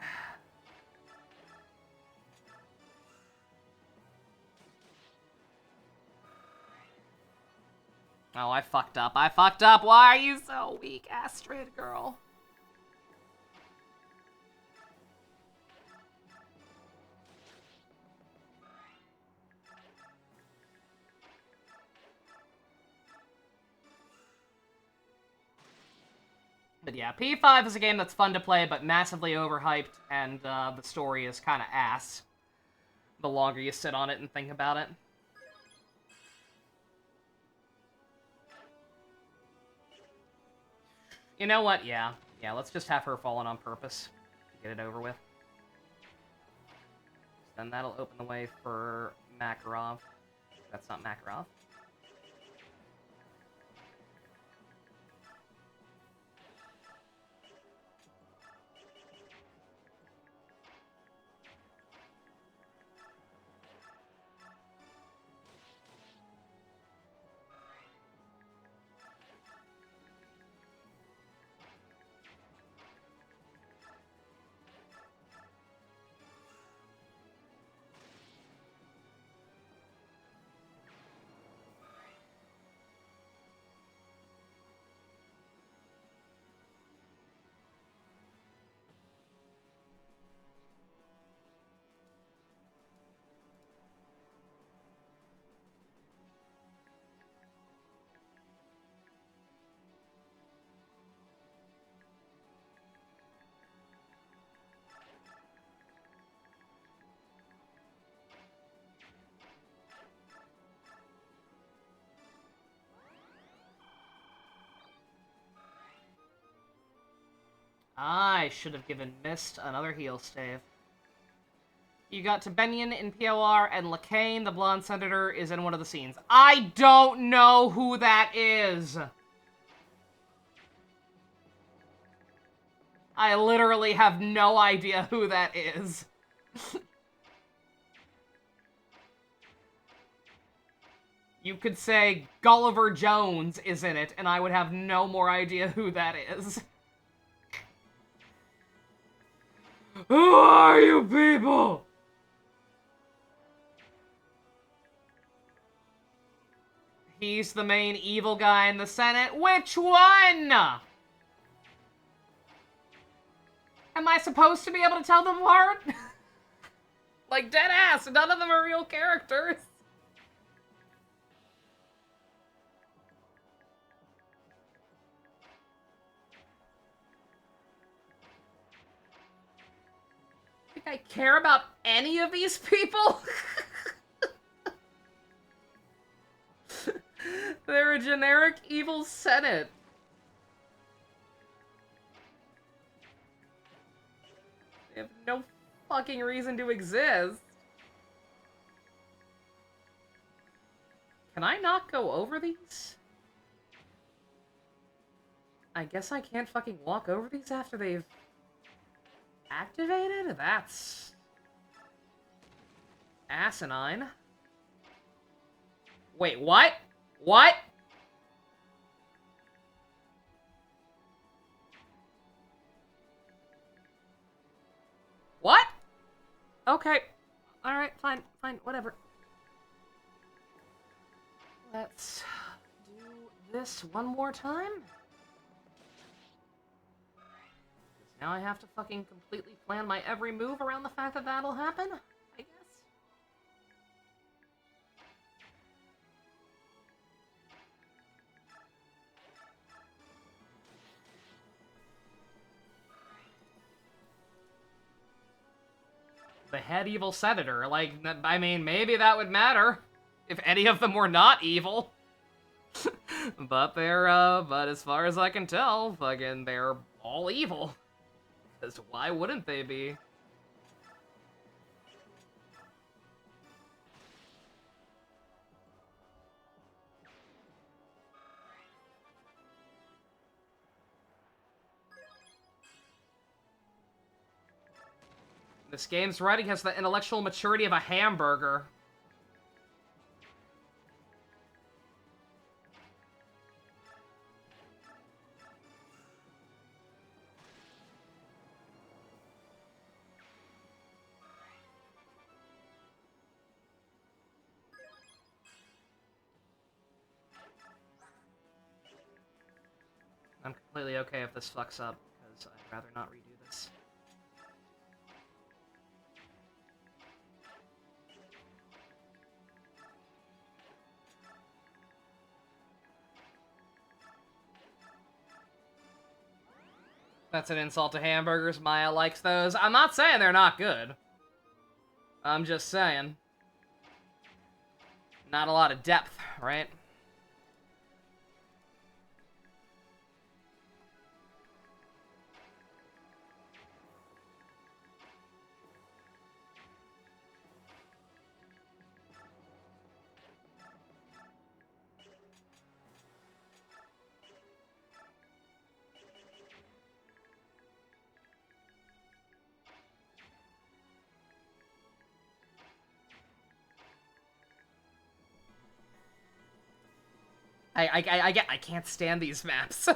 Oh, I fucked up. I fucked up. Why are you so weak, Astrid, girl? But yeah, P5 is a game that's fun to play, but massively overhyped, and the story is kind of ass the longer you sit on it and think about it. You know what? Yeah, let's just have her fallen on purpose to get it over with. Then that'll open the way for Makarov. That's not Makarov. I should have given Mist another heal stave. You got to Benyon in POR, and Lacane, the blonde senator, is in one of the scenes. I don't know who that is! I literally have no idea who that is. You could say Gulliver Jones is in it, and I would have no more idea who that is. Who are you people? He's the main evil guy in the Senate. Which one? Am I supposed to be able to tell them apart? Like, dead ass, none of them are real characters. Think I care about any of these people? They're a generic evil Senate. They have no fucking reason to exist. Can I not go over these? I guess I can't fucking walk over these after they've activated? That's asinine. Wait, what? What? Okay. Alright, fine, whatever. Let's do this one more time. Now I have to fucking completely plan my every move around the fact that that'll happen, I guess. The head evil senator, like, I mean, maybe that would matter if any of them were not evil. But but as far as I can tell, fucking, they're all evil. Because why wouldn't they be? This game's writing has the intellectual maturity of a hamburger. I'm completely okay if this fucks up, because I'd rather not redo this. That's an insult to hamburgers. Maya likes those. I'm not saying they're not good. I'm just saying. Not a lot of depth, right? I can't stand these maps.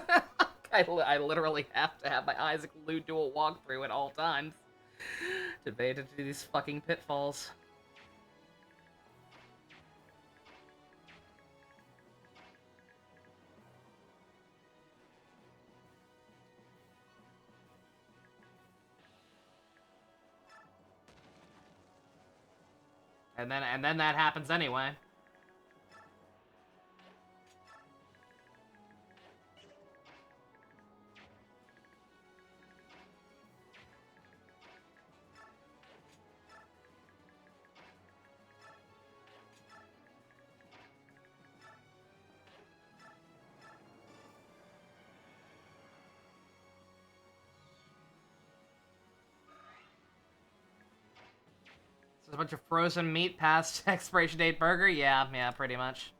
I literally have to have my eyes glued to a walkthrough at all times to bait into these fucking pitfalls. And then that happens anyway. A bunch of frozen meat past expiration date burger? Yeah, pretty much.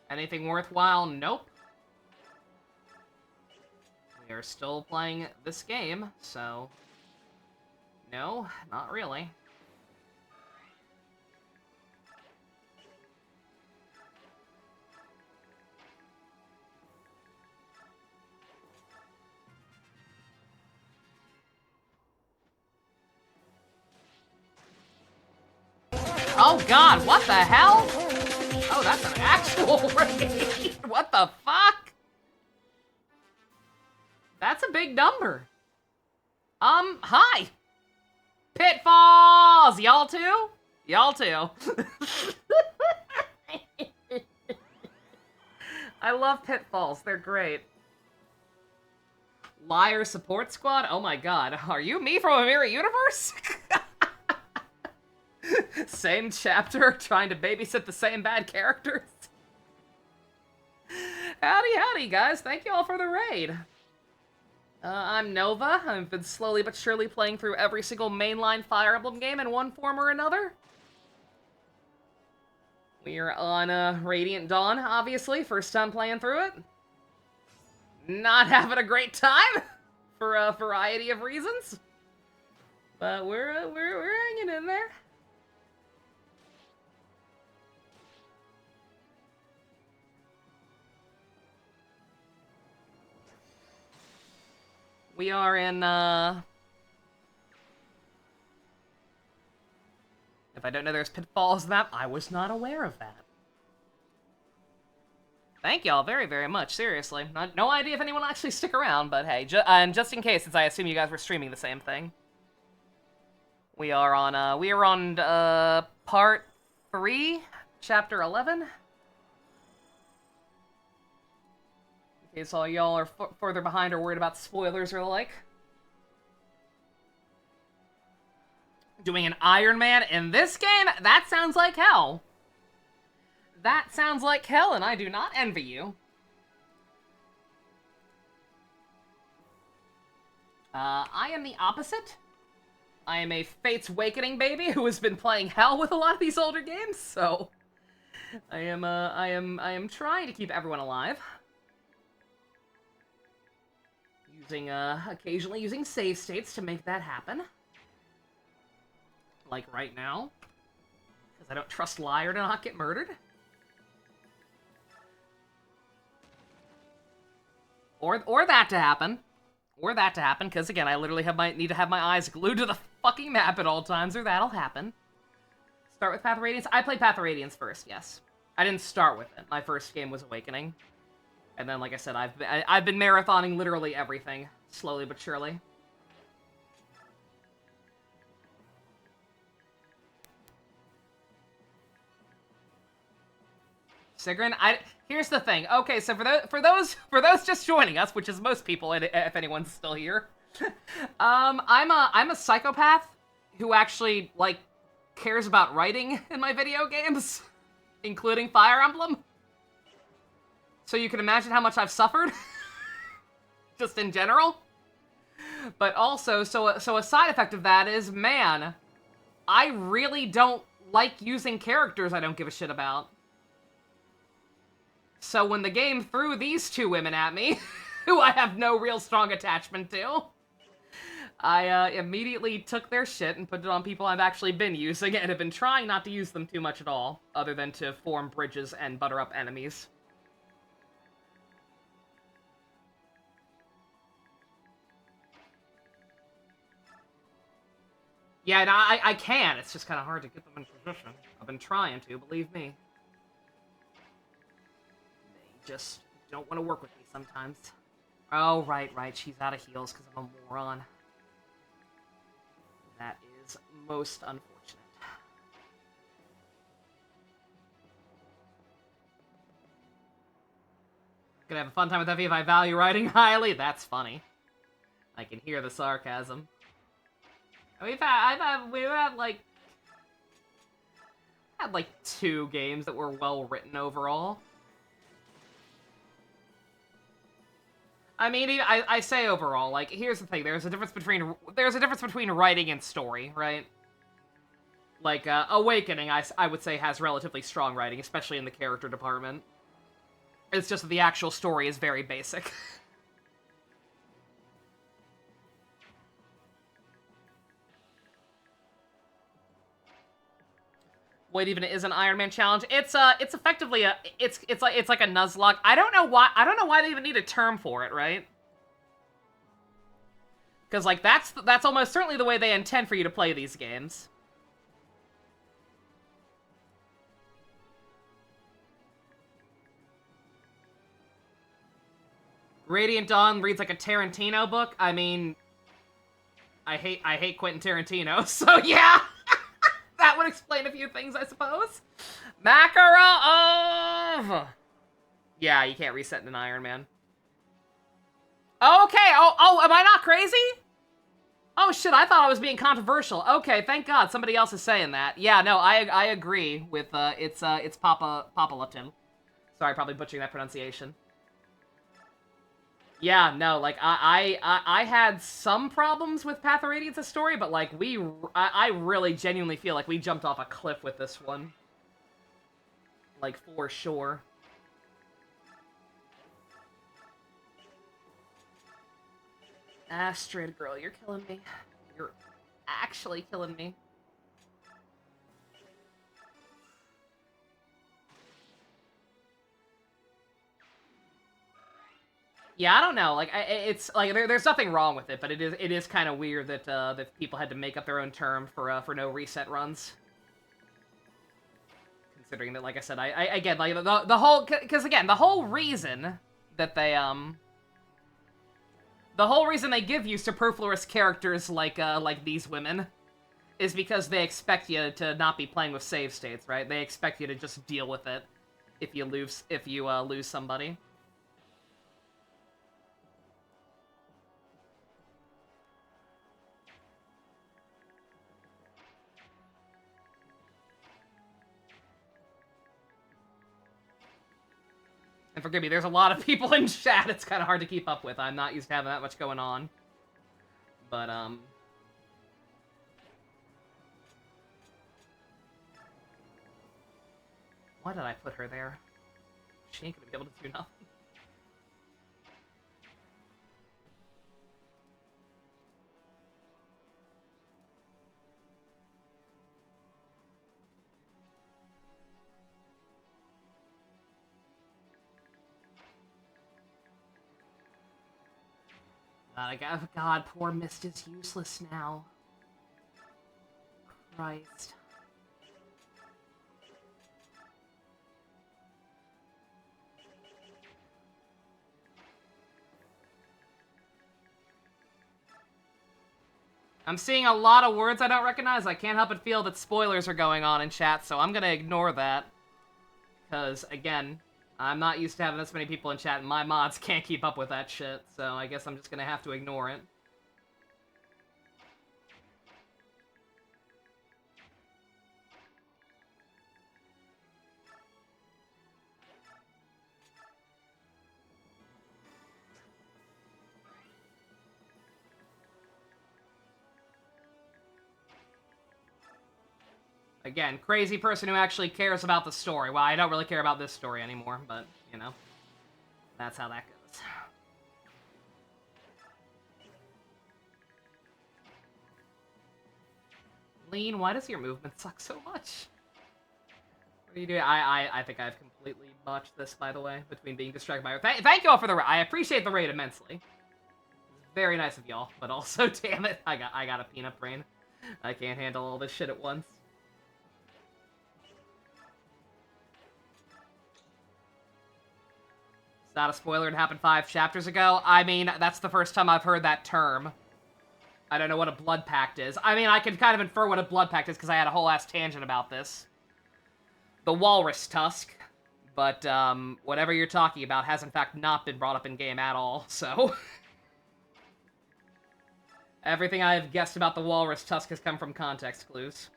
Anything worthwhile? Nope. We are still playing this game, so... No, not really. Oh god, what the hell? Oh, that's an actual raid. What the fuck? That's a big number. Hi. Pitfalls! Y'all too? Y'all too. I love pitfalls. They're great. Liar support squad? Oh my god. Are you me from a mirror universe? Same chapter, trying to babysit the same bad characters. Howdy, guys. Thank you all for the raid. I'm Nova. I've been slowly but surely playing through every single mainline Fire Emblem game in one form or another. We are on Radiant Dawn, obviously. First time playing through it. Not having a great time for a variety of reasons. But we're hanging in there. We are in, If I don't know there's pitfalls in that, I was not aware of that. Thank y'all very, very much, seriously. No idea if anyone will actually stick around, but hey, and just in case, since I assume you guys were streaming the same thing. We are on, part 3, chapter 11. In case all y'all are further behind or worried about spoilers or the like. Doing an Iron Man in this game? That sounds like hell. That sounds like hell, and I do not envy you. I am the opposite. I am a Fate's Awakening baby who has been playing hell with a lot of these older games, so I am trying to keep everyone alive. Occasionally using save states to make that happen. Like right now. Because I don't trust Liar to not get murdered. Or that to happen. Or that to happen, because again, I literally need to have my eyes glued to the fucking map at all times, or that'll happen. Start with Path of Radiance? I played Path of Radiance first, yes. I didn't start with it. My first game was Awakening. And then, like I said, I've been marathoning literally everything, slowly but surely. Sigrun, here's the thing. Okay, so for those just joining us, which is most people, if anyone's still here, I'm a psychopath who actually like cares about writing in my video games, including Fire Emblem. So you can imagine how much I've suffered, just in general. But also, so a side effect of that is, man, I really don't like using characters I don't give a shit about. So when the game threw these two women at me, who I have no real strong attachment to, I immediately took their shit and put it on people I've actually been using and have been trying not to use them too much at all, other than to form bridges and butter up enemies. Yeah, and I can. It's just kind of hard to get them in position. I've been trying to, believe me. They just don't want to work with me sometimes. Oh, right. She's out of heals because I'm a moron. That is most unfortunate. Gonna have a fun time with Effie if I value writing highly? That's funny. I can hear the sarcasm. We've had like 2 games that were well written overall. I mean, I say overall, like, here's the thing, there's a difference between writing and story, right? Like, Awakening, I would say, has relatively strong writing, especially in the character department. It's just that the actual story is very basic. What even is an Iron Man challenge? It's effectively it's like a Nuzlocke. I don't know why they even need a term for it, right? Because like that's almost certainly the way they intend for you to play these games. Radiant Dawn reads like a Tarantino book. I mean, I hate Quentin Tarantino, so yeah. That would explain a few things, I suppose. Makarov! Yeah, you can't reset in an Iron Man. Okay, oh, am I not crazy? Oh shit, I thought I was being controversial. Okay, thank God somebody else is saying that. Yeah, no, I agree with, it's Papalatin. Sorry, probably butchering that pronunciation. Yeah, no, like, I had some problems with Path of Radiance's story, but, like, I really genuinely feel like we jumped off a cliff with this one. Like, for sure. Astrid, girl, you're killing me. You're actually killing me. Yeah, I don't know. Like, it's like there's nothing wrong with it, but it is kind of weird that that people had to make up their own term for no reset runs. Considering that, like I said, I again, like the whole, because again, the whole reason that the whole reason they give you superfluous characters like these women is because they expect you to not be playing with save states, right? They expect you to just deal with it if you lose somebody. And forgive me, there's a lot of people in chat. It's kind of hard to keep up with. I'm not used to having that much going on. But, why did I put her there? She ain't gonna be able to do nothing. God, poor Mist is useless now. Christ. I'm seeing a lot of words I don't recognize. I can't help but feel that spoilers are going on in chat, so I'm gonna ignore that. Because, again, I'm not used to having this many people in chat, and my mods can't keep up with that shit, so I guess I'm just gonna have to ignore it. Again, crazy person who actually cares about the story. Well, I don't really care about this story anymore, but, you know, that's how that goes. Lean, why does your movement suck so much? What are you doing? I think I've completely botched this, by the way, between being distracted by... Thank you all for the raid. I appreciate the raid immensely. Very nice of y'all, but also, damn it, I got a peanut brain. I can't handle all this shit at once. It's not a spoiler, it happened 5 chapters ago. I mean, that's the first time I've heard that term. I don't know what a blood pact is. I mean, I can kind of infer what a blood pact is because I had a whole ass tangent about this. The Walrus Tusk. But, whatever you're talking about has in fact not been brought up in game at all, so... Everything I have guessed about the Walrus Tusk has come from context clues.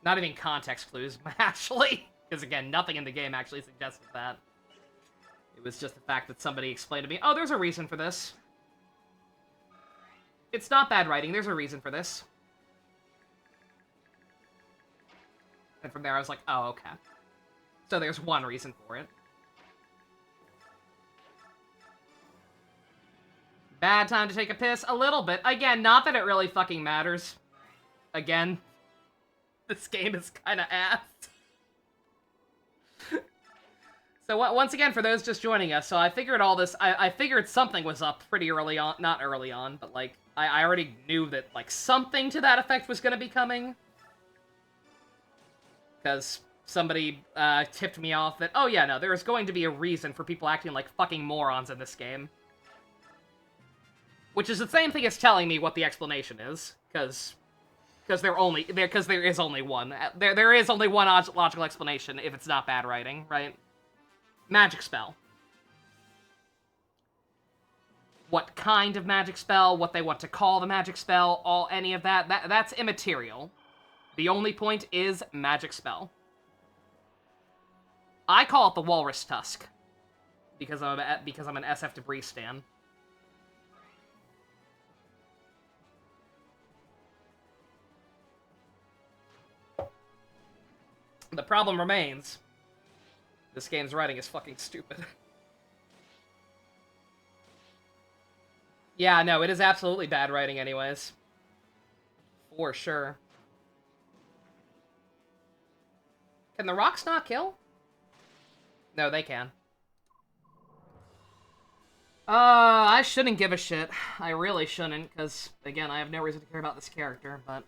Not even context clues, actually. Because again, nothing in the game actually suggested that. It was just the fact that somebody explained to me, oh, there's a reason for this. It's not bad writing, there's a reason for this. And from there I was like, oh, okay. So there's one reason for it. Bad time to take a piss? A little bit. Again, not that it really fucking matters. Again, this game is kinda ass. So once again, for those just joining us, so I figured all this, I figured something was up pretty early on, not early on, but like, I already knew that like something to that effect was gonna be coming. Because somebody tipped me off that, oh yeah, no, there is going to be a reason for people acting like fucking morons in this game. Which is the same thing as telling me what the explanation is, because there is only one. There is only one logical explanation if it's not bad writing, right? Magic spell. What kind of magic spell, what they want to call the magic spell, any of that's immaterial. The only point is magic spell. I call it the Walrus Tusk because I'm an SF Debris stan. The problem remains. This game's writing is fucking stupid. Yeah, no, it is absolutely bad writing anyways. For sure. Can the rocks not kill? No, they can. I shouldn't give a shit. I really shouldn't, because, again, I have no reason to care about this character, but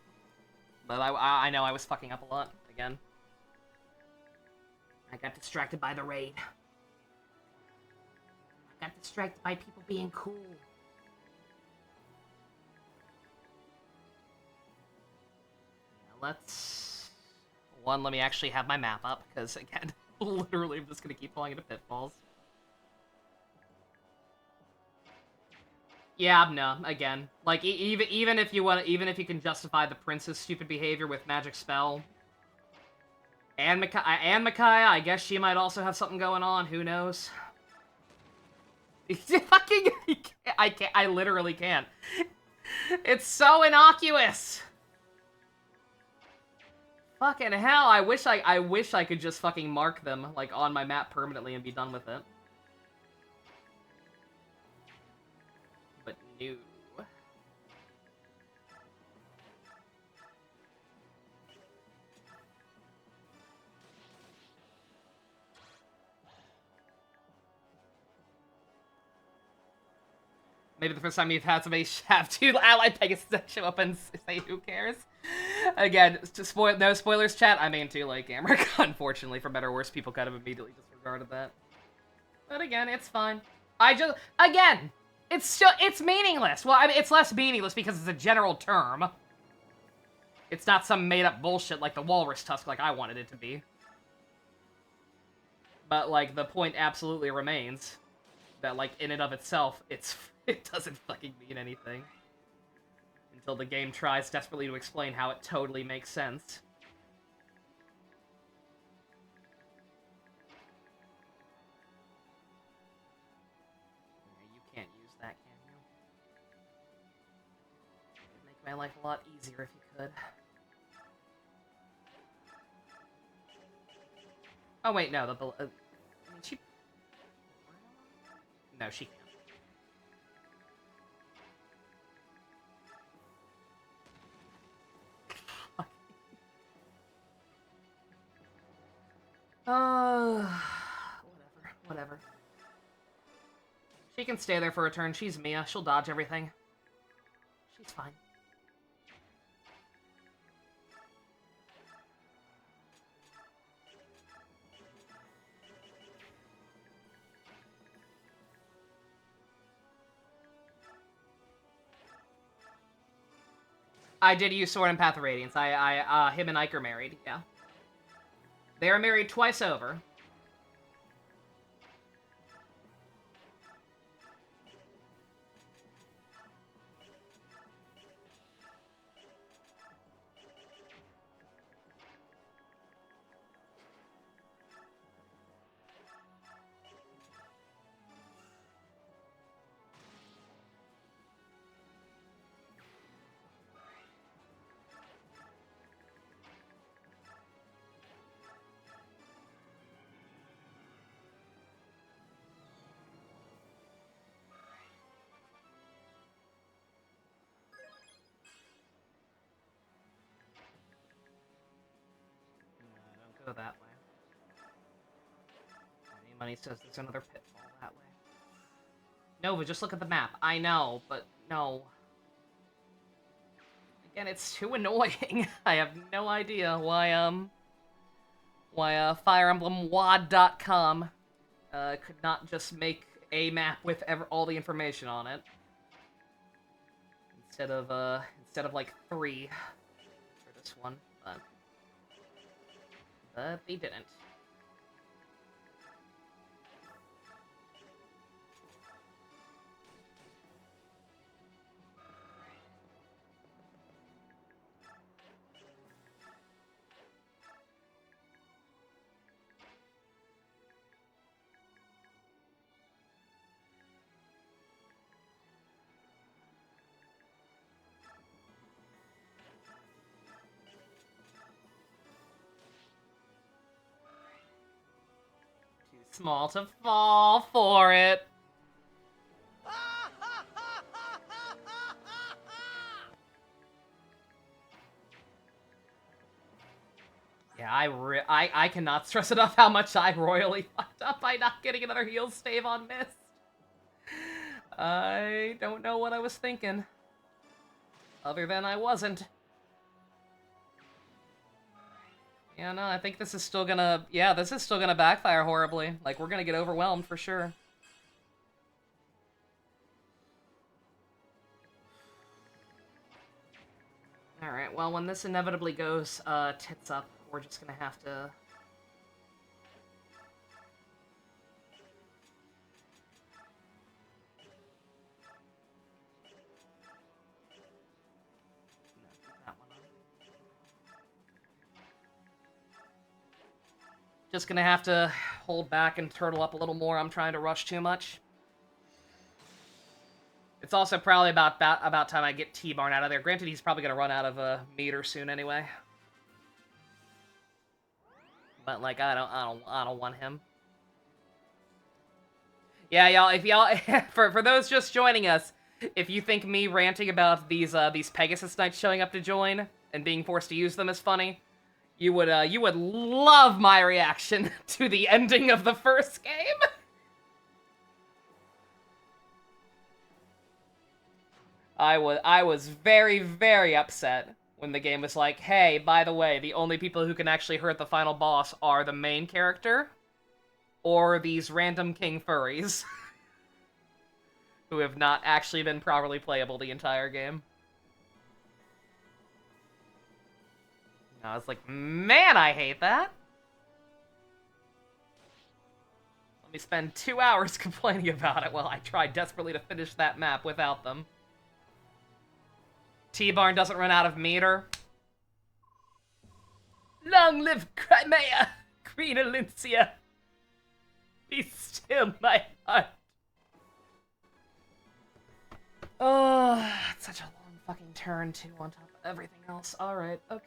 I know I was fucking up a lot, again. I got distracted by the raid. I got distracted by people being cool. Let's... One, let me actually have my map up, because, again, literally I'm just gonna keep falling into pitfalls. Yeah, no, again. Like, even if you can justify the prince's stupid behavior with magic spell... And Micaiah, I guess she might also have something going on, who knows? Fucking... I literally can't. It's so innocuous! Fucking hell, I wish I could just fucking mark them, like, on my map permanently and be done with it. But no. Maybe the first time you've had somebody have two allied Pegasus show up and say, who cares? Again, no spoilers, chat. I mean, too late, Gameric. Unfortunately, for better or worse, people kind of immediately disregarded that. But again, it's fine. Again, it's meaningless. Well, I mean, it's less meaningless because it's a general term. It's not some made-up bullshit like the Walrus Tusk like I wanted it to be. But, like, the point absolutely remains that, like, in and of itself, it doesn't fucking mean anything. Until the game tries desperately to explain how it totally makes sense. You can't use that, can you? It'd make my life a lot easier if you could. Oh wait, no, I mean, she... No, she can't. Whatever. She can stay there for a turn. She's Mia. She'll dodge everything. She's fine. I did use Sword and Path of Radiance. Him and Ike are married, yeah. They are married twice over. Go that way. Money says there's another pitfall that way. Nova, just look at the map. I know, but no. Again, it's too annoying. I have no idea why FireEmblemWad.com could not just make a map with all the information on it. Instead of like 3 for this one, but they didn't. Small to fall for it. Yeah, I cannot stress enough how much I royally fucked up by not getting another heal stave on Mist. I don't know what I was thinking. Other than I wasn't. Yeah, no, I think this is still gonna... Yeah, this is still gonna backfire horribly. Like, we're gonna get overwhelmed for sure. Alright, well, when this inevitably goes tits up, we're just gonna have to... Just gonna have to hold back and turtle up a little more. I'm trying to rush too much. It's also probably about time I get T-Barn out of there. Granted, he's probably gonna run out of meter soon anyway. But like, I don't want him. Yeah, y'all. If y'all, for those just joining us, if you think me ranting about these Pegasus Knights showing up to join and being forced to use them is funny, you would love my reaction to the ending of the first game. I was very, very upset when the game was like, hey, by the way, the only people who can actually hurt the final boss are the main character or these random king furries who have not actually been properly playable the entire game. And I was like, man, I hate that. Let me spend 2 hours complaining about it while I try desperately to finish that map without them. T-Barn doesn't run out of meter. Long live Crimea, Queen Alincia. Be still my heart. Oh, it's such a long fucking turn, too, on top of everything else. Alright, okay.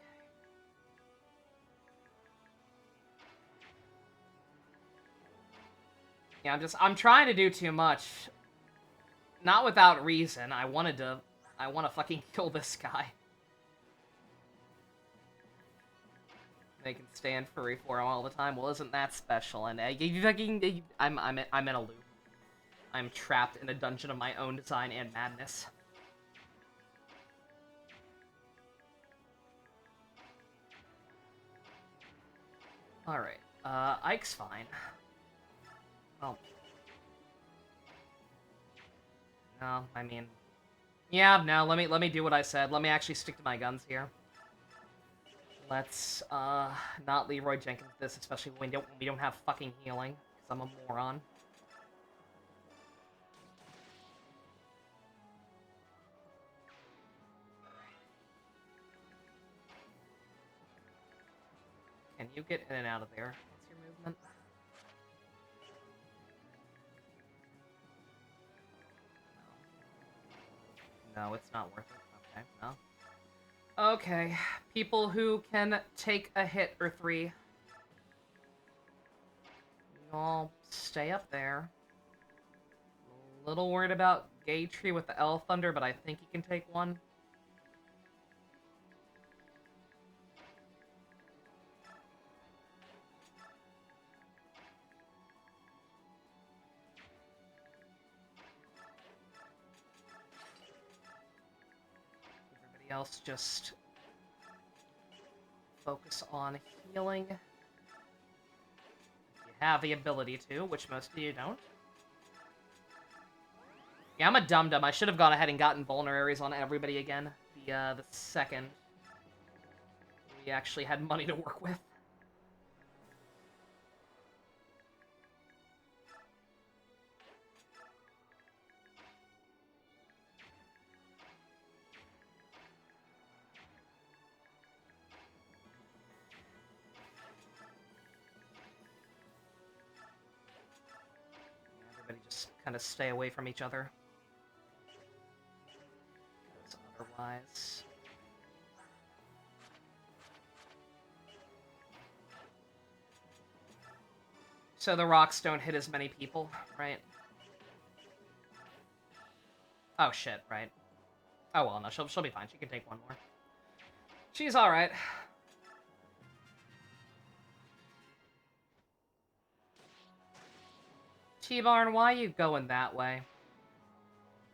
Yeah, I'm trying to do too much. Not without reason. I want to fucking kill this guy. They can stand furry for him all the time. Well, isn't that special? And I'm in a loop. I'm trapped in a dungeon of my own design and madness. Alright, Ike's fine. Oh. No, I mean... Yeah, no, let me do what I said. Let me actually stick to my guns here. Let's, not Leroy Jenkins this, especially when we don't have fucking healing, because I'm a moron. Can you get in and out of there? What's your movement? No, it's not worth it. Okay, no. Okay, people who can take a hit or 3. I'll stay up there. A little worried about Gaytree with the L Thunder, but I think he can take one. Else just focus on healing. If you have the ability to, which most of you don't. Yeah, I'm a dum-dum. I should have gone ahead and gotten vulneraries on everybody again. The second we actually had money to work with. Kind of stay away from each other. Because otherwise... So the rocks don't hit as many people, right? Oh shit, right. Oh well, no, she'll be fine. She can take one more. She's alright. T-Barn, why are you going that way?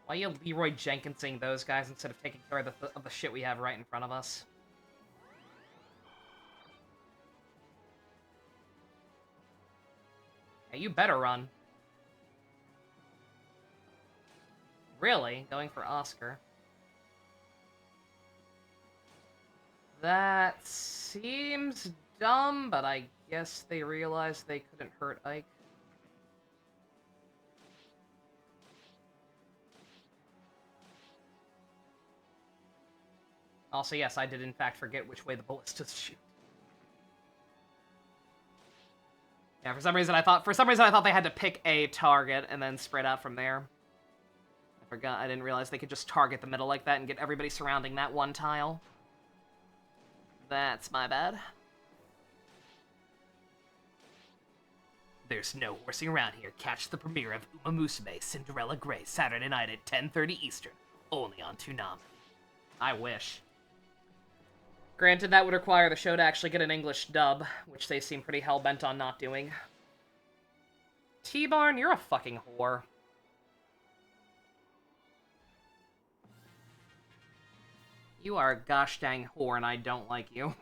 Why are you Leroy Jenkinsing those guys instead of taking care of the shit we have right in front of us? Hey, you better run. Really? Going for Oscar? That seems dumb, but I guess they realized they couldn't hurt Ike. Also, yes, I did in fact forget which way the ballistas shoot. Yeah, for some reason I thought they had to pick a target and then spread out from there. I didn't realize they could just target the middle like that and get everybody surrounding that one tile. That's my bad. There's no horsing around here. Catch the premiere of Uma Musume Cinderella Grey Saturday night at 10:30 Eastern, only on Toonami. I wish. Granted, that would require the show to actually get an English dub, which they seem pretty hell-bent on not doing. T-Barn, you're a fucking whore. You are a gosh dang whore, and I don't like you.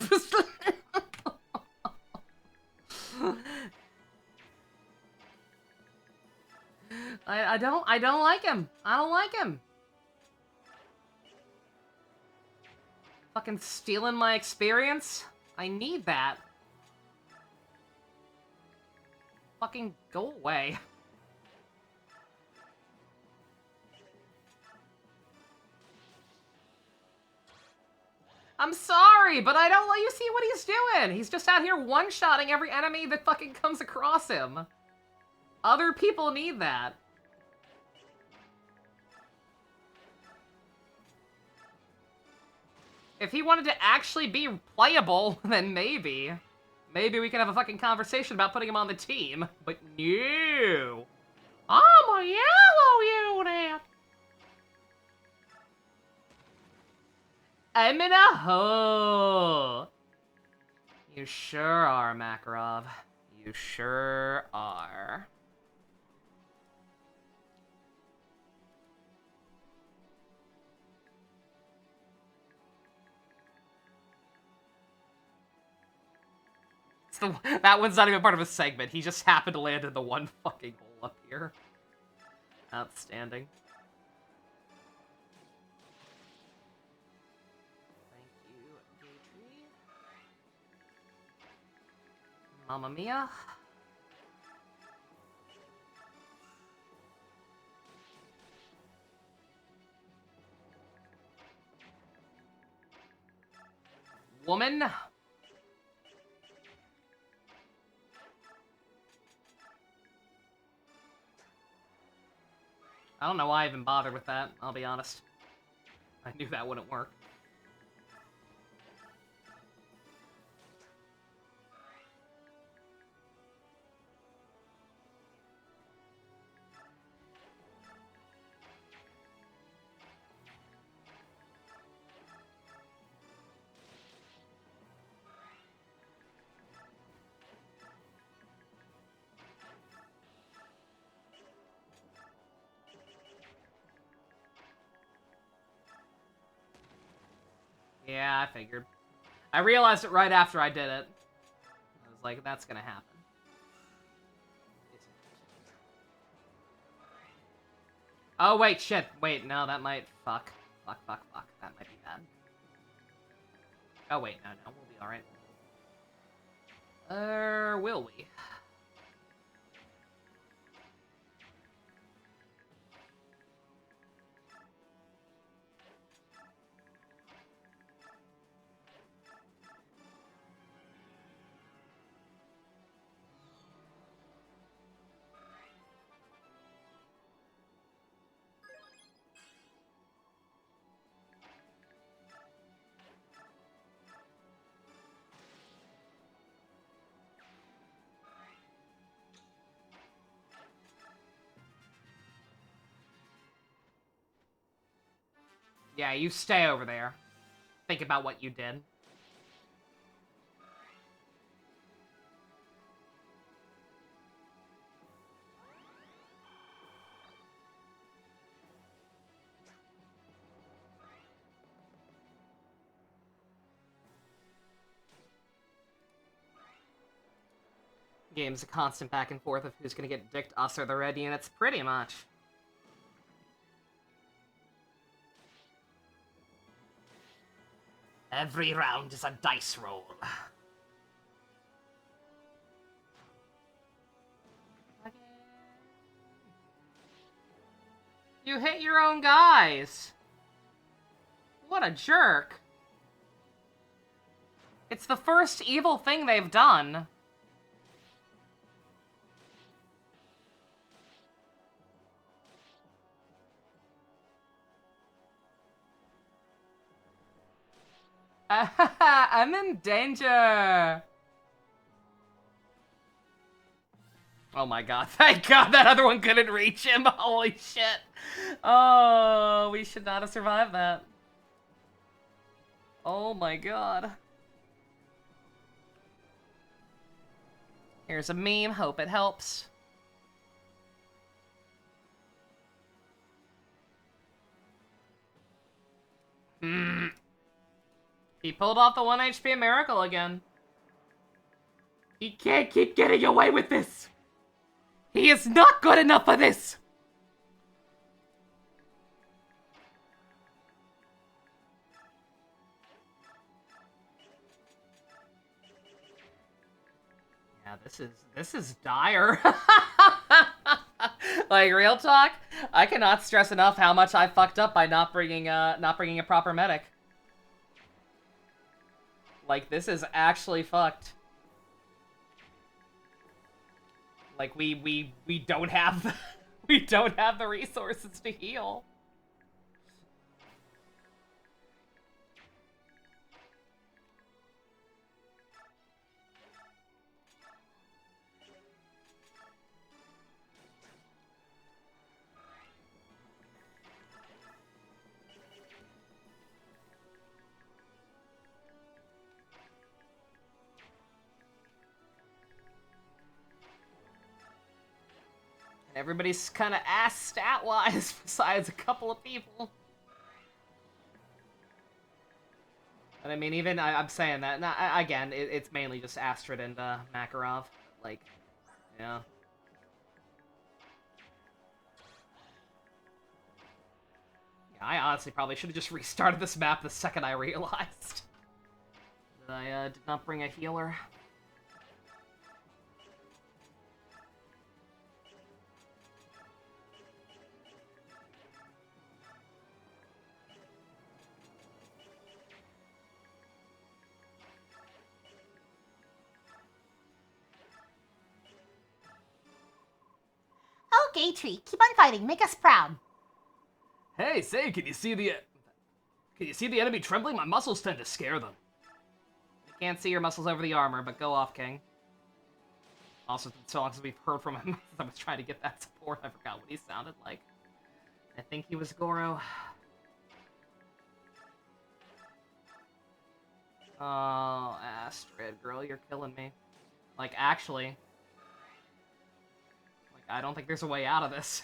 I don't like him. I don't like him. Fucking stealing my experience? I need that. Fucking go away. I'm sorry, but I don't let you see what he's doing. He's just out here one-shotting every enemy that fucking comes across him. Other people need that. If he wanted to actually be playable, then maybe. Maybe we can have a fucking conversation about putting him on the team. But no. I'm a yellow unit. I'm in a hole. You sure are, Makarov. You sure are. That one's not even part of a segment. He just happened to land in the one fucking hole up here. Outstanding. Thank you, Gatry. Mamma mia. Woman. I don't know why I even bothered with that, I'll be honest. I knew that wouldn't work. Yeah, I figured. I realized it right after I did it. I was like, that's gonna happen. Oh, wait, shit. Wait, no, that might... Fuck. Fuck. That might be bad. Oh, wait, no, we'll be alright. Will we? Yeah, you stay over there. Think about what you did. Game's a constant back and forth of who's gonna get dicked, us or the red units, pretty much. Every round is a dice roll. You hit your own guys! What a jerk. It's the first evil thing they've done. I'm in danger. Oh my god, thank god that other one couldn't reach him. Holy shit. Oh, we should not have survived that. Oh my god. Here's a meme, hope it helps. He pulled off the 1 HP miracle again. He can't keep getting away with this! He is not good enough for this! Yeah, this is dire. Like, real talk, I cannot stress enough how much I fucked up by not bringing a proper medic. Like, this is actually fucked. Like, we don't have the, we don't have the resources to heal. Everybody's kind of ass stat-wise, besides a couple of people. But I mean, even I'm saying that. Now, again, it's mainly just Astrid and Makarov. Like, yeah. Yeah, I honestly probably should have just restarted this map the second I realized that I did not bring a healer. Okay, Tree, keep on fighting. Make us proud. Hey, say, can you see the enemy trembling? My muscles tend to scare them. I can't see your muscles over the armor, but go off, King. Also, so long as we've heard from him, I was trying to get that support. I forgot what he sounded like. I think he was Goro. Oh, Astrid, girl, you're killing me. Like, actually. Like, I don't think there's a way out of this.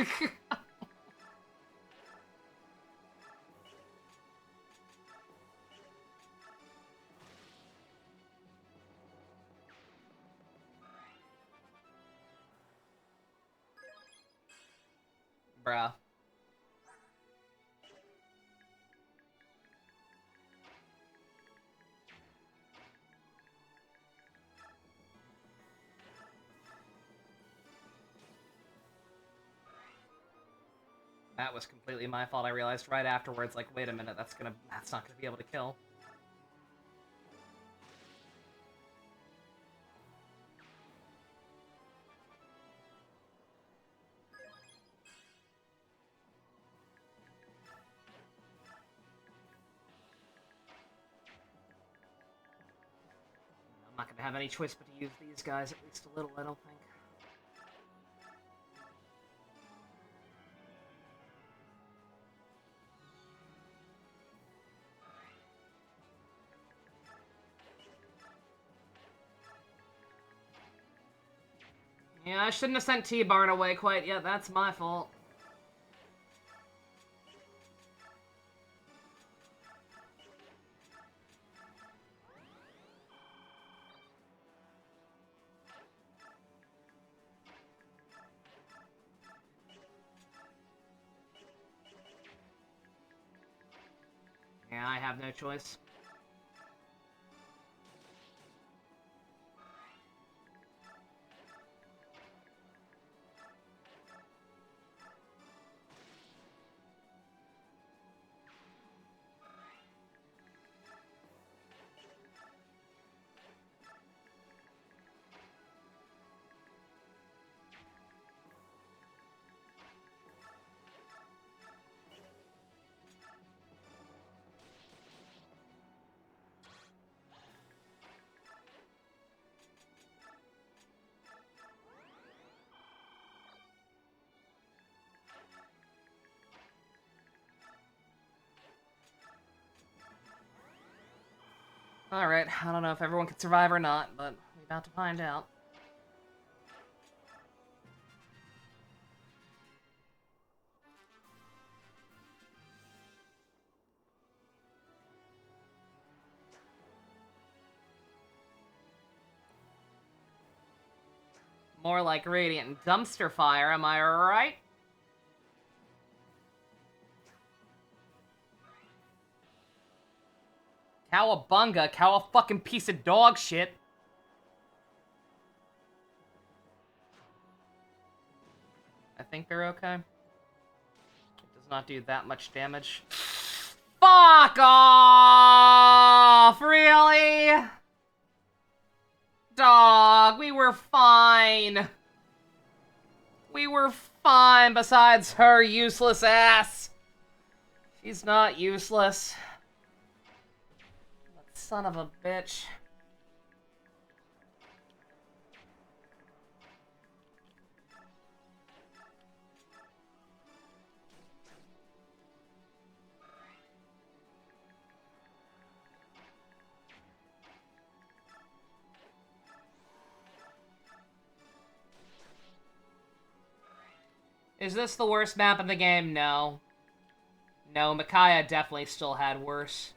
Bruh. That was completely my fault. I realized right afterwards, like, wait a minute, that's not gonna be able to kill. I'm not gonna have any choice but to use these guys, at least a little, I don't think. Yeah, I shouldn't have sent T-Barn away quite yet. That's my fault. Yeah, I have no choice. Alright, I don't know if everyone can survive or not, but we're about to find out. More like radiant dumpster fire, am I right? Cowabunga, cow a fucking piece of dog shit. I think they're okay. It does not do that much damage. Fuck off! Really? Dog, we were fine. We were fine besides her useless ass. She's not useless. That son of a bitch. Is this the worst map in the game? No. No, Micaiah definitely still had worse.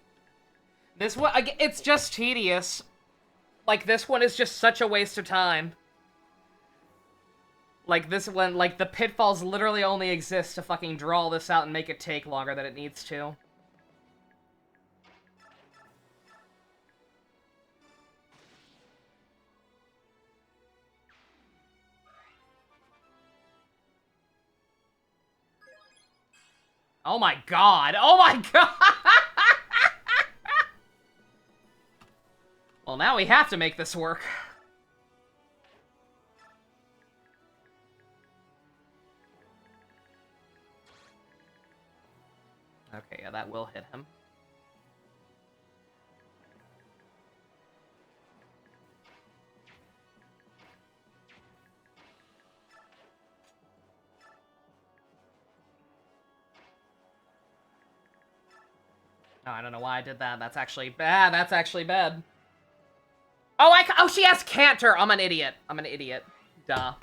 This one, it's just tedious. Like, this one is just such a waste of time. Like, this one, like, the pitfalls literally only exist to fucking draw this out and make it take longer than it needs to. Oh my god! Oh my god! Well, now we have to make this work. Okay, yeah, that will hit him. Oh, I don't know why I did that. That's actually bad. That's actually bad. Oh, oh, she has Canter. I'm an idiot. I'm an idiot. Duh.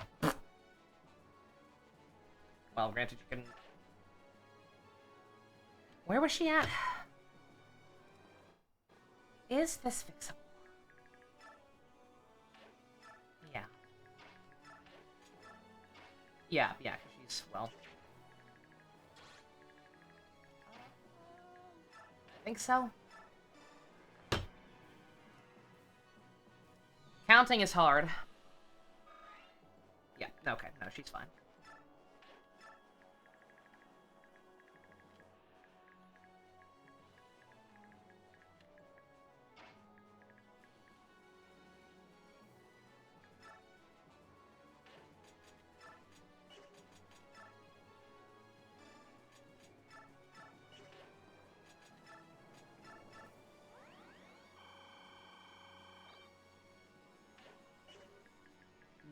Well, granted, you can... Where was she at? Is this fixable? Yeah. Yeah, yeah, 'cause she's, well... I think so. Counting is hard. Yeah, okay, no, she's fine.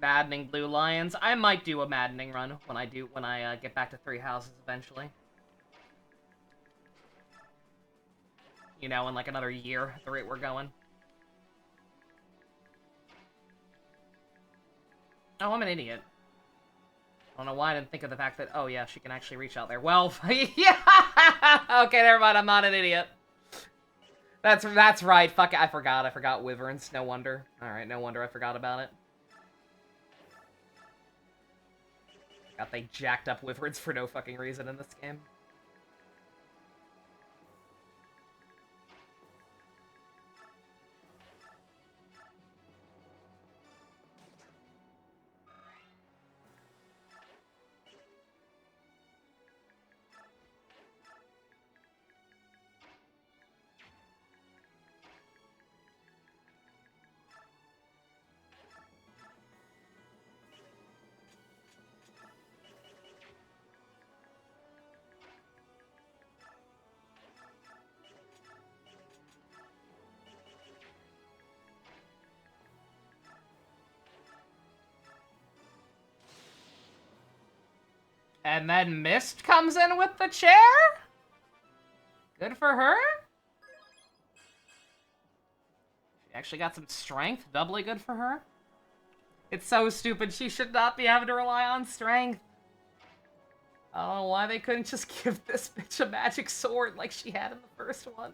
Maddening Blue Lions. I might do a maddening run when I get back to 3 houses eventually. You know, in like another year at the rate we're going. Oh, I'm an idiot. I don't know why I didn't think of the fact that, oh yeah, she can actually reach out there. Well, yeah! Okay, never mind, I'm not an idiot. That's right, fuck it, I forgot Wyverns, no wonder. Alright, no wonder I forgot about it. God, they jacked up Wyverns for no fucking reason in this game. And then Mist comes in with the chair? Good for her? She actually got some strength, doubly good for her. It's so stupid, she should not be having to rely on strength. I don't know why they couldn't just give this bitch a magic sword like she had in the first one.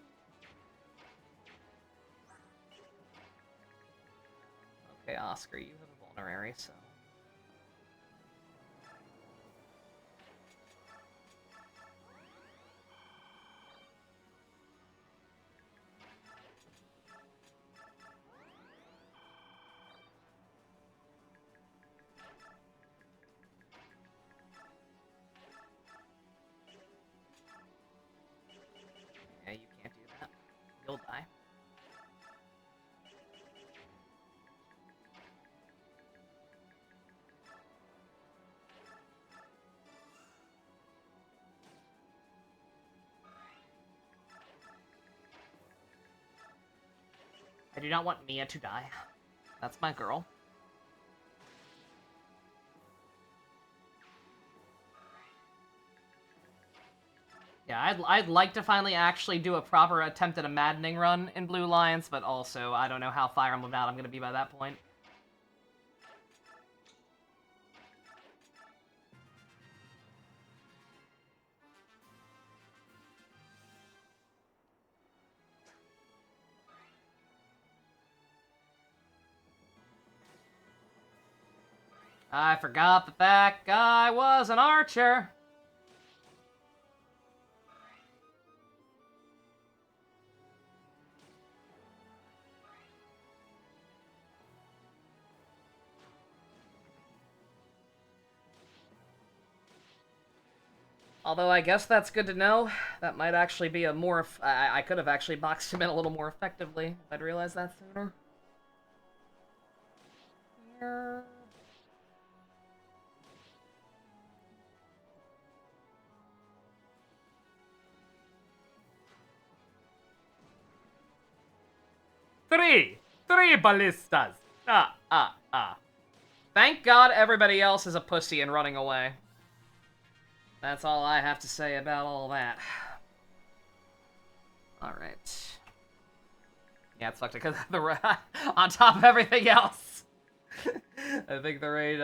Okay, Oscar, you have a vulnerary, so... Yeah, you can't do that. You'll die. I do not want Mia to die. That's my girl. Yeah, I'd like to finally actually do a proper attempt at a maddening run in Blue Lions, but also, I don't know how Fire Emblem out I'm gonna be by that point. I forgot that that guy was an archer. Although I guess that's good to know. That might actually be a more... I could have actually boxed him in a little more effectively if I'd realized that sooner. Here. Three ballistas! Thank God everybody else is a pussy and running away. That's all I have to say about all that. Alright. Yeah, it's fucked because on top of everything else. I think the raid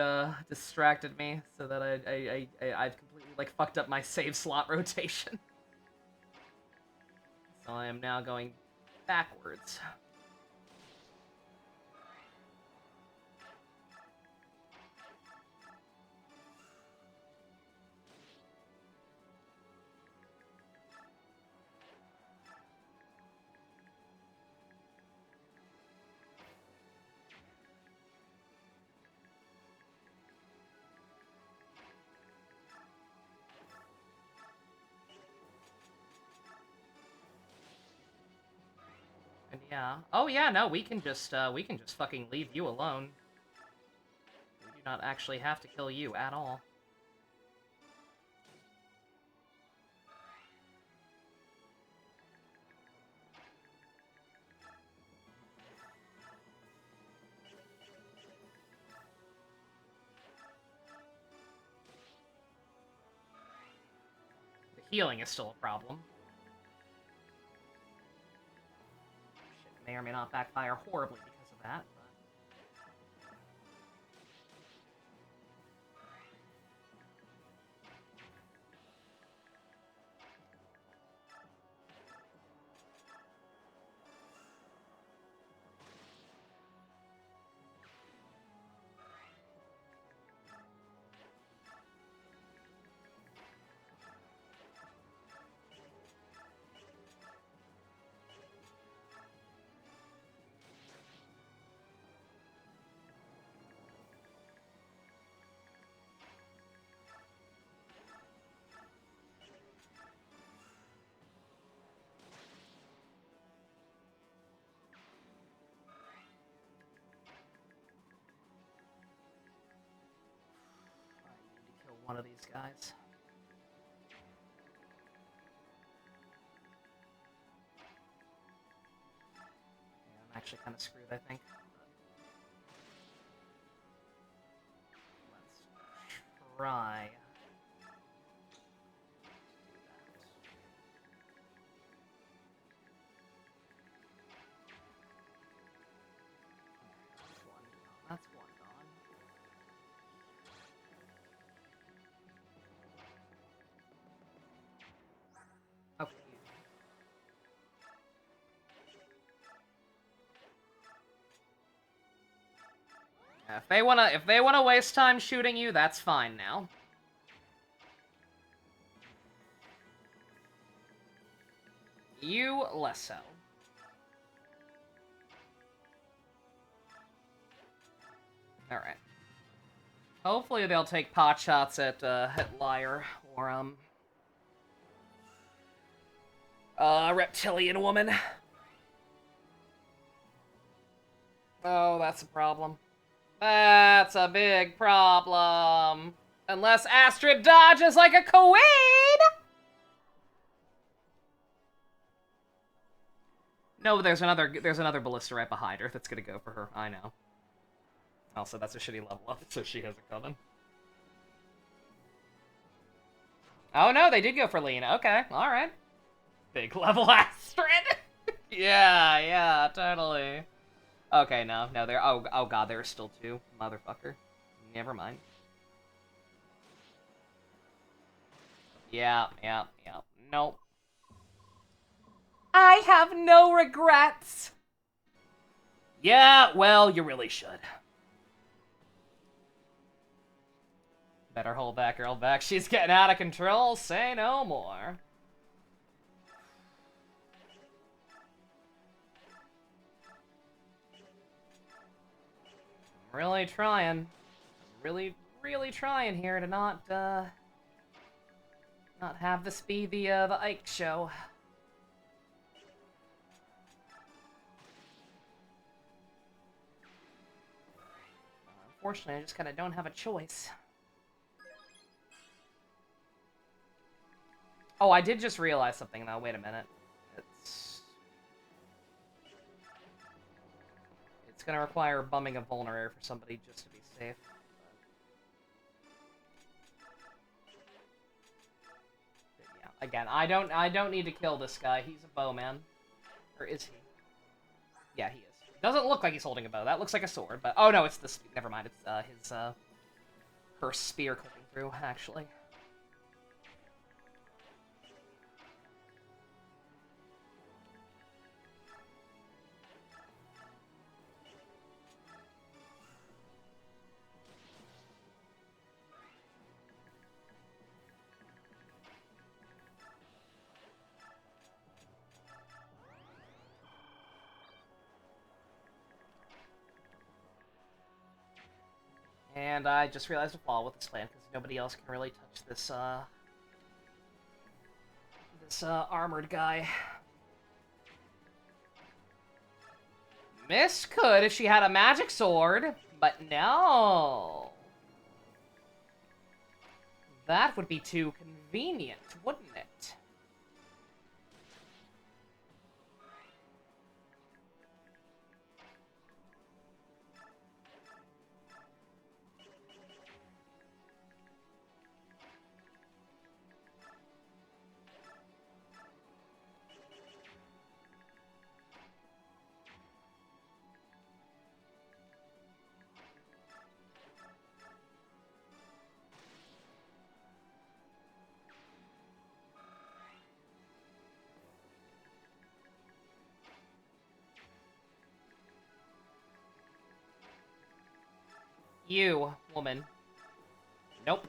distracted me so that I've completely like fucked up my save slot rotation. So I am now going backwards. And yeah. Oh yeah, no, we can just fucking leave you alone. We do not actually have to kill you at all. The healing is still a problem. May or may not backfire horribly because of that, but... one of these guys. Yeah, I'm actually kind of screwed, I think. Let's try If they wanna waste time shooting you, that's fine now. You less so. Alright. Hopefully they'll take pot shots at Liar, or, reptilian woman. Oh, that's a problem. That's a big problem. Unless Astrid dodges like a queen! No, there's another ballista right behind her that's gonna go for her. I know. Also, that's a shitty level up, so she has it coming. Oh no, they did go for Lena. Okay, alright. Big level Astrid! Yeah, totally. Okay, no, there. Oh god, there are still two. Motherfucker. Never mind. Yeah. Nope. I have no regrets! Yeah, well, you really should. Better hold back, girl, back. She's getting out of control. Say no more. I'm really trying. Really trying here to not have this be the Ike show. Unfortunately, I just kinda don't have a choice. Oh, I did just realize something, though. Wait a minute. It's gonna require bumming a vulnerary for somebody just to be safe. But yeah, again, I don't need to kill this guy. He's a bowman. Or is he? Yeah, he is. Doesn't look like he's holding a bow. That looks like a sword, but... Oh, no, it's the... Never mind. It's, her spear cutting through, actually. And I just realized a flaw with this plan, because nobody else can really touch this, armored guy. Miss could if she had a magic sword, but no. That would be too convenient, wouldn't it? You, woman. Nope.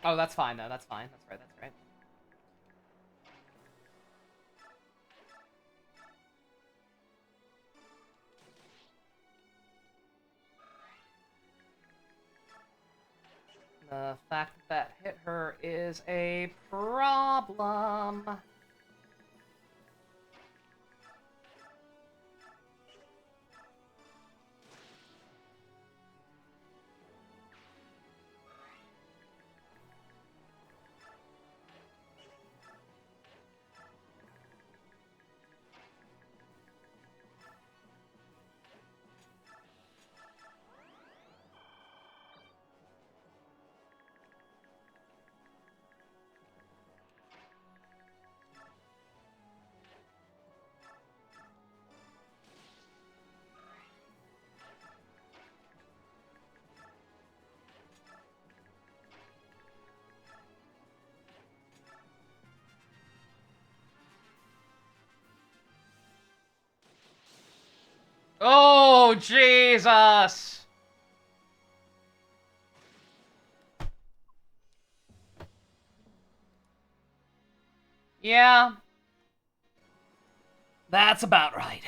Oh, that's fine, though. That's fine. That's right, that's right. The fact that hit her is a problem. Oh, Jesus! Yeah. That's about right.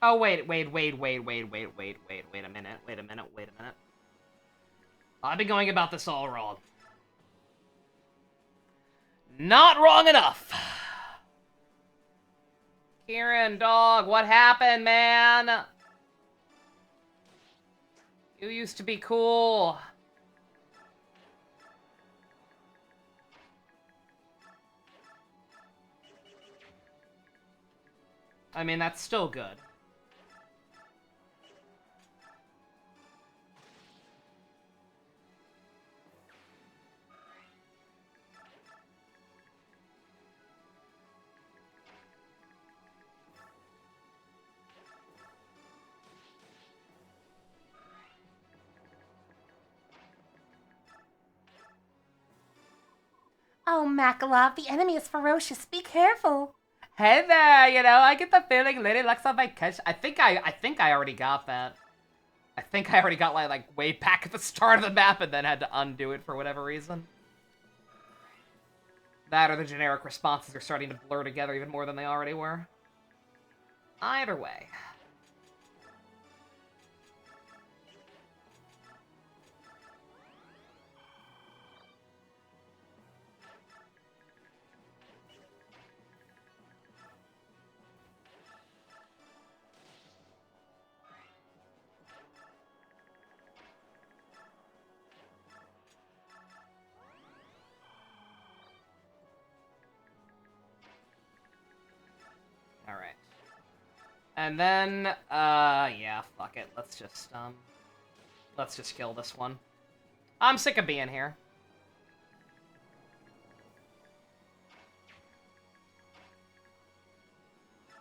Oh, wait a minute, wait a minute. I've been going about this all wrong. Not wrong enough! Kieran, dog, what happened, man? You used to be cool. I mean, that's still good. Oh, Makala, the enemy is ferocious. Be careful. Hey there, you know, I get the feeling Lady Luck's on vacation. I think I already got that. I think I already got like way back at the start of the map and then had to undo it for whatever reason. That or the generic responses are starting to blur together even more than they already were. Either way. Alright. And then, yeah, fuck it. Let's just kill this one. I'm sick of being here.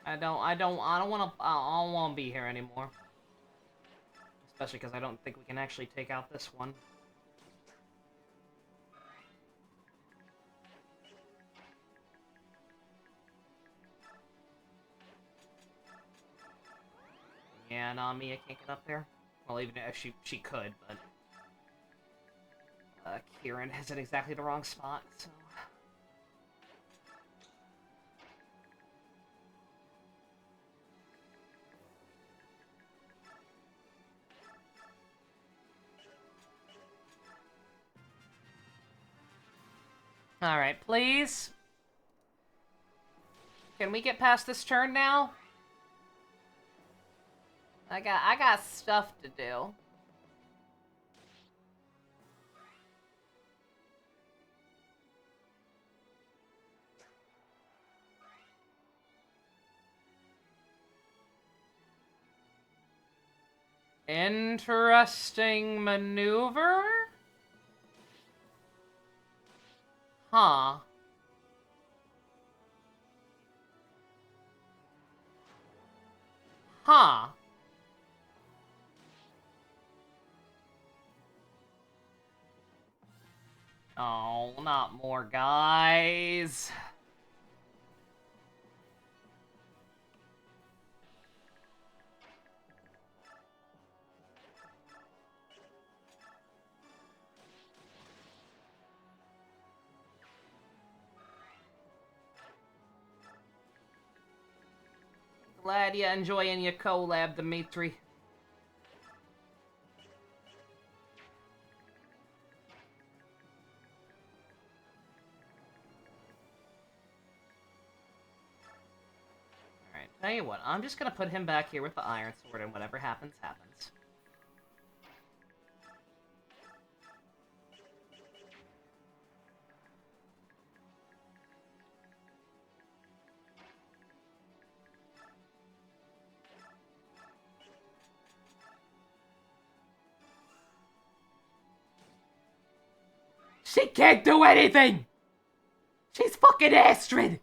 I don't wanna be here anymore. Especially because I don't think we can actually take out this one. Yeah, nah, Mia can't get up there. Well, even if she could, but Kieran is in exactly the wrong spot, so. Alright, please. Can we get past this turn now? I got stuff to do. Interesting maneuver? Huh. Huh. Oh, not more guys. Glad you're enjoying your collab, Dimitri. Alright, tell you what, I'm just gonna put him back here with the Iron Sword, and whatever happens, happens. She can't do anything! She's fucking Astrid!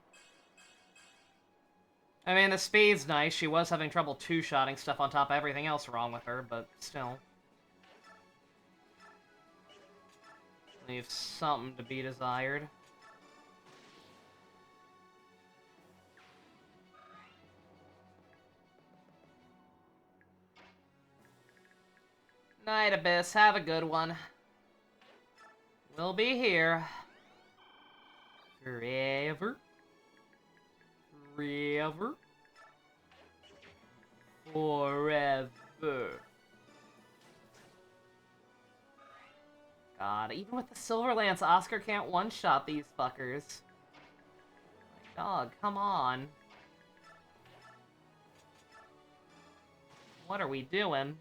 I mean, the speed's nice. She was having trouble two-shotting stuff on top of everything else wrong with her, but still. Leaves something to be desired. Night, Abyss. Have a good one. We'll be here. Forever. Forever. Forever. God, even with the Silver Lance, Oscar can't one-shot these fuckers. My dog, come on. What are we doing?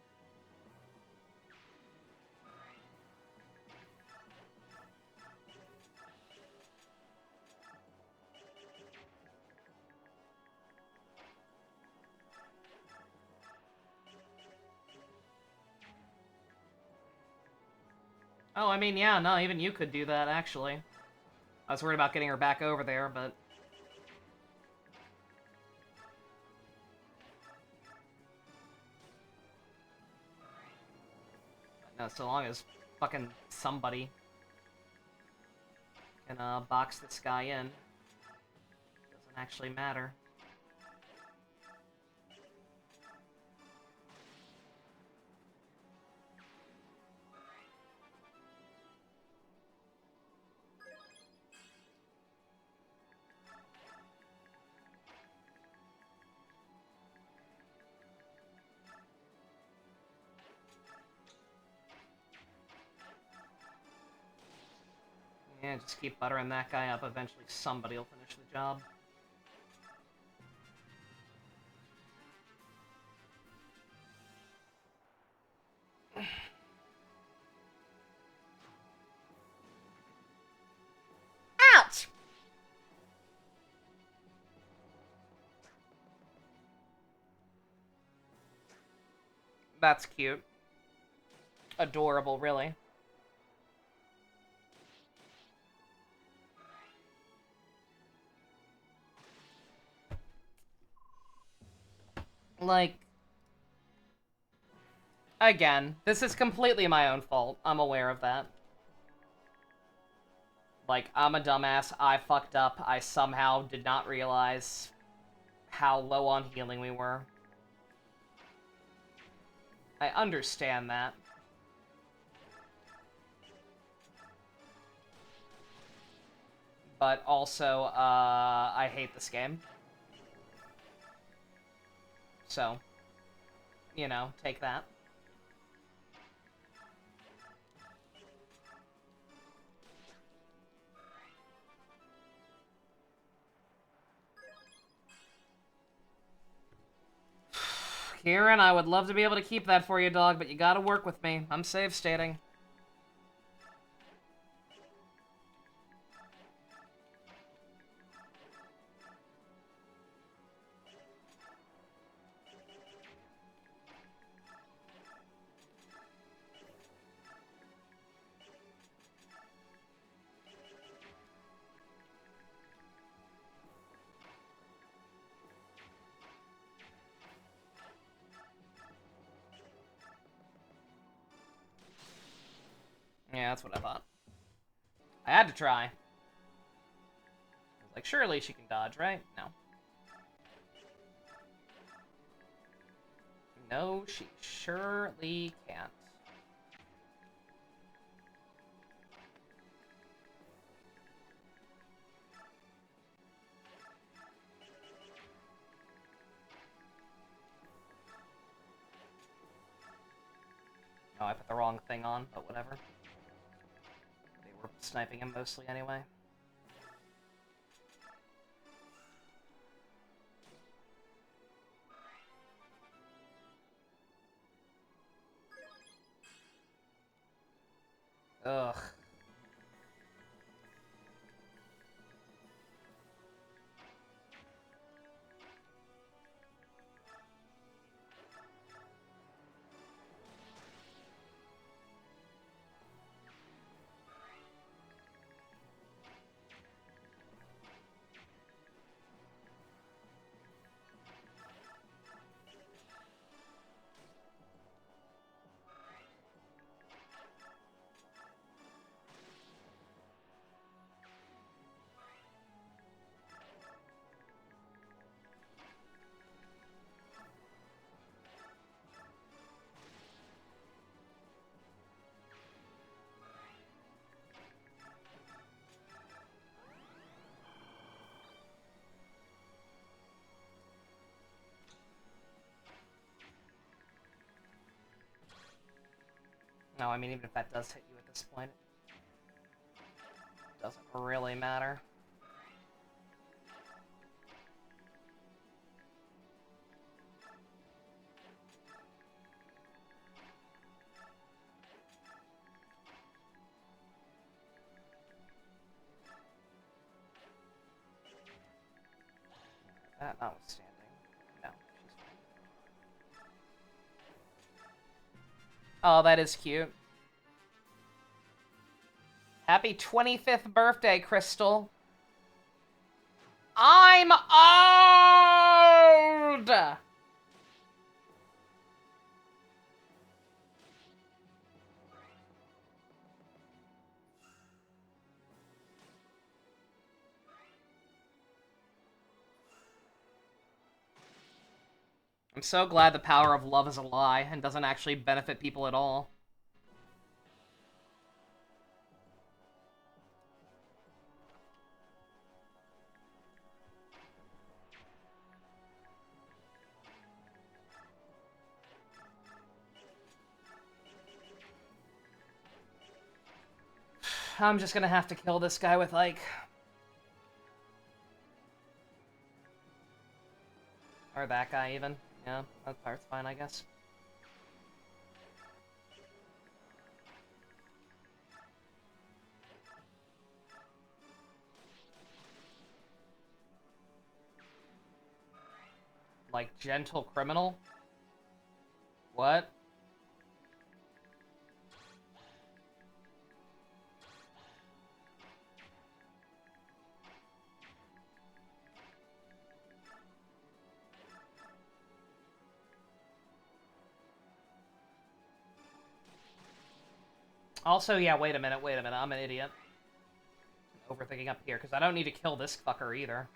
Oh, I mean, yeah, no, even you could do that, actually. I was worried about getting her back over there, but... No, so long as fucking somebody can, box this guy in. Doesn't actually matter. Yeah, just keep buttering that guy up. Eventually somebody will finish the job. Ouch! That's cute. Adorable, really. Like... Again, this is completely my own fault. I'm aware of that. Like, I'm a dumbass. I fucked up. I somehow did not realize how low on healing we were. I understand that. But also, I hate this game. So, you know, take that. Kieran, I would love to be able to keep that for you, dog, but you gotta work with me. I'm save stating. Yeah, that's what I thought. I had to try. I was like, surely she can dodge, right? No. No, she surely can't. Oh, I put the wrong thing on, but whatever. They were sniping him mostly anyway. Ugh. No, I mean, even if that does hit you at this point, it doesn't really matter. That notwithstanding. No, she's fine. Oh, that is cute. Happy 25th birthday, Crystal. I'm old! I'm so glad the power of love is a lie and doesn't actually benefit people at all. I'm just gonna have to kill this guy with, like... Or that guy, even. Yeah, that part's fine, I guess. Like, gentle criminal? What? Also, yeah, wait a minute, I'm an idiot. I'm overthinking up here, because I don't need to kill this fucker either.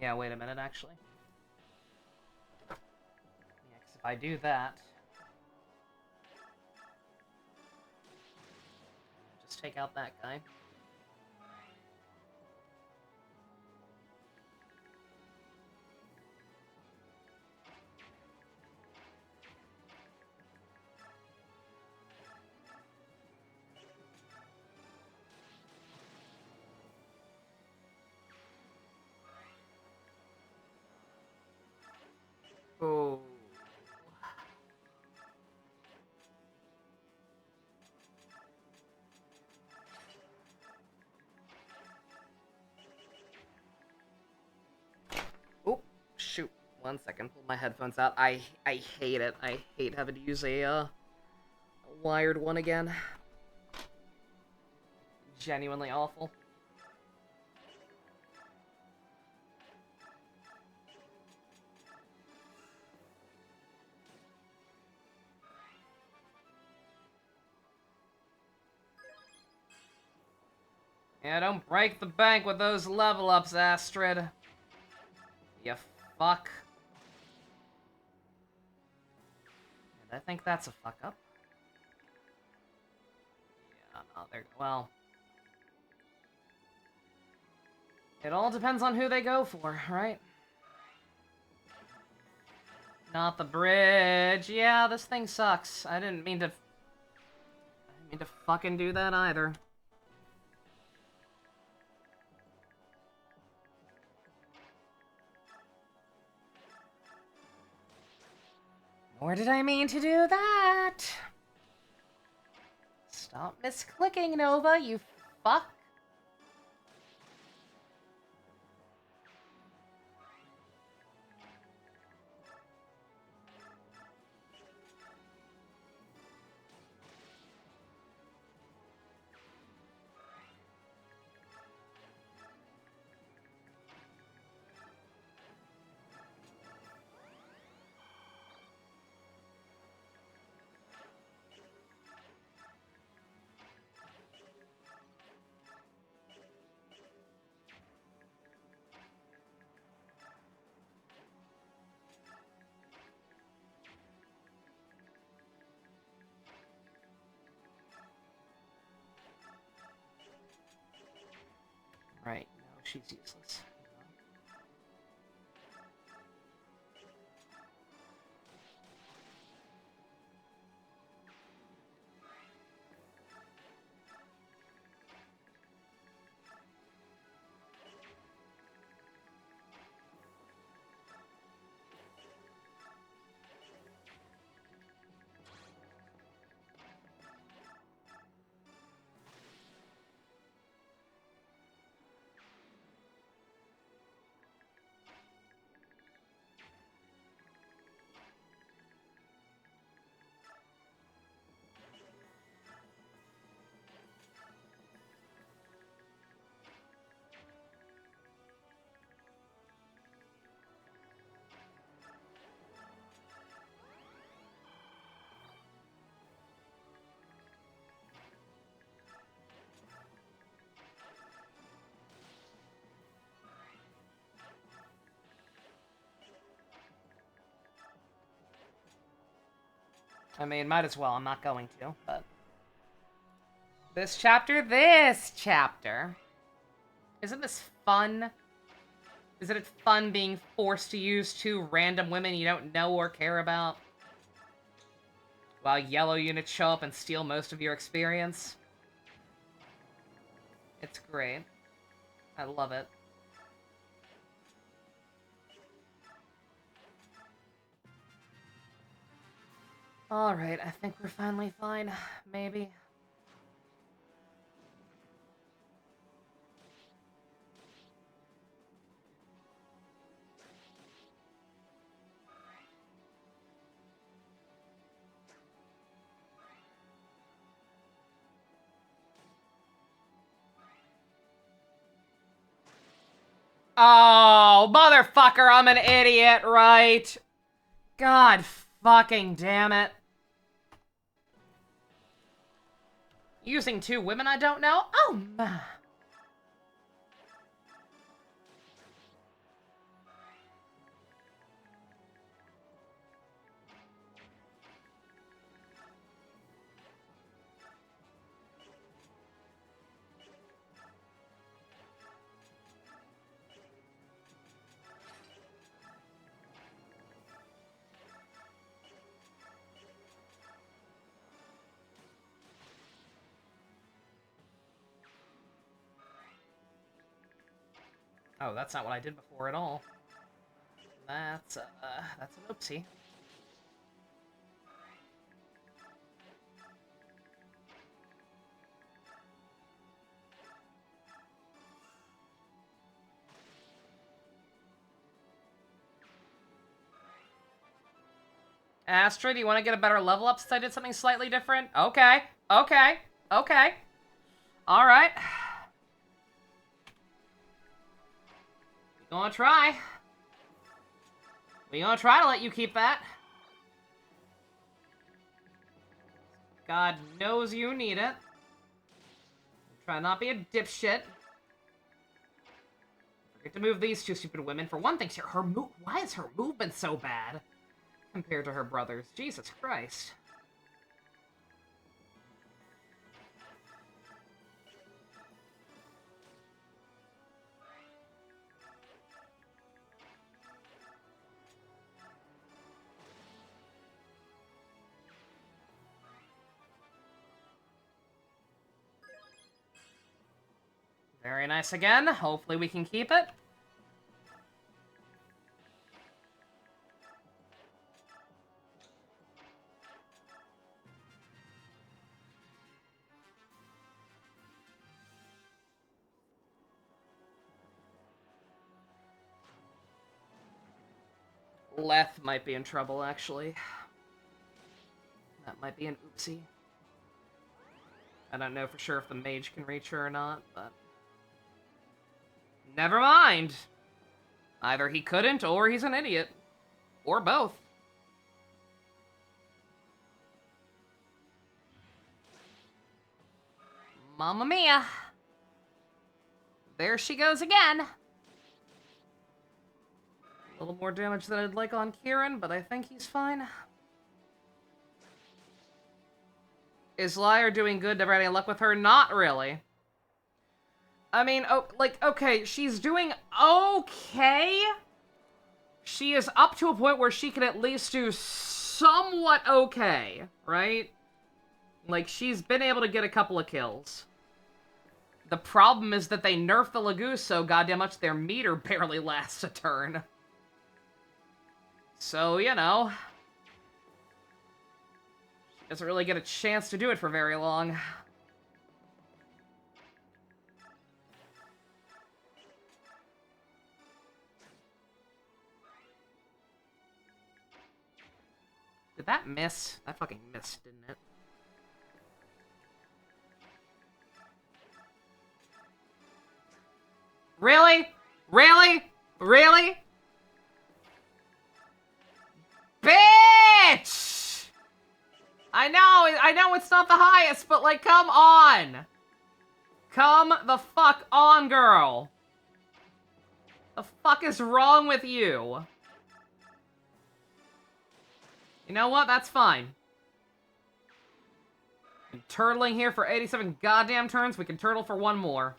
Yeah, wait a minute, actually. Yeah, because if I do that... Just take out that guy. Oh. Oh, shoot. 1 second. Pull my headphones out. I hate it. I hate having to use a wired one again. Genuinely awful. Yeah, don't break the bank with those level ups, Astrid. You fuck. And I think that's a fuck up. Yeah, no, there. Well. It all depends on who they go for, right? Not the bridge. Yeah, this thing sucks. I didn't mean to fucking do that either. Nor did I mean to do that. Stop misclicking, Nova, you fuck. Right, no, she's useless. I mean, might as well. I'm not going to, but... This chapter? Isn't this fun? Isn't it fun being forced to use two random women you don't know or care about? While yellow units show up and steal most of your experience? It's great. I love it. Alright, I think we're finally fine. Maybe. Oh, motherfucker, I'm an idiot, right? God fucking damn it. Using two women I don't know? Oh, my. Oh, that's not what I did before at all. That's an oopsie. Astra, do you want to get a better level up since I did something slightly different? Okay, okay, okay. Alright. We gonna try. We gonna try to let you keep that. God knows you need it. Try not be a dipshit. Forget to move these two stupid women. For one thing, why is her movement so bad compared to her brothers? Jesus Christ. Very nice again. Hopefully we can keep it. Leth might be in trouble, actually. That might be an oopsie. I don't know for sure if the mage can reach her or not, but... Never mind! Either he couldn't, or he's an idiot. Or both. Mamma mia! There she goes again! A little more damage than I'd like on Kieran, but I think he's fine. Is Lyre doing good? Never had any luck with her? Not really. I mean, oh, like, okay, she's doing okay. She is up to a point where she can at least do somewhat okay, right? Like, she's been able to get a couple of kills. The problem is that they nerfed the Lagoose so goddamn much their meter barely lasts a turn. So, you know... She doesn't really get a chance to do it for very long. Did that miss? That fucking missed, didn't it? Really? Really? Really? Bitch! I know it's not the highest, but like, come on! Come the fuck on, girl! The fuck is wrong with you? You know what? That's fine. Been turtling here for 87 goddamn turns. We can turtle for one more.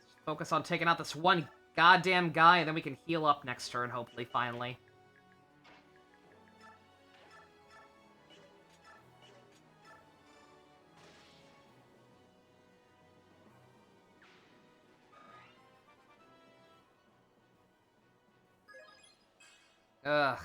Let's focus on taking out this one goddamn guy, and then we can heal up next turn, hopefully, finally. Ugh.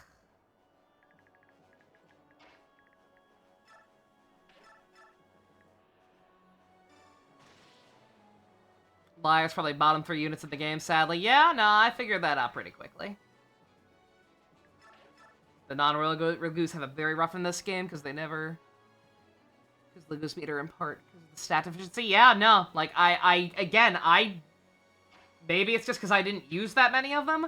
Liar's probably bottom 3 units in the game, sadly. Yeah, no, I figured that out pretty quickly. The non-royal Lagoose have it very rough in this game, because they never... Because Lagoose meter in part because of the stat deficiency. Yeah, no, like, again, maybe it's just because I didn't use that many of them,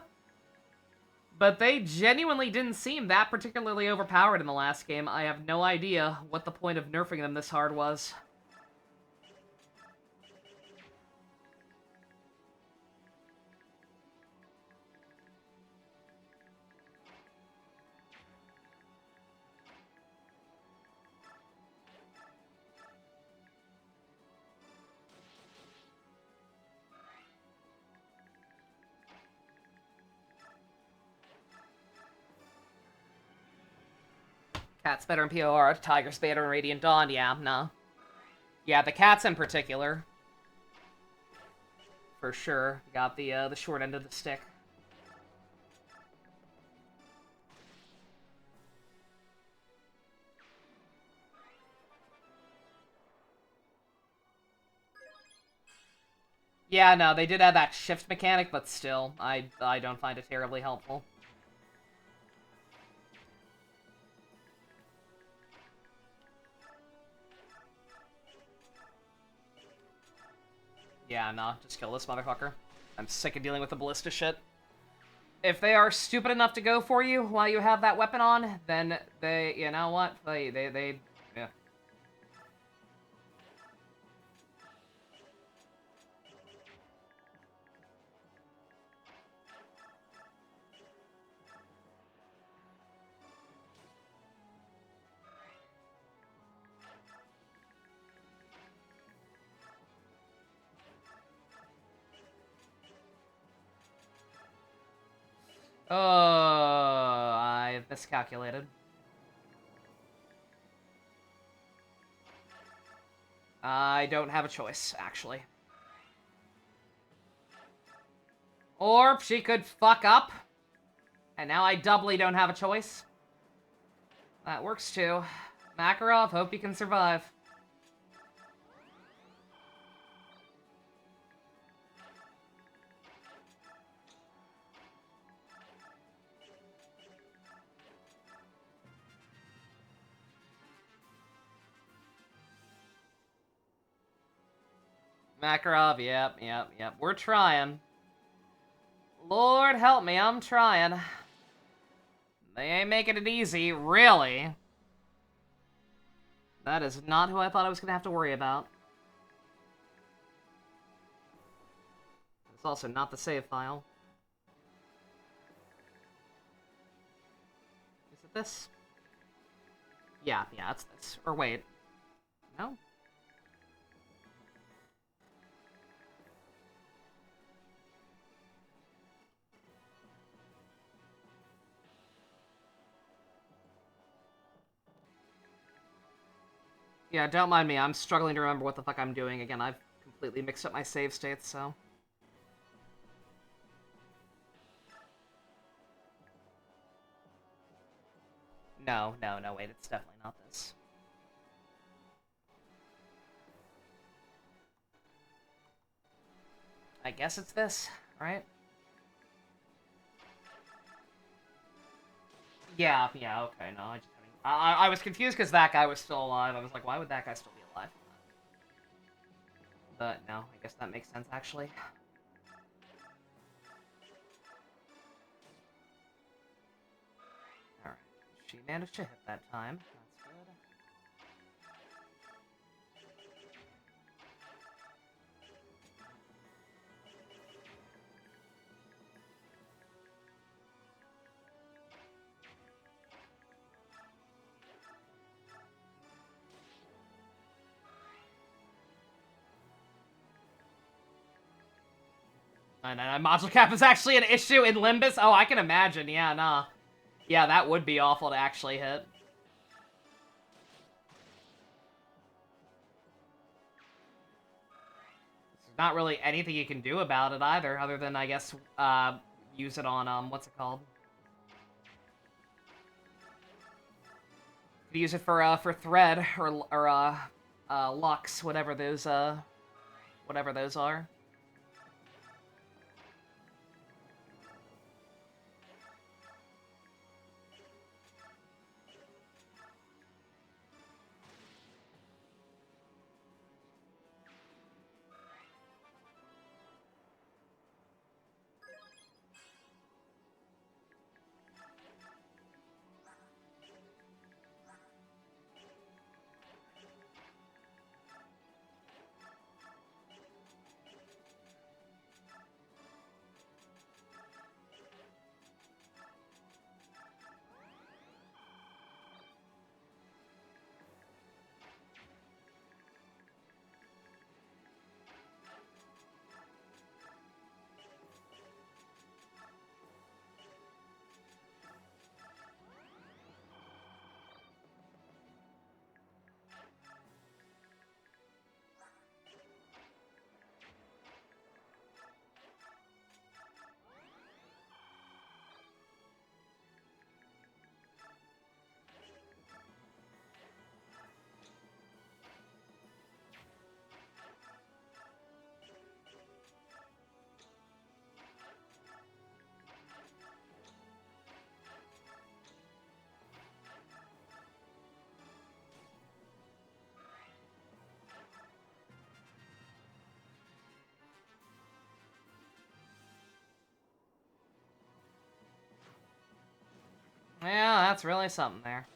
but they genuinely didn't seem that particularly overpowered in the last game. I have no idea what the point of nerfing them this hard was. Cat's better in POR, Tiger's better in Radiant Dawn, yeah, no. Yeah, the cats in particular. For sure. Got the short end of the stick. Yeah, no, they did have that shift mechanic, but still, I don't find it terribly helpful. Yeah, no, just kill this motherfucker. I'm sick of dealing with the ballista shit. If they are stupid enough to go for you while you have that weapon on, then they, you know what? They, yeah. Oh, I've miscalculated. I don't have a choice, actually. Or she could fuck up. And now I doubly don't have a choice. That works too. Makarov, hope you can survive. Makarov, yep. We're trying. Lord help me, I'm trying. They ain't making it easy, really. That is not who I thought I was gonna have to worry about. It's also not the save file. Is it this? Yeah, it's this. Or wait. No? Yeah, don't mind me. I'm struggling to remember what the fuck I'm doing. Again, I've completely mixed up my save states, so... No, wait, it's definitely not this. I guess it's this, right? Yeah, okay, no, I was confused because that guy was still alive. I was like, why would that guy still be alive? But no, I guess that makes sense, actually. Alright, she managed to hit that time. That's good. And module cap is actually an issue in Limbus? Oh, I can imagine, yeah, nah. Yeah, that would be awful to actually hit. There's not really anything you can do about it either, other than, I guess, use it on, what's it called? Use it for Thread, or Lux, whatever those are. Yeah, that's really something there.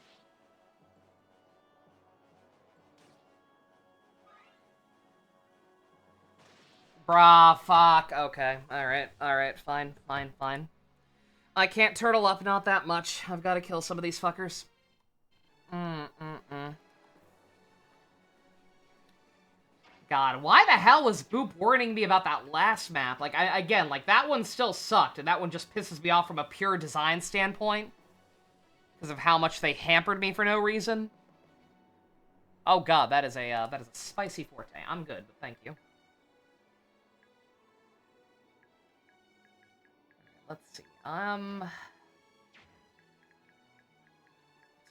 Brah, fuck. Okay, alright, fine. I can't turtle up, not that much. I've got to kill some of these fuckers. God, why the hell was Boop warning me about that last map? Like, again, like, that one still sucked, and that one just pisses me off from a pure design standpoint. Because of how much they hampered me for no reason. Oh god, that is a spicy forte. I'm good, but thank you. Let's see.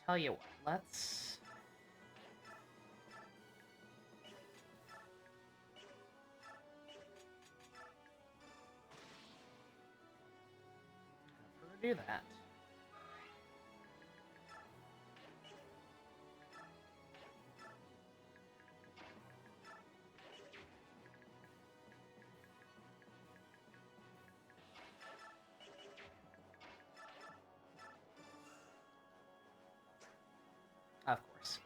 Tell you what, let's... do that. Of course.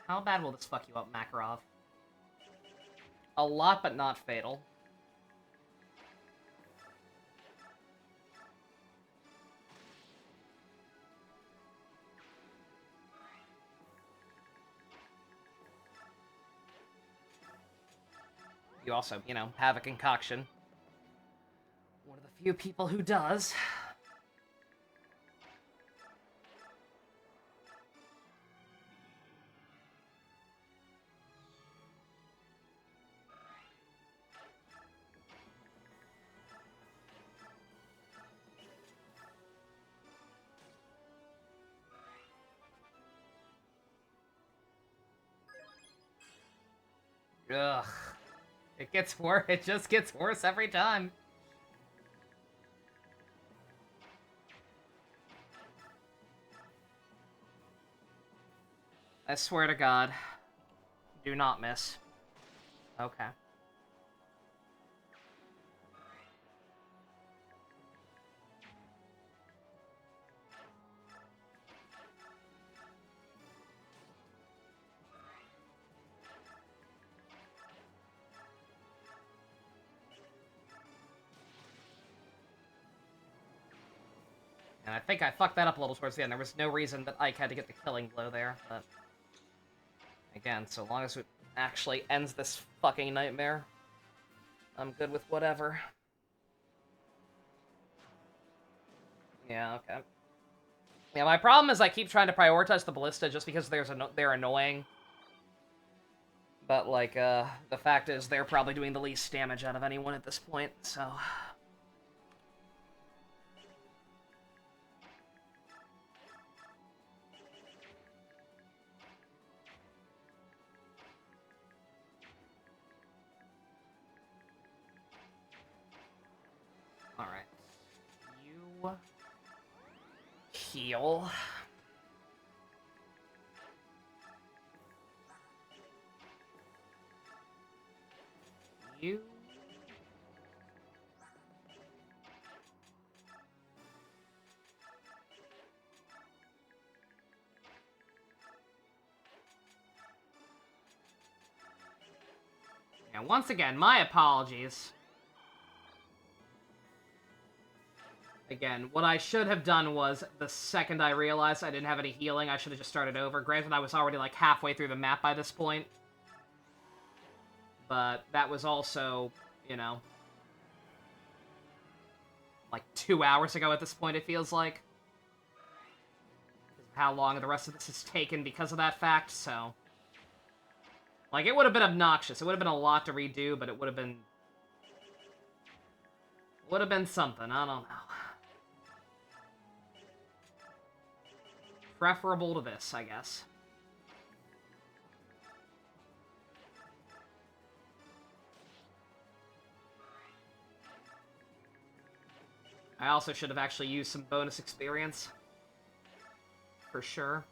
How bad will this fuck you up, Makarov? A lot, but not fatal. You also, you know, have a concoction. One of the few people who does. Ugh. It gets worse. It just gets worse every time. I swear to God. Do not miss. Okay. And I think I fucked that up a little towards the end. There was no reason that Ike had to get the killing blow there, but... Again, so long as it actually ends this fucking nightmare, I'm good with whatever. Yeah, okay. Yeah, my problem is I keep trying to prioritize the ballista just because they're annoying. But, like, the fact is they're probably doing the least damage out of anyone at this point, so... Alright. You... heal. You... Yeah, once again, my apologies. Again, what I should have done was, the second I realized I didn't have any healing, I should have just started over. Granted, I was already, like, halfway through the map by this point. But that was also, you know... like, 2 hours ago at this point, it feels like. How long the rest of this has taken because of that fact, so... Like, it would have been obnoxious. It would have been a lot to redo, but it would have been... would have been something, I don't know. Preferable to this, I guess. I also should have actually used some bonus experience. For sure.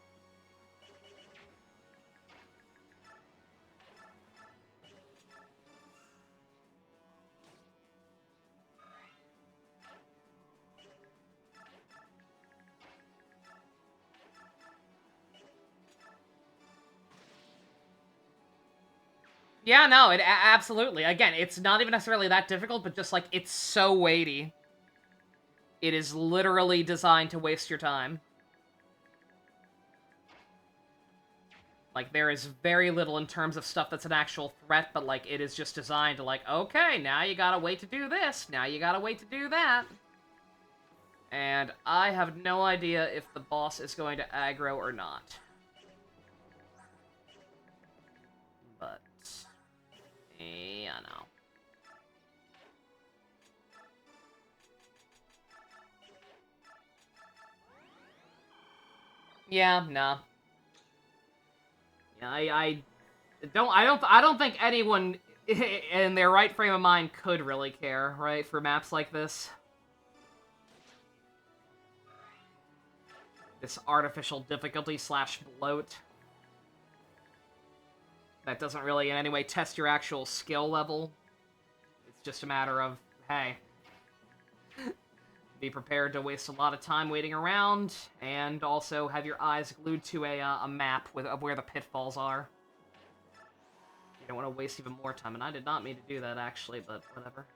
Yeah, no, absolutely. Again, it's not even necessarily that difficult, but just, like, it's so weighty. It is literally designed to waste your time. Like, there is very little in terms of stuff that's an actual threat, but, like, it is just designed to, like, okay, now you gotta wait to do this, now you gotta wait to do that. And I have no idea if the boss is going to aggro or not. But... yeah, no. Yeah, no. Yeah, I don't think anyone in their right frame of mind could really care, right, for maps like this. This artificial difficulty / bloat. That doesn't really in any way test your actual skill level. It's just a matter of, hey, be prepared to waste a lot of time waiting around, and also have your eyes glued to a map of where the pitfalls are. You don't want to waste even more time, and I did not mean to do that, actually, but whatever.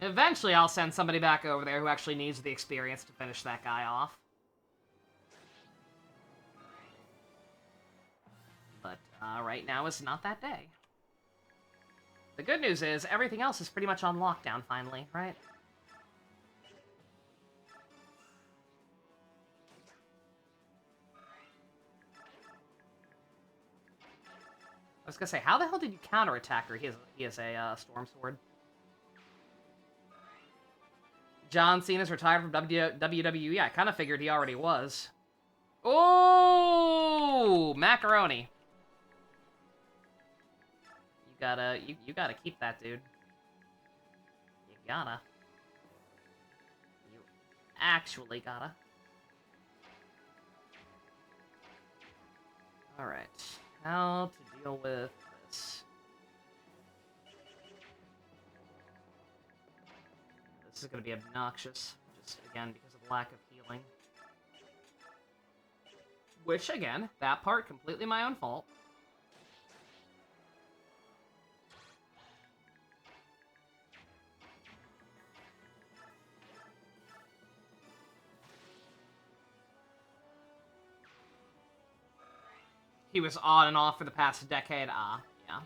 Eventually, I'll send somebody back over there who actually needs the experience to finish that guy off. But right now is not that day. The good news is, everything else is pretty much on lockdown finally, right? I was gonna say, how the hell did you counterattack her? He has a Storm Sword. John Cena's retired from WWE. I kind of figured he already was. Oh, macaroni. You gotta keep that, dude. You gotta. You actually gotta. Alright. How to deal with this? This is gonna be obnoxious. Just, again, because of the lack of healing. Which, again, that part, completely my own fault. He was on and off for the past decade. Yeah.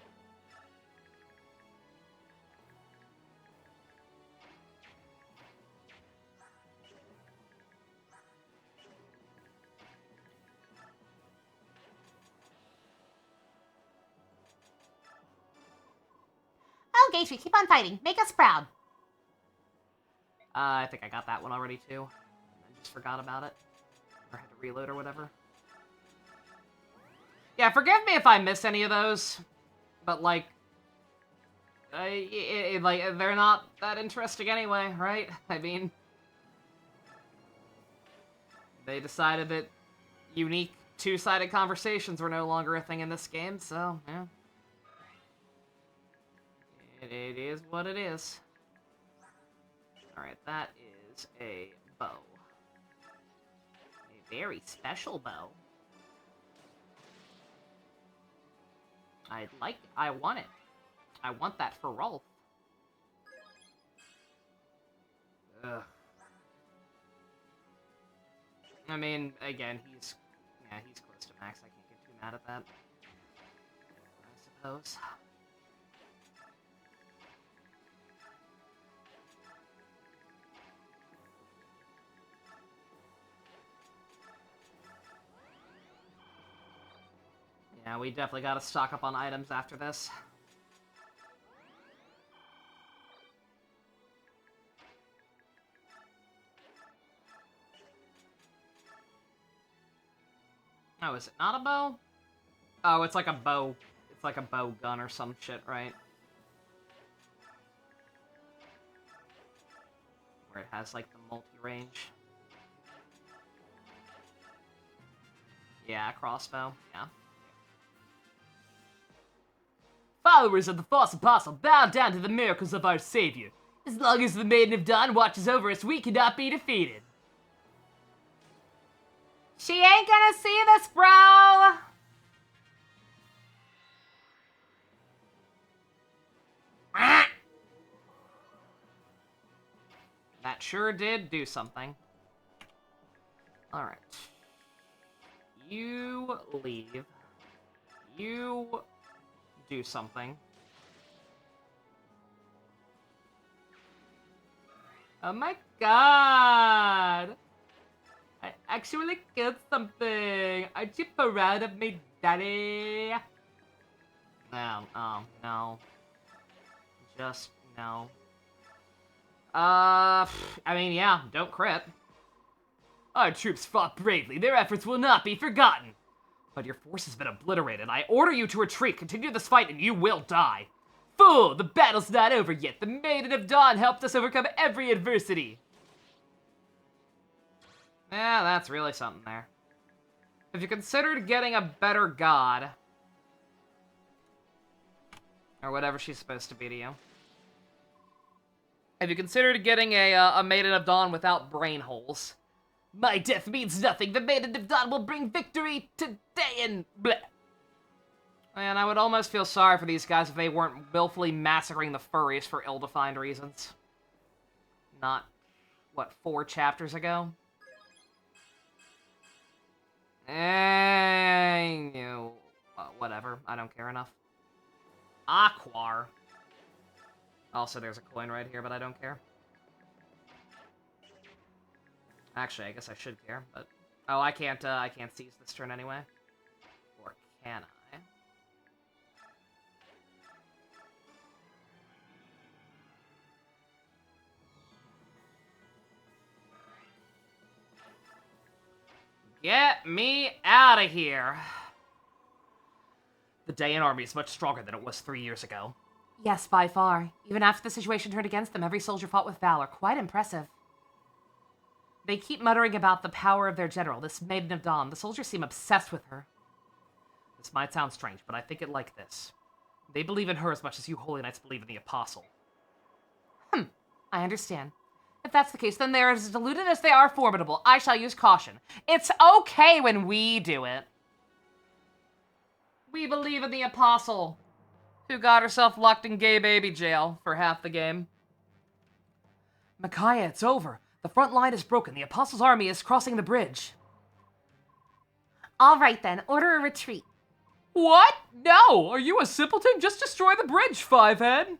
Oh, Gatry, keep on fighting. Make us proud. I think I got that one already, too. I just forgot about it. Or had to reload or whatever. Yeah, forgive me if I miss any of those, but, like, like, they're not that interesting anyway, right? I mean, they decided that unique two-sided conversations were no longer a thing in this game, so, yeah. It is what it is. Alright, that is a bow. A very special bow. I want it. I want that for Rolf. Ugh. I mean, again, he's close to max. I can't get too mad at that. I suppose. Yeah, we definitely gotta stock up on items after this. Oh, is it not a bow? Oh, it's like a bow. It's like a bow gun or some shit, right? Where it has, like, the multi-range. Yeah, crossbow, yeah. Followers of the false apostle, bow down to the miracles of our Savior. As long as the Maiden of Dawn watches over us, we cannot be defeated. She ain't gonna see this, bro! That sure did do something. Alright. You leave. You do something. Oh my god! I actually killed something! Aren't you proud of me, daddy? No, no. Just, no. I mean, yeah, don't crit. Our troops fought bravely. Their efforts will not be forgotten. But your force has been obliterated. I order you to retreat. Continue this fight and you will die. Fool! The battle's not over yet. The Maiden of Dawn helped us overcome every adversity. Yeah, that's really something there. Have you considered getting a better god? Or whatever she's supposed to be to you. Have you considered getting a Maiden of Dawn without brain holes? My death means nothing. The Maiden of Dawn will bring victory today and bleh. And I would almost feel sorry for these guys if they weren't willfully massacring the furries for ill-defined reasons. Not, what, 4 chapters ago? Whatever. I don't care enough. Aquar. Also, there's a coin right here, but I don't care. Actually, I guess I should care, but... Oh, I can't seize this turn anyway. Or can I? Get me out of here! The Dayan army is much stronger than it was 3 years ago. Yes, by far. Even after the situation turned against them, every soldier fought with valor. Quite impressive. They keep muttering about the power of their general, this Maiden of Dawn. The soldiers seem obsessed with her. This might sound strange, but I think it like this. They believe in her as much as you Holy Knights believe in the Apostle. I understand. If that's the case, then they're as deluded as they are formidable. I shall use caution. It's okay when we do it. We believe in the Apostle, who got herself locked in gay baby jail for half the game. Micaiah, it's over. The front line is broken. The Apostle's army is crossing the bridge. All right, then. Order a retreat. What? No! Are you a simpleton? Just destroy the bridge, Fivehead!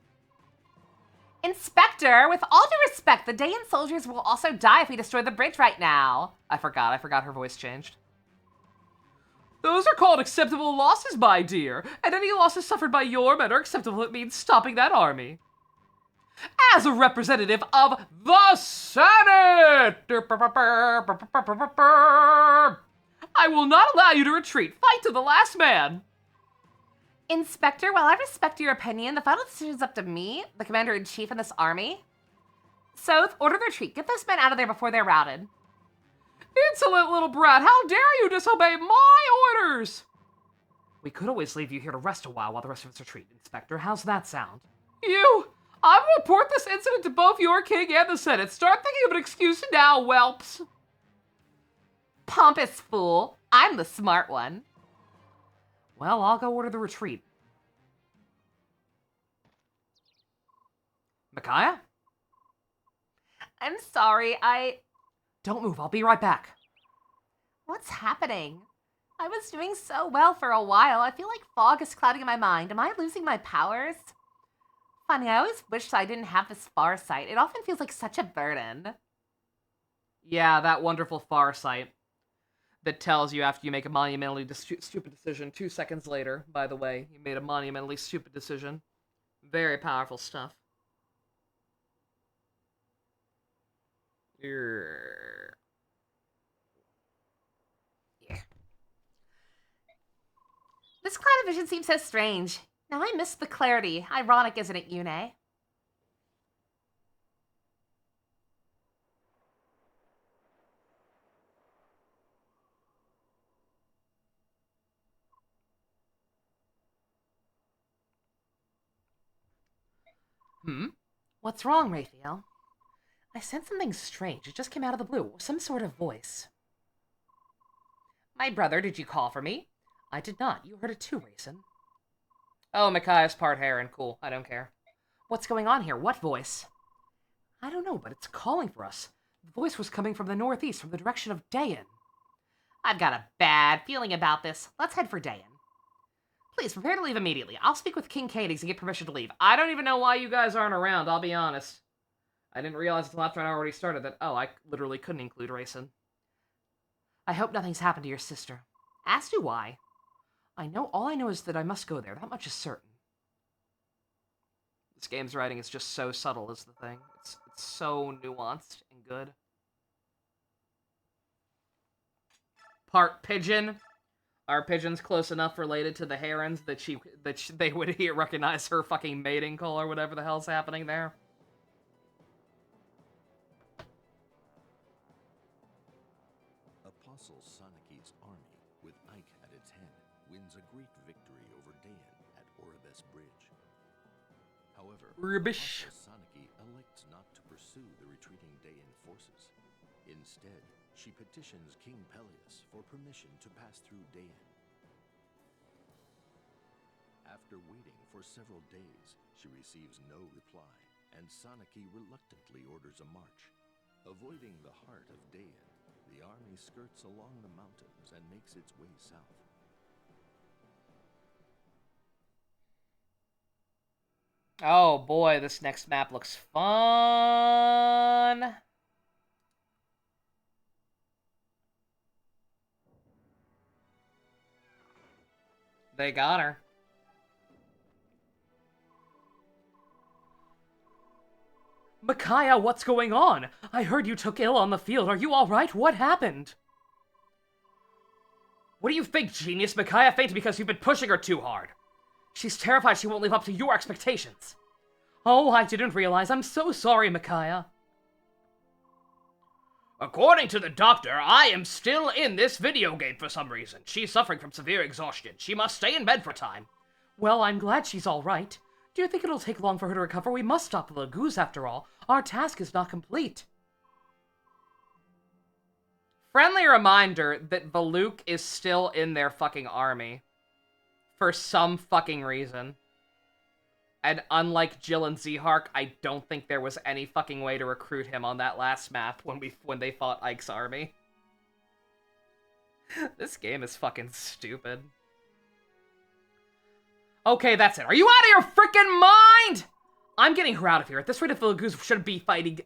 Inspector, with all due respect, the Dayan soldiers will also die if we destroy the bridge right now. I forgot her voice changed. Those are called acceptable losses, my dear, and any losses suffered by your men are acceptable. It means stopping that army. As a representative of the Senate, I will not allow you to retreat. Fight to the last man. Inspector, while I respect your opinion, the final decision is up to me, the commander-in-chief in this army. So, order the retreat. Get those men out of there before they're routed. Insolent little brat, how dare you disobey my orders? We could always leave you here to rest a while the rest of us retreat, Inspector. How's that sound? I will report this incident to both your king and the Senate. Start thinking of an excuse now, whelps. Pompous fool. I'm the smart one. Well, I'll go order the retreat. Micaiah? I'm sorry, Don't move, I'll be right back. What's happening? I was doing so well for a while. I feel like fog is clouding in my mind. Am I losing my powers? Funny, I always wished I didn't have this far sight. It often feels like such a burden. Yeah, that wonderful far sight that tells you after you make a monumentally stupid decision 2 seconds later, by the way, you made a monumentally stupid decision. Very powerful stuff. Yeah. This cloud of vision seems so strange. Now I miss the clarity. Ironic, isn't it, Yune? What's wrong, Raphael? I sense something strange. It just came out of the blue. Some sort of voice. My brother, did you call for me? I did not. You heard it too, Raisin. Oh, Micaiah's part Heron. Cool. I don't care. What's going on here? What voice? I don't know, but it's calling for us. The voice was coming from the northeast, from the direction of Dayan. I've got a bad feeling about this. Let's head for Dayan. Please, prepare to leave immediately. I'll speak with King Cadix and get permission to leave. I don't even know why you guys aren't around, I'll be honest. I didn't realize until after I already started that, I literally couldn't include Raisin. I hope nothing's happened to your sister. As do I. All I know is that I must go there. That much is certain. This game's writing is just so subtle is the thing. It's so nuanced and good. Part pigeon. Are pigeons close enough related to the herons that they would recognize her fucking mating call or whatever the hell's happening there? Apostle Sanaki's army, its head, wins a great victory over Dayan at Oribes Bridge. However, Rubbish. Saniki elects not to pursue the retreating Dayan forces. Instead, she petitions King Peleus for permission to pass through Dayan. After waiting for several days, she receives no reply, and Saniki reluctantly orders a march. Avoiding the heart of Dayan, the army skirts along the mountains and makes its way south. Oh boy, this next map looks fun. They got her. Micaiah, what's going on? I heard you took ill on the field. Are you all right? What happened? What do you think, genius? Micaiah fainted because you've been pushing her too hard. She's terrified she won't live up to your expectations. Oh, I didn't realize. I'm so sorry, Micaiah. According to the doctor, I am still in this video game for some reason. She's suffering from severe exhaustion. She must stay in bed for time. Well, I'm glad she's all right. Do you think it'll take long for her to recover? We must stop the Lagoos after all. Our task is not complete. Friendly reminder that Valuk is still in their fucking army. For some fucking reason. And unlike Jill and Zehark, I don't think there was any fucking way to recruit him on that last map when they fought Ike's army. This game is fucking stupid. Okay, that's it. Are you out of your freaking mind? I'm getting her out of here. At this rate, if the Lagoos shouldn't be fighting...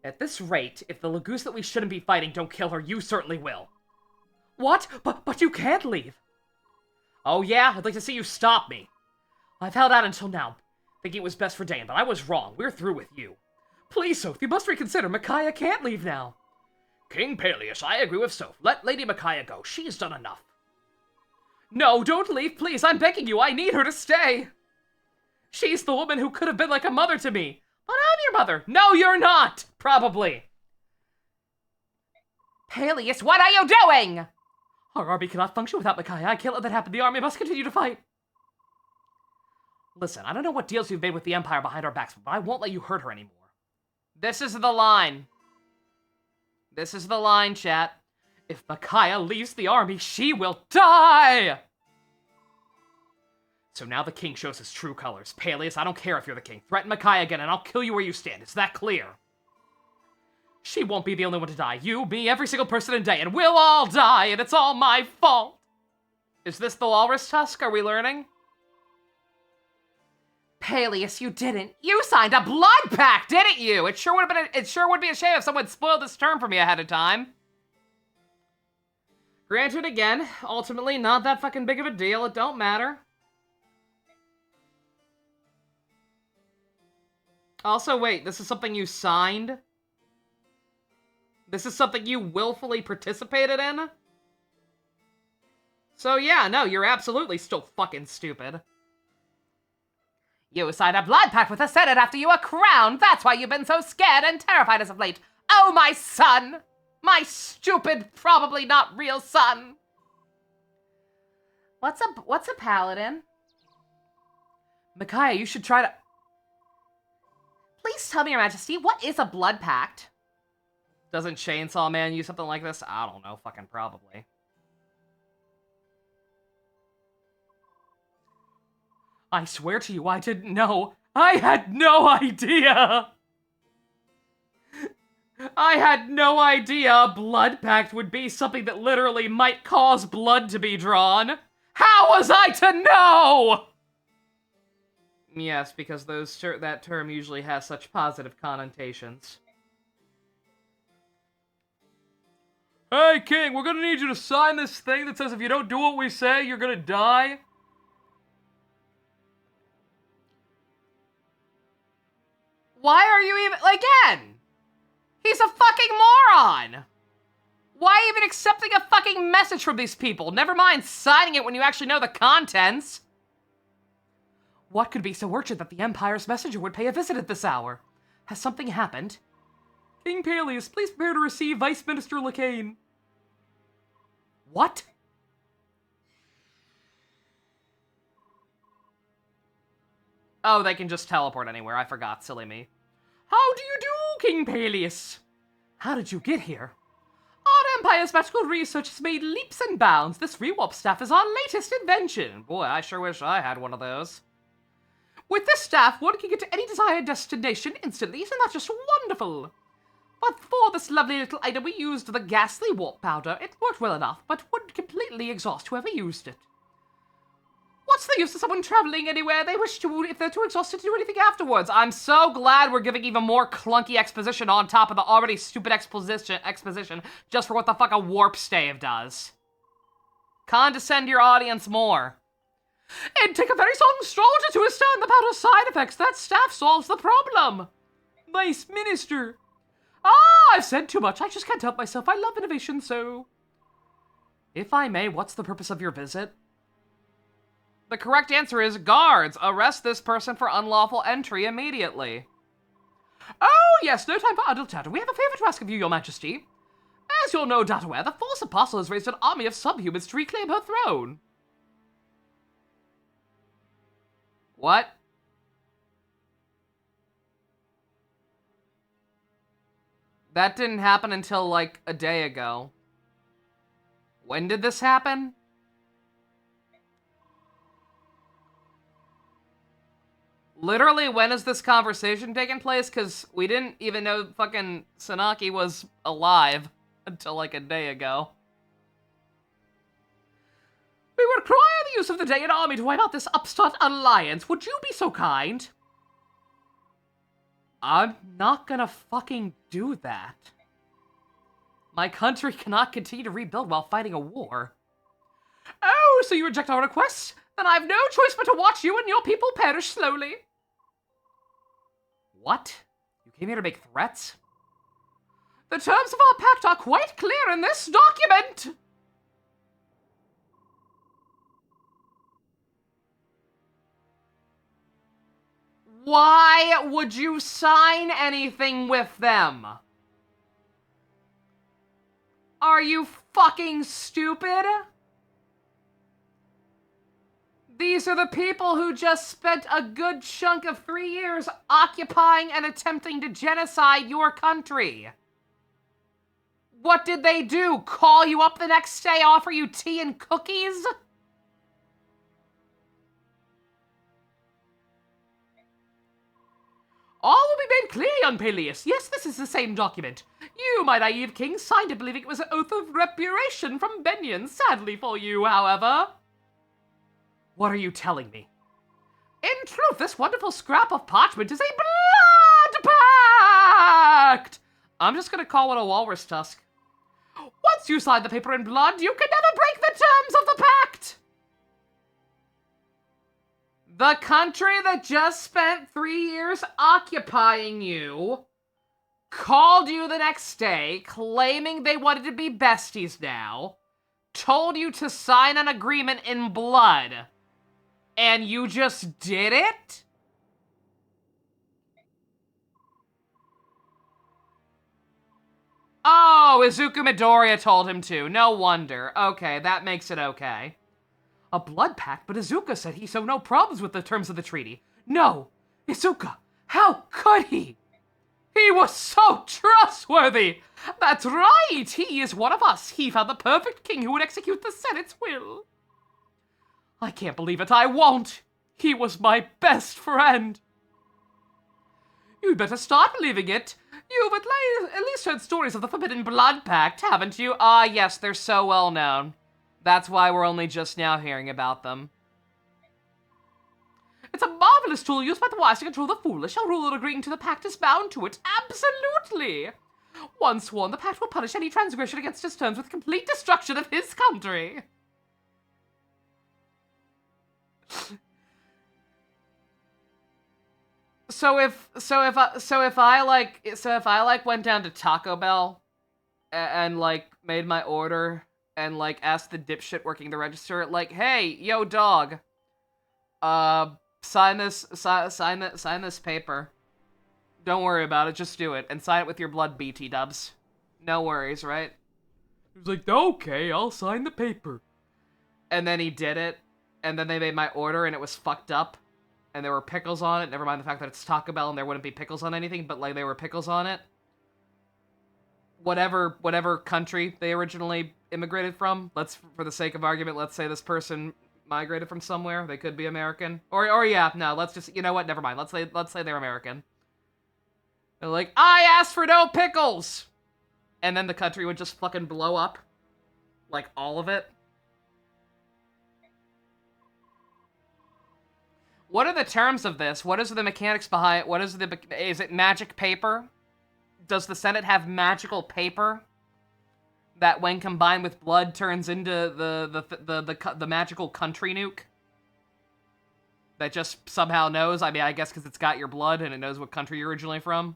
At this rate, if the Lagoos that we shouldn't be fighting don't kill her, you certainly will. What? But you can't leave. Oh yeah? I'd like to see you stop me. I've held out until now, thinking it was best for Dayan, but I was wrong. We're through with you. Please, Soph, you must reconsider. Micaiah can't leave now. King Peleus, I agree with Soph. Let Lady Micaiah go. She's done enough. No, don't leave, please. I'm begging you. I need her to stay. She's the woman who could have been like a mother to me. But I'm your mother. No, you're not. Probably. Peleus, what are you doing? Our army cannot function without Micaiah. I can't let that happen. The army must continue to fight. Listen, I don't know what deals you've made with the Empire behind our backs, but I won't let you hurt her anymore. This is the line. This is the line, chat. If Micaiah leaves the army, she will die! So now the king shows his true colors. Peleus, I don't care if you're the king. Threaten Micaiah again and I'll kill you where you stand. Is that clear? She won't be the only one to die. You, me, every single person in Dayan. We'll all die, and it's all my fault! Is this the Walrus Tusk? Are we learning? Peleus, you didn't. You signed a blood pact, didn't you? It sure would be a shame if someone spoiled this term for me ahead of time. Granted, again, ultimately not that fucking big of a deal. It don't matter. Also, wait, this is something you signed? This is something you willfully participated in? So yeah, no, you're absolutely still fucking stupid. You signed a blood pact with the Senate after you were crowned. That's why you've been so scared and terrified as of late. Oh, my son! My stupid, probably not real son! What's a paladin? Micaiah, you should try to... Please tell me, Your Majesty, what is a blood pact? Doesn't Chainsaw Man use something like this? I don't know, fucking probably. I swear to you, I didn't know. I had no idea! I had no idea a blood pact would be something that literally might cause blood to be drawn. How was I to know? Yes, because that term usually has such positive connotations. Hey, King, we're gonna need you to sign this thing that says if you don't do what we say, you're gonna die. Why are you even... Again! He's a fucking moron! Why even accepting a fucking message from these people? Never mind signing it when you actually know the contents. What could be so urgent that the Empire's messenger would pay a visit at this hour? Has something happened? King Peleus, please prepare to receive Vice Minister Lacane. What? Oh, they can just teleport anywhere. I forgot. Silly me. How do you do, King Peleus? How did you get here? Our Empire's magical research has made leaps and bounds. This re-warp staff is our latest invention. Boy, I sure wish I had one of those. With this staff, one can get to any desired destination instantly, isn't that just wonderful? But for this lovely little item, we used the ghastly warp powder. It worked well enough, but would completely exhaust whoever used it. What's the use of someone traveling anywhere they wish to if they're too exhausted to do anything afterwards? I'm so glad we're giving even more clunky exposition on top of the already stupid exposition just for what the fuck a warp stave does. Condescend your audience more. It'd take a very strong soldier to withstand the powder's side effects. That staff solves the problem. Nice minister. I've said too much. I just can't help myself. I love innovation, so... If I may, what's the purpose of your visit? The correct answer is, guards, arrest this person for unlawful entry immediately. Oh, yes, no time for idle chatter. We have a favor to ask of you, your majesty. As you're no doubt aware, the false apostle has raised an army of subhumans to reclaim her throne. What? That didn't happen until, like, a day ago. When did this happen? Literally, when is this conversation taking place? Because we didn't even know fucking Sanaki was alive until, like, a day ago. We would require the use of the Dayan army to wipe out this upstart alliance. Would you be so kind? I'm not gonna fucking do that. My country cannot continue to rebuild while fighting a war. Oh, so you reject our request? Then I've no choice but to watch you and your people perish slowly. What? You came here to make threats? The terms of our pact are quite clear in this document! Why would you sign anything with them? Are you fucking stupid? These are the people who just spent a good chunk of 3 years occupying and attempting to genocide your country. What did they do? Call you up the next day, offer you tea and cookies? All will be made clear, young Peleus. Yes, this is the same document. You, my naive king, signed it believing it was an oath of repuration from Benyon. Sadly for you, however. What are you telling me? In truth, this wonderful scrap of parchment is a blood pact! I'm just gonna call it a walrus tusk. Once you sign the paper in blood, you can never break the terms of the pact! The country that just spent 3 years occupying you called you the next day, claiming they wanted to be besties now, told you to sign an agreement in blood, and you just did it? Oh, Izuku Midoriya told him to. No wonder. Okay, that makes it okay. A blood pact, but Izuka said he saw no problems with the terms of the treaty. No! Izuka! How could he? He was so trustworthy! That's right! He is one of us! He found the perfect king who would execute the Senate's will! I can't believe it, I won't! He was my best friend! You'd better start believing it! You've at least heard stories of the Forbidden Blood Pact, haven't you? Ah, yes, they're so well known. That's why we're only just now hearing about them. It's a marvelous tool used by the wise to control the foolish. Our ruler agreeing to the pact is bound to it. Absolutely! Once sworn, the pact will punish any transgression against its terms with complete destruction of his country. So if I went down to Taco Bell and like made my order and like asked the dipshit working the register, like, hey, yo dog, sign this paper. Don't worry about it, just do it. And sign it with your blood, BT dubs. No worries, right? He was like, okay, I'll sign the paper. And then he did it, and then they made my order and it was fucked up. and there were pickles on it. Never mind the fact that it's Taco Bell and there wouldn't be pickles on anything, but like there were pickles on it. Whatever country they originally immigrated from. For the sake of argument, let's say this person migrated from somewhere. They could be American. Or yeah, no, let's just, you know what? Never mind. Let's say they're American. They're like, I asked for no pickles! And then the country would just fucking blow up. Like, all of it. What are the terms of this? What is the mechanics behind it? Is it magic paper? Does the Senate have magical paper that, when combined with blood, turns into the magical country nuke? That just somehow knows? I mean, I guess because it's got your blood and it knows what country you're originally from.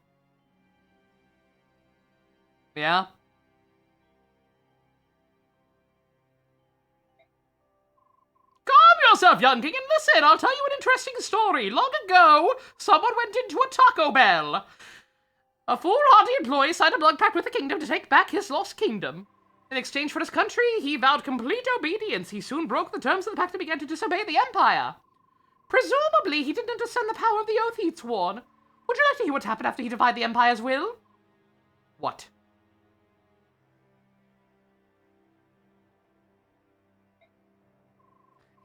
Yeah? Calm yourself, young king, and listen. I'll tell you an interesting story. Long ago, someone went into a Taco Bell. A foolhardy employee signed a blood pact with the kingdom to take back his lost kingdom. In exchange for his country, he vowed complete obedience. He soon broke the terms of the pact and began to disobey the empire. Presumably, he didn't understand the power of the oath he'd sworn. Would you like to hear what happened after he defied the empire's will? What?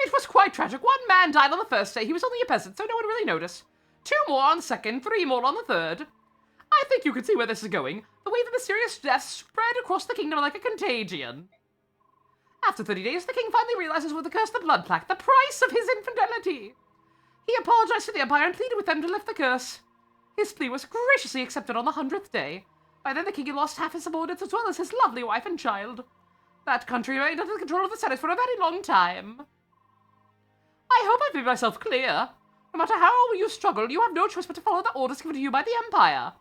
It was quite tragic. One man died on the first day. He was only a peasant, so no one really noticed. 2 more on the second, 3 more on the third. I think you can see where this is going. The wave of mysterious deaths spread across the kingdom like a contagion. After 30 days, the king finally realizes what the curse of the blood plaque, the price of his infidelity. He apologized to the empire and pleaded with them to lift the curse. His plea was graciously accepted on the 100th day. By then, the king had lost half his subordinates as well as his lovely wife and child. That country remained under the control of the Senate for a very long time. I hope I've made myself clear. No matter how you struggle, you have no choice but to follow the orders given to you by the empire.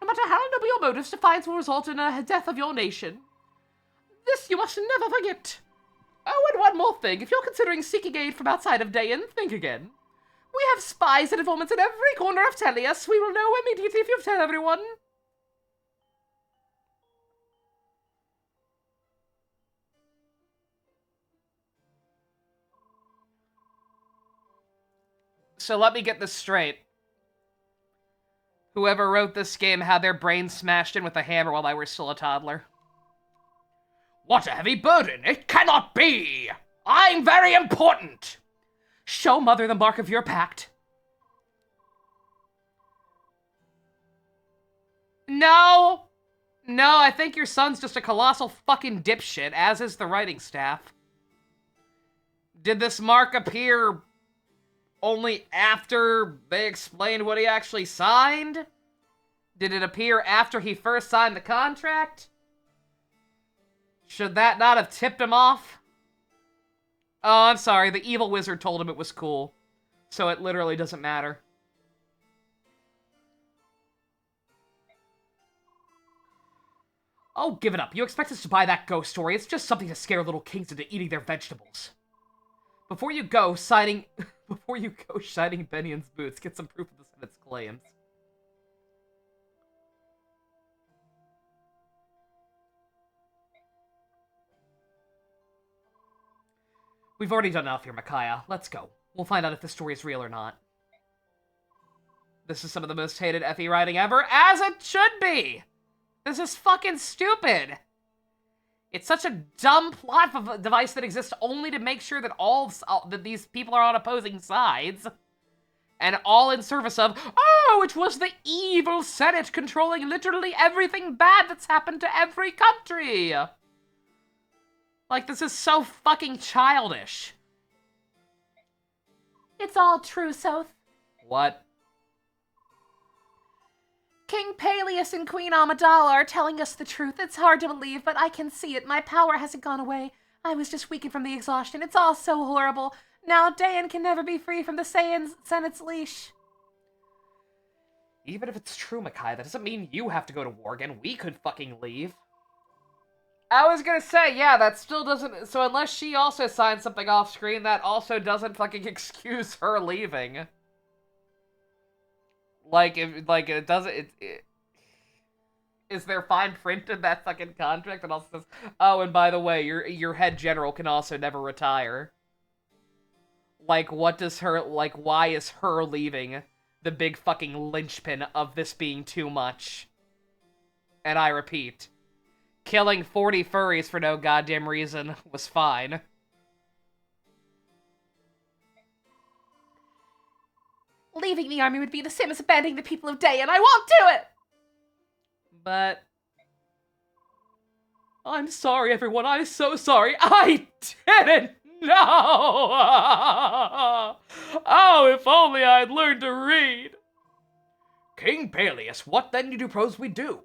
No matter how noble your motives, defiance will result in a death of your nation. This you must never forget. Oh, and one more thing. If you're considering seeking aid from outside of Dayan, think again. We have spies and informants in every corner of Tellius. We will know immediately if you tell everyone. So let me get this straight. Whoever wrote this game had their brains smashed in with a hammer while I was still a toddler. What a heavy burden! It cannot be! I'm very important! Show Mother the mark of your pact. No! No, I think your son's just a colossal fucking dipshit, as is the writing staff. Did this mark appear only after they explained what he actually signed? Did it appear after he first signed the contract? Should that not have tipped him off? Oh, I'm sorry. The evil wizard told him it was cool. So it literally doesn't matter. Oh, give it up. You expect us to buy that ghost story. It's just something to scare little kings into eating their vegetables. Before you go shining Benion's boots, get some proof of the Senate's claims. We've already done enough here, Micaiah. Let's go. We'll find out if this story is real or not. This is some of the most hated FE writing ever, as it should be! This is fucking stupid! It's such a dumb plot device that exists only to make sure that that these people are on opposing sides. And all in service of, oh, it was the evil Senate controlling literally everything bad that's happened to every country! Like, this is so fucking childish. It's all true, Soth. What? King Peleus and Queen Amidala are telling us the truth. It's hard to believe, but I can see it. My power hasn't gone away. I was just weakened from the exhaustion. It's all so horrible. Now Dayan can never be free from the Senate's leash. Even if it's true, Micaiah, that doesn't mean you have to go to war again. We could fucking leave. I was gonna say, yeah, that still doesn't... So unless she also signed something off screen, that also doesn't fucking excuse her leaving. Like, it doesn't... Is there fine print in that fucking contract that also says, oh, and by the way, your head general can also never retire? Like, what does her, like, why is her leaving the big fucking linchpin of this being too much? And I repeat, killing 40 furries for no goddamn reason was fine. Leaving the army would be the same as abandoning the people of Day, and I won't do it! But... I'm sorry, everyone. I'm so sorry. I didn't know! Oh, if only I'd learned to read. King Peleus, what then do you propose we do?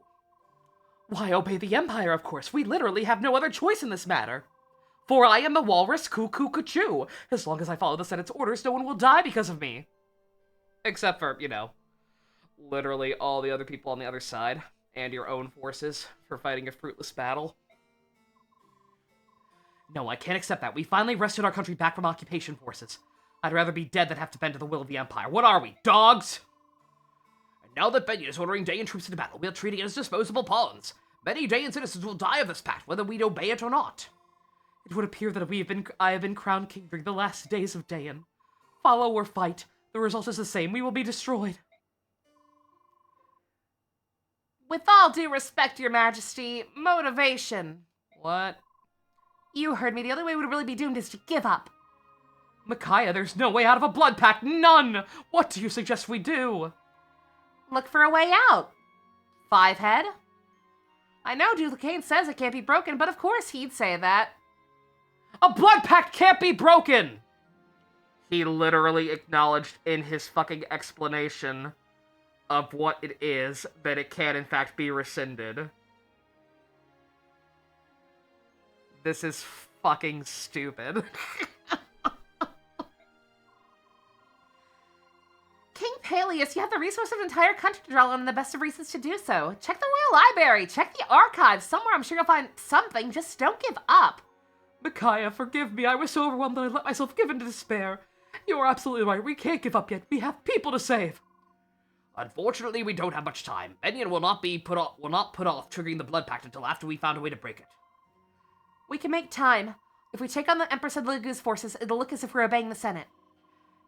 Why, obey the Empire, of course. We literally have no other choice in this matter. For I am the Walrus Cuckoo. As long as I follow the Senate's orders, no one will die because of me. Except for, you know, literally all the other people on the other side. And your own forces for fighting a fruitless battle. No, I can't accept that. We finally wrested our country back from occupation forces. I'd rather be dead than have to bend to the will of the Empire. What are we, dogs? And now that Benyon is ordering Dayan troops into battle, we'll treat it as disposable pawns. Many Dayan citizens will die of this pact, whether we'd obey it or not. It would appear that I have been crowned king during the last days of Dayan. Follow or fight, the result is the same. We will be destroyed. With all due respect, Your Majesty, motivation. What? You heard me. The only way we would really be doomed is to give up. Micaiah, there's no way out of a blood pact. None! What do you suggest we do? Look for a way out. Fivehead? I know Duquesne says it can't be broken, but of course he'd say that. A blood pact can't be broken! He literally acknowledged in his fucking explanation of what it is that it can in fact be rescinded. This is fucking stupid. King Peleus, you have the resource of an entire country to draw on and the best of reasons to do so. Check the Royal Library, check the archives. Somewhere I'm sure you'll find something. Just don't give up. Micaiah, forgive me. I was so overwhelmed that I let myself give in to despair. You are absolutely right. We can't give up yet. We have people to save. Unfortunately, we don't have much time. Benyon will not put off triggering the blood pact until after we found a way to break it. We can make time. If we take on the Empress of the Lagoon's forces, it'll look as if we're obeying the Senate.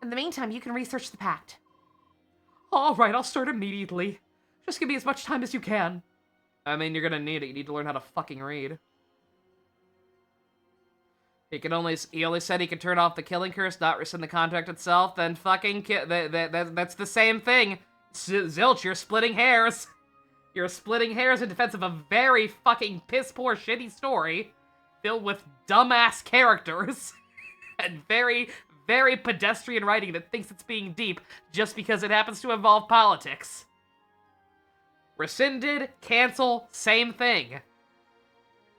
In the meantime, you can research the pact. All right, I'll start immediately. Just give me as much time as you can. I mean, you're gonna need it. You need to learn how to fucking read. He only said he could turn off the killing curse, not rescind the contract itself. Then fucking that's the same thing. Zilch, you're splitting hairs. You're splitting hairs in defense of a very fucking piss-poor shitty story filled with dumbass characters and very, very pedestrian writing that thinks it's being deep just because it happens to involve politics. Rescinded, cancel, same thing.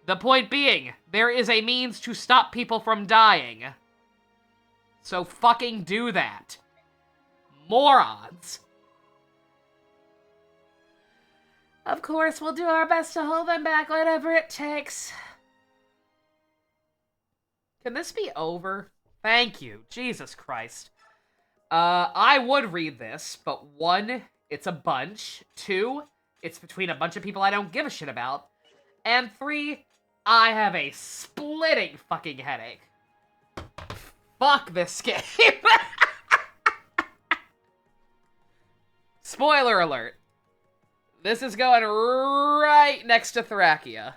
The point being, there is a means to stop people from dying. So fucking do that. Morons. Of course, we'll do our best to hold them back, whatever it takes. Can this be over? Thank you. Jesus Christ. I would read this, but 1, it's a bunch. 2, it's between a bunch of people I don't give a shit about. And 3, I have a splitting fucking headache. Fuck this game. Spoiler alert. This is going right next to Thracia.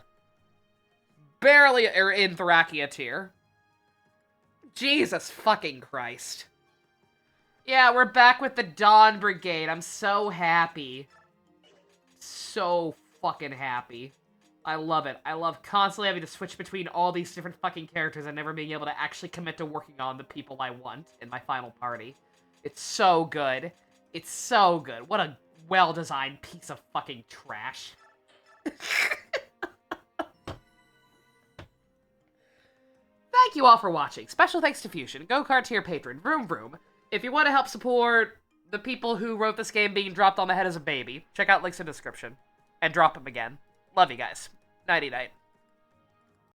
Barely in Thracia tier. Jesus fucking Christ. Yeah, we're back with the Dawn Brigade. I'm so happy. So fucking happy. I love it. I love constantly having to switch between all these different fucking characters and never being able to actually commit to working on the people I want in my final party. It's so good. It's so good. What a well-designed piece of fucking trash. Thank you all for watching. Special thanks to Fusion, Go-Kart tier patron, Vroom Vroom. If you want to help support the people who wrote this game being dropped on the head as a baby, check out links in the description. And drop them again. Love you guys. Nighty-night.